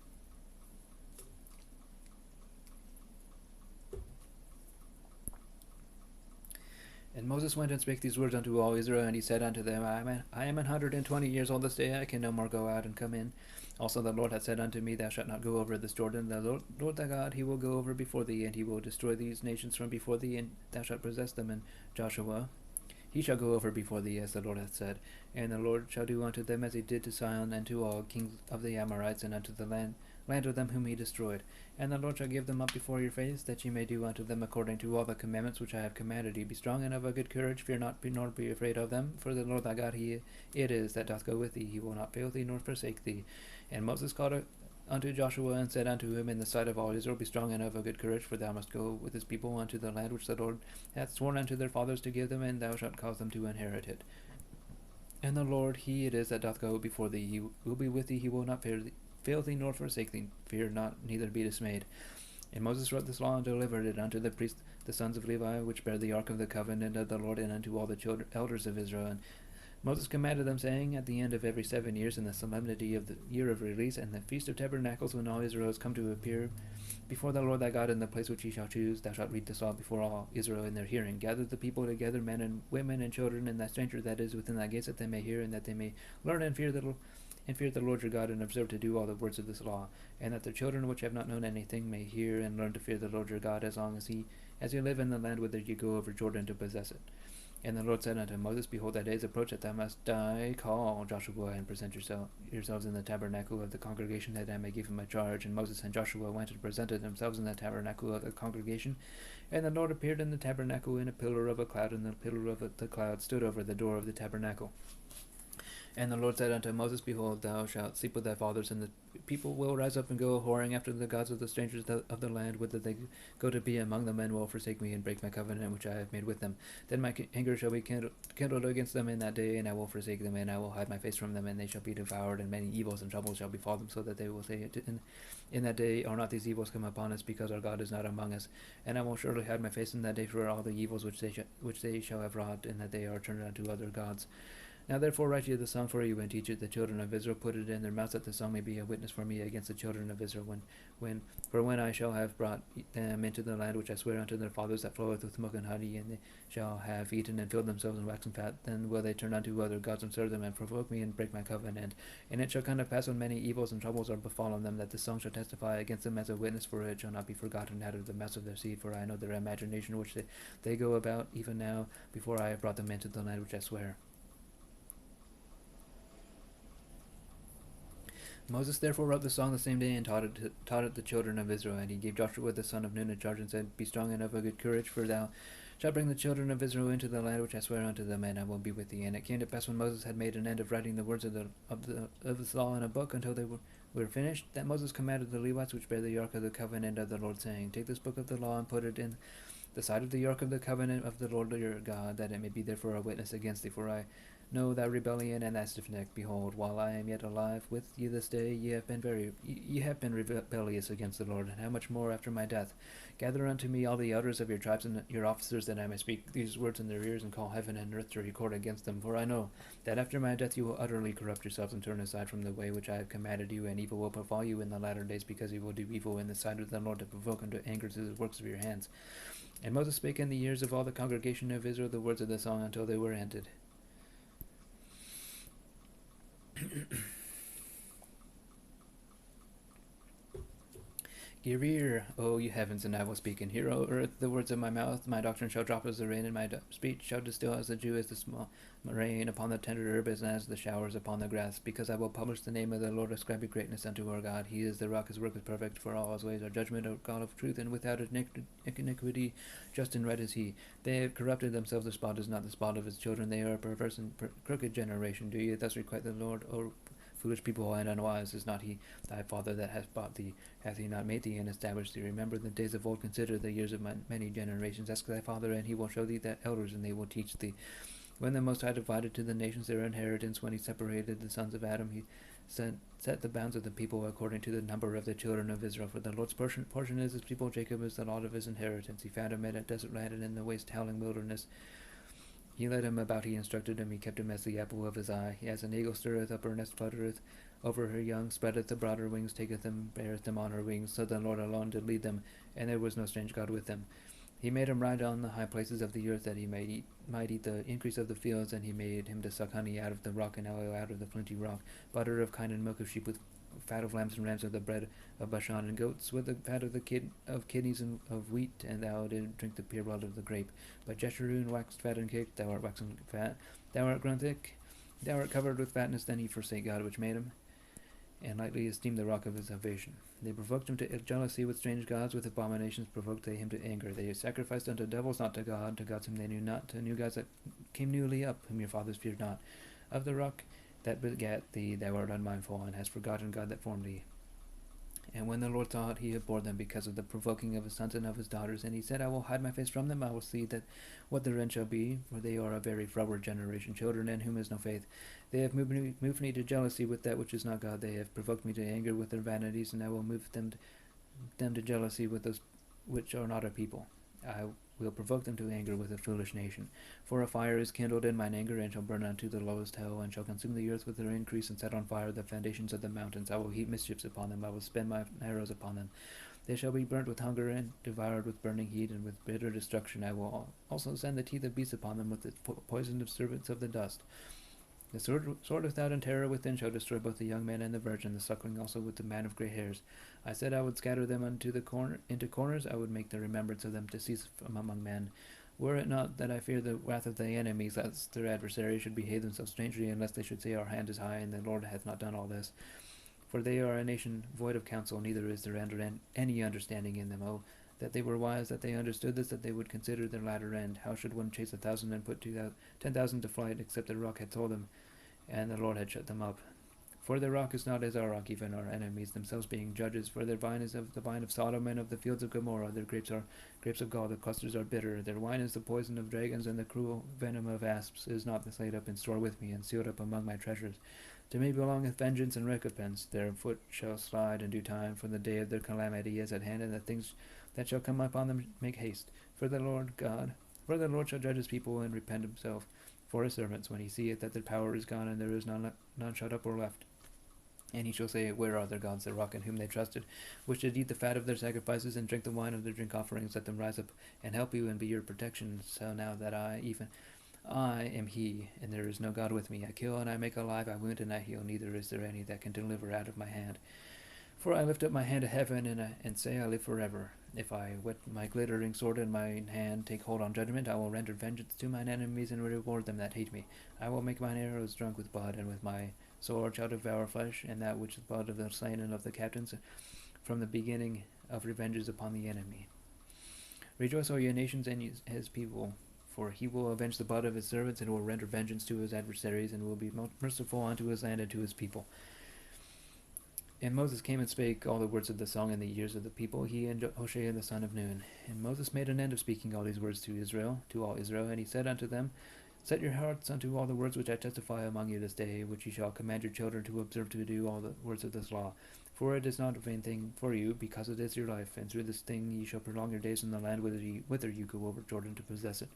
And Moses went and spake these words unto all Israel, and he said unto them, I am 120 years old this day, I can no more go out and come in. Also the Lord hath said unto me, Thou shalt not go over this Jordan. The Lord thy God, he will go over before thee, and he will destroy these nations from before thee, and thou shalt possess them. And Joshua, he shall go over before thee, as the Lord hath said. And the Lord shall do unto them as he did to Sihon, and to all kings of the Amorites, and unto the land of them whom he destroyed. And the Lord shall give them up before your face, that ye may do unto them according to all the commandments which I have commanded you. Be strong and of a good courage, fear not, nor be afraid of them. For the Lord thy God, it is that doth go with thee. He will not fail thee, nor forsake thee. And Moses called unto Joshua, and said unto him in the sight of all Israel, Be strong and of a good courage, for thou must go with his people unto the land which the Lord hath sworn unto their fathers to give them, and thou shalt cause them to inherit it. And the Lord, he it is that doth go before thee. He will be with thee, he will not fail thee, nor forsake thee. Fear not, neither be dismayed. And Moses wrote this law, and delivered it unto the priests the sons of Levi, which bear the ark of the covenant of the Lord, and unto all the elders of Israel. And Moses commanded them, saying, at the end of every 7 years, in the solemnity of the year of release, and the feast of tabernacles, when all Israel is come to appear before the Lord thy God in the place which he shall choose, thou shalt read this law before all Israel in their hearing. Gather the people together, men and women and children, and thy stranger that is within thy gates, that they may hear, and that they may learn and fear the Lord your God, and observe to do all the words of this law, and that the children which have not known anything may hear and learn to fear the Lord your God, as long as you live in the land whither you go over Jordan to possess it. And the Lord said unto Moses, behold, thy days approach that thou must die. Call Joshua, and present yourselves in the tabernacle of the congregation, that I may give him a charge. And Moses and Joshua went and presented themselves in the tabernacle of the congregation. And the Lord appeared in the tabernacle in a pillar of a cloud, and the pillar of the cloud stood over the door of the tabernacle. And the Lord said unto Moses, behold, thou shalt sleep with thy fathers, and the people will rise up and go whoring after the gods of the strangers of the land, whither they go to be among them, and will forsake me and break my covenant which I have made with them. Then my anger shall be kindled against them in that day, and I will forsake them, and I will hide my face from them, and they shall be devoured, and many evils and troubles shall befall them, so that they will say in that day, are not these evils come upon us, because our God is not among us? And I will surely hide my face in that day for all the evils which they shall have wrought, and that they are turned unto other gods. Now therefore write ye the song for you, and teach it the children of Israel. Put it in their mouths, that the song may be a witness for me against the children of Israel. When I shall have brought them into the land which I swear unto their fathers, that floweth with milk and honey, and they shall have eaten and filled themselves in wax and fat, then will they turn unto other gods and serve them, and provoke me and break my covenant. And it shall come to pass, when many evils and troubles are befallen them, that the song shall testify against them as a witness, for it shall not be forgotten out of the mouths of their seed. For I know their imagination which they go about even now, before I have brought them into the land which I swear. Moses therefore wrote the song the same day, and taught it the children of Israel. And he gave Joshua the son of Nun a charge, and said, be strong and of a good courage, for thou shalt bring the children of Israel into the land which I swear unto them, and I will be with thee. And it came to pass, when Moses had made an end of writing the words of this law in a book, until they were finished, that Moses commanded the Levites which bear the ark of the covenant of the Lord, saying, take this book of the law, and put it in the side of the ark of the covenant of the Lord your God, that it may be there for a witness against thee. For I know thy rebellion and thy stiff neck. Behold, while I am yet alive with you this day, ye have been rebellious against the Lord, and how much more after my death? Gather unto me all the elders of your tribes and your officers, that I may speak these words in their ears, and call heaven and earth to record against them. For I know that after my death you will utterly corrupt yourselves, and turn aside from the way which I have commanded you, and evil will befall you in the latter days, because you will do evil in the sight of the Lord, to provoke him to anger through the works of your hands. And Moses spake in the ears of all the congregation of Israel the words of the song, until they were ended. Give ear, O you heavens, and I will speak, and hear, O earth, the words of my mouth. My doctrine shall drop as the rain, and my speech shall distill as the dew, as the small rain upon the tender herb, and as the showers upon the grass. Because I will publish the name of the Lord, ascribe greatness unto our God. He is the rock, his work is perfect, for all his ways are judgment, O God of truth, and without iniquity, just and right is he. They have corrupted themselves, the spot is not the spot of his children. They are a perverse and crooked generation. Do you thus requite the Lord, O foolish people and unwise? Is not he thy father that hath bought thee? Hath he not made thee and established thee? Remember the days of old, consider the years of many generations. Ask thy father, and he will show thee the elders, and they will teach thee. When the Most High divided to the nations their inheritance, when he separated the sons of Adam, he set the bounds of the people according to the number of the children of Israel. For the Lord's portion is his people, Jacob is the lot of his inheritance. He found him in a desert land, and in the waste howling wilderness. He led him about, he instructed him, he kept him as the apple of his eye. He as an eagle stirreth up her nest, fluttereth over her young, spreadeth abroad her wings, taketh them, beareth them on her wings. So the Lord alone did lead them, and there was no strange God with them. He made him ride on the high places of the earth, that he might eat the increase of the fields, and he made him to suck honey out of the rock, and oil out of the flinty rock, butter of kine and milk of sheep, with fat of lambs and rams, of the bread of Bashan, and goats with the fat of the kidneys and of wheat, and thou didst drink the pure blood of the grape. But Jeshurun waxed fat and caked, thou art waxen fat, thou art grown thick, thou art covered with fatness. Then he forsake God which made him, and lightly esteemed the rock of his salvation. They provoked him to jealousy with strange gods, with abominations provoked they him to anger. They sacrificed unto devils, not to gods whom they knew not, to new gods that came newly up, whom your fathers feared not. Of the rock that begat thee thou art unmindful, and hast forgotten God that formed thee. And when the Lord saw it, he abhorred them because of the provoking of his sons and of his daughters. And he said, I will hide my face from them, I will see that what their end shall be, for they are a very froward generation, children in whom is no faith. They have moved me to jealousy with that which is not God. They have provoked me to anger with their vanities, and I will move them to jealousy with those which are not a people. I will provoke them to anger with a foolish nation. For a fire is kindled in mine anger, and shall burn unto the lowest hell, and shall consume the earth with their increase, and set on fire the foundations of the mountains. I will heap mischiefs upon them, I will spend my arrows upon them. They shall be burnt with hunger, and devoured with burning heat, and with bitter destruction. I will also send the teeth of beasts upon them, with the poison of serpents of the dust. The sword without and terror within shall destroy both the young man and the virgin, the suckling also with the man of grey hairs. I said I would scatter them into corners, I would make the remembrance of them to cease from among men. Were it not that I fear the wrath of the enemies, lest their adversaries should behave themselves strangely, unless they should say, Our hand is high, and the Lord hath not done all this. For they are a nation void of counsel, neither is there any understanding in them. Oh, that they were wise, that they understood this, that they would consider their latter end. How should one chase 1,000 and put 10,000 to flight, except the rock had told them, and the Lord had shut them up? For their rock is not as our rock, even our enemies themselves being judges. For their vine is of the vine of Sodom and of the fields of Gomorrah. Their grapes are grapes of gall, the clusters are bitter. Their wine is the poison of dragons, and the cruel venom of asps. Is not this laid up in store with me, and sealed up among my treasures? To me belongeth vengeance and recompense. Their foot shall slide in due time, for the day of their calamity is at hand, and the things that shall come upon them make haste. For the Lord shall judge his people, and repent himself for his servants, when he seeth that their power is gone, and there is none shut up or left. And he shall say, Where are their gods, the rock in whom they trusted, which did eat the fat of their sacrifices, and drink the wine of their drink offerings? Let them rise up and help you, and be your protection. So now that I am he, and there is no God with me. I kill and I make alive, I wound and I heal, neither is there any that can deliver out of my hand. For I lift up my hand to heaven, and say, I live forever. If I wet my glittering sword in mine hand, take hold on judgment, I will render vengeance to mine enemies, and reward them that hate me. I will make mine arrows drunk with blood, and with my sword shall devour flesh, and that which is blood of the slain and of the captains, from the beginning of revenges upon the enemy. Rejoice, O ye nations, and his people, for he will avenge the blood of his servants, and will render vengeance to his adversaries, and will be merciful unto his land and to his people. And Moses came and spake all the words of the song in the ears of the people, he and Hoshea the son of Nun. And Moses made an end of speaking all these words to all Israel, and he said unto them, Set your hearts unto all the words which I testify among you this day, which ye shall command your children to observe to do all the words of this law. For it is not a vain thing for you, because it is your life, and through this thing ye shall prolong your days in the land whither you go over Jordan to possess it.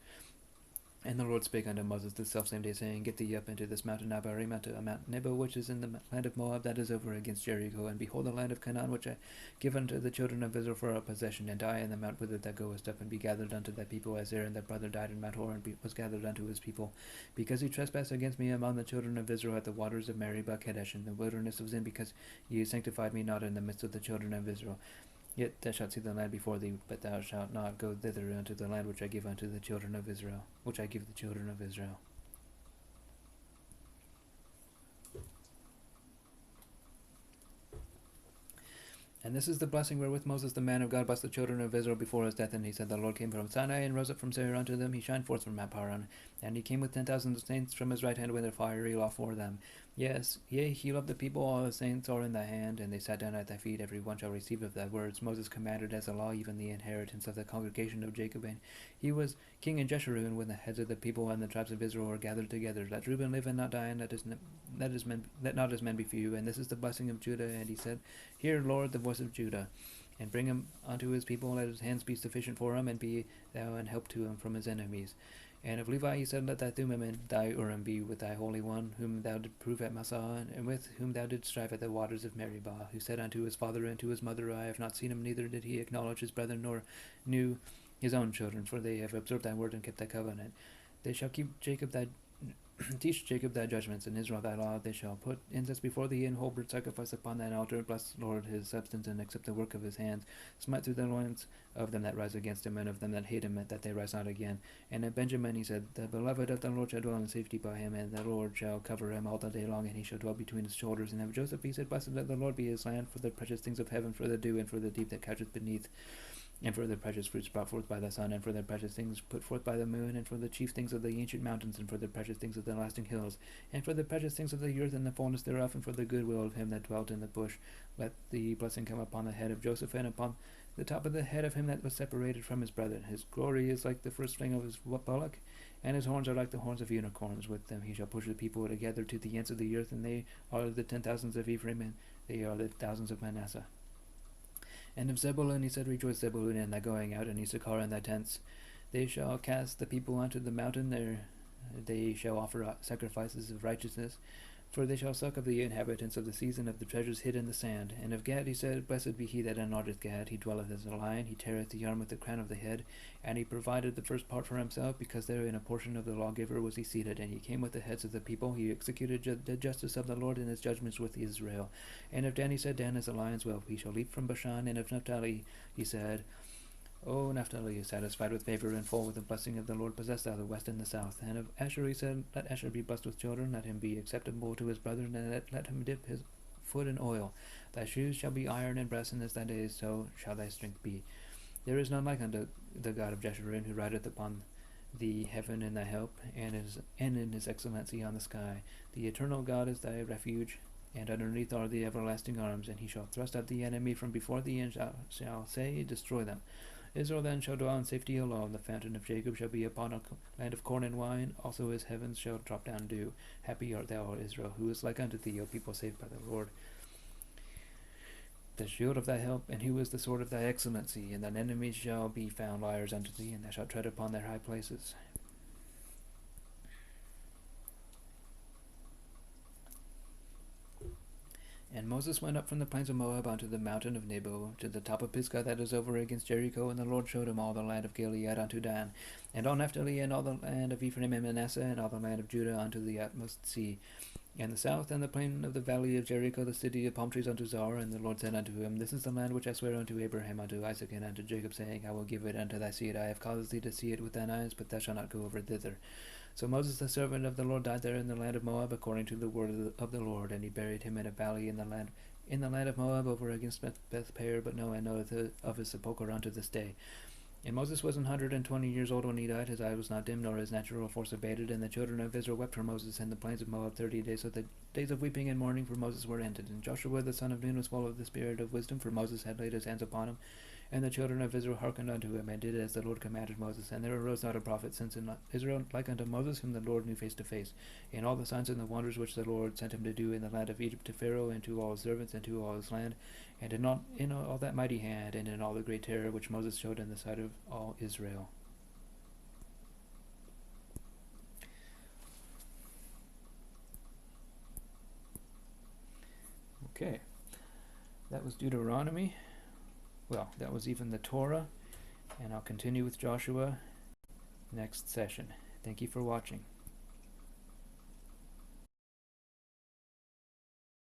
And the Lord spake unto Moses the selfsame day, saying, Get thee up into this mountain Abarim, unto Mount Nebo, which is in the land of Moab, that is over against Jericho, and behold the land of Canaan, which I give unto the children of Israel for a possession, and die in the mount whither thou goest up, and be gathered unto thy people, as Aaron thy brother died in Mount Hor, and was gathered unto his people, because he trespassed against me among the children of Israel at the waters of Meribah Kadesh, in the wilderness of Zin, because ye sanctified me not in the midst of the children of Israel. Yet thou shalt see the land before thee, but thou shalt not go thither unto the land which I give unto the children of Israel, which I give the children of Israel. And this is the blessing wherewith Moses the man of God blessed the children of Israel before his death. And he said, The Lord came from Sinai, and rose up from Seir unto them. He shined forth from Mount Paran, and he came with 10,000 saints from his right hand with a fiery law for them. Yes, yea, he loved the people, all the saints are in thy hand, and they sat down at thy feet, every one shall receive of thy words. Moses commanded as a law, even the inheritance of the congregation of Jacob, and he was king in Jeshurun, when the heads of the people and the tribes of Israel were gathered together. Let Reuben live and not die, and let not his men be few. And this is the blessing of Judah. And he said, Hear, Lord, the voice of Judah, and bring him unto his people, let his hands be sufficient for him, and be thou an help to him from his enemies. And of Levi he said, Let thy Thummim and thy Urim be with thy Holy One, whom thou didst prove at Massah, and with whom thou didst strive at the waters of Meribah, who said unto his father and to his mother, I have not seen him, neither did he acknowledge his brethren, nor knew his own children, for they have observed thy word and kept thy covenant. They shall teach Jacob thy judgments, and Israel thy law. They shall put incense before thee, and whole burnt sacrifice upon thine altar. Bless, Lord, his substance, and accept the work of his hands. Smite through the loins of them that rise against him, and of them that hate him, that they rise not again. And of Benjamin he said, The beloved of the Lord shall dwell in safety by him, and the Lord shall cover him all the day long, and he shall dwell between his shoulders. And of Joseph he said, Blessed let the Lord be his land, for the precious things of heaven, for the dew, and for the deep that coucheth beneath, and for the precious fruits brought forth by the sun, and for the precious things put forth by the moon, and for the chief things of the ancient mountains, and for the precious things of the lasting hills, and for the precious things of the earth and the fullness thereof, and for the goodwill of him that dwelt in the bush. Let the blessing come upon the head of Joseph, and upon the top of the head of him that was separated from his brethren. His glory is like the firstling of his bullock, and his horns are like the horns of unicorns. With them he shall push the people together to the ends of the earth, and they are the 10,000s of Ephraim, and they are the thousands of Manasseh. And of Zebulun he said, Rejoice, Zebulun, in thy going out, and Issachar in thy tents. They shall cast the people unto the mountain, there they shall offer sacrifices of righteousness, for they shall suck of the inhabitants of the seas and of the treasures hid in the sand. And of Gad he said, Blessed be he that enlargeth Gad, he dwelleth as a lion, he teareth the arm with the crown of the head, and he provided the first part for himself, because therein a portion of the lawgiver was he seated. And he came with the heads of the people, he executed the justice of the Lord in his judgments with Israel. And of Dan he said, Dan is a lion's whelp, he shall leap from Bashan. And of Naphtali he said, O Naphtali is satisfied with favor and full with the blessing of the Lord, possess thou the west and the south. And of Asher he said, Let Asher be blessed with children, let him be acceptable to his brethren, and let him dip his foot in oil. Thy shoes shall be iron and brass, and as thy days so shall thy strength be. There is none like unto the God of Jeshurun, who rideth upon the heaven in thy help, and in his excellency on the sky. The eternal God is thy refuge, and underneath are the everlasting arms, and he shall thrust out the enemy from before thee, and shall say, Destroy them. Israel then shall dwell in safety alone. The fountain of Jacob shall be upon a land of corn and wine. Also his heavens shall drop down dew. Happy art thou, O Israel, who is like unto thee, O people saved by the Lord. The shield of thy help, and who is the sword of thy excellency. And thine enemies shall be found liars unto thee, and thou shalt tread upon their high places. And Moses went up from the plains of Moab unto the mountain of Nebo, to the top of Pisgah that is over against Jericho, and the Lord showed him all the land of Gilead unto Dan, and all Naphtali, and all the land of Ephraim and Manasseh, and all the land of Judah unto the utmost sea, and the south, and the plain of the valley of Jericho, the city of palm trees unto Zoar. And the Lord said unto him, This is the land which I swear unto Abraham, unto Isaac, and unto Jacob, saying, I will give it unto thy seed. I have caused thee to see it with thine eyes, but thou shalt not go over thither. So Moses the servant of the Lord died there in the land of Moab, according to the word of the Lord, and he buried him in a valley in the land of Moab, over against Beth Peor, but no man knoweth of his sepulchre unto this day. And Moses was 120 years old when he died. His eye was not dim, nor his natural force abated. And the children of Israel wept for Moses in the plains of Moab 30 days. So the days of weeping and mourning for Moses were ended. And Joshua the son of Nun was full of the spirit of wisdom, for Moses had laid his hands upon him. And the children of Israel hearkened unto him, and did as the Lord commanded Moses. And there arose not a prophet since in Israel like unto Moses, whom the Lord knew face to face. In all the signs and the wonders which the Lord sent him to do in the land of Egypt to Pharaoh, and to all his servants, and to all his land, and in all that mighty hand, and in all the great terror which Moses showed in the sight of all Israel. Okay, that was Deuteronomy. Well, that was even the Torah, and I'll continue with Joshua next session. Thank you for watching.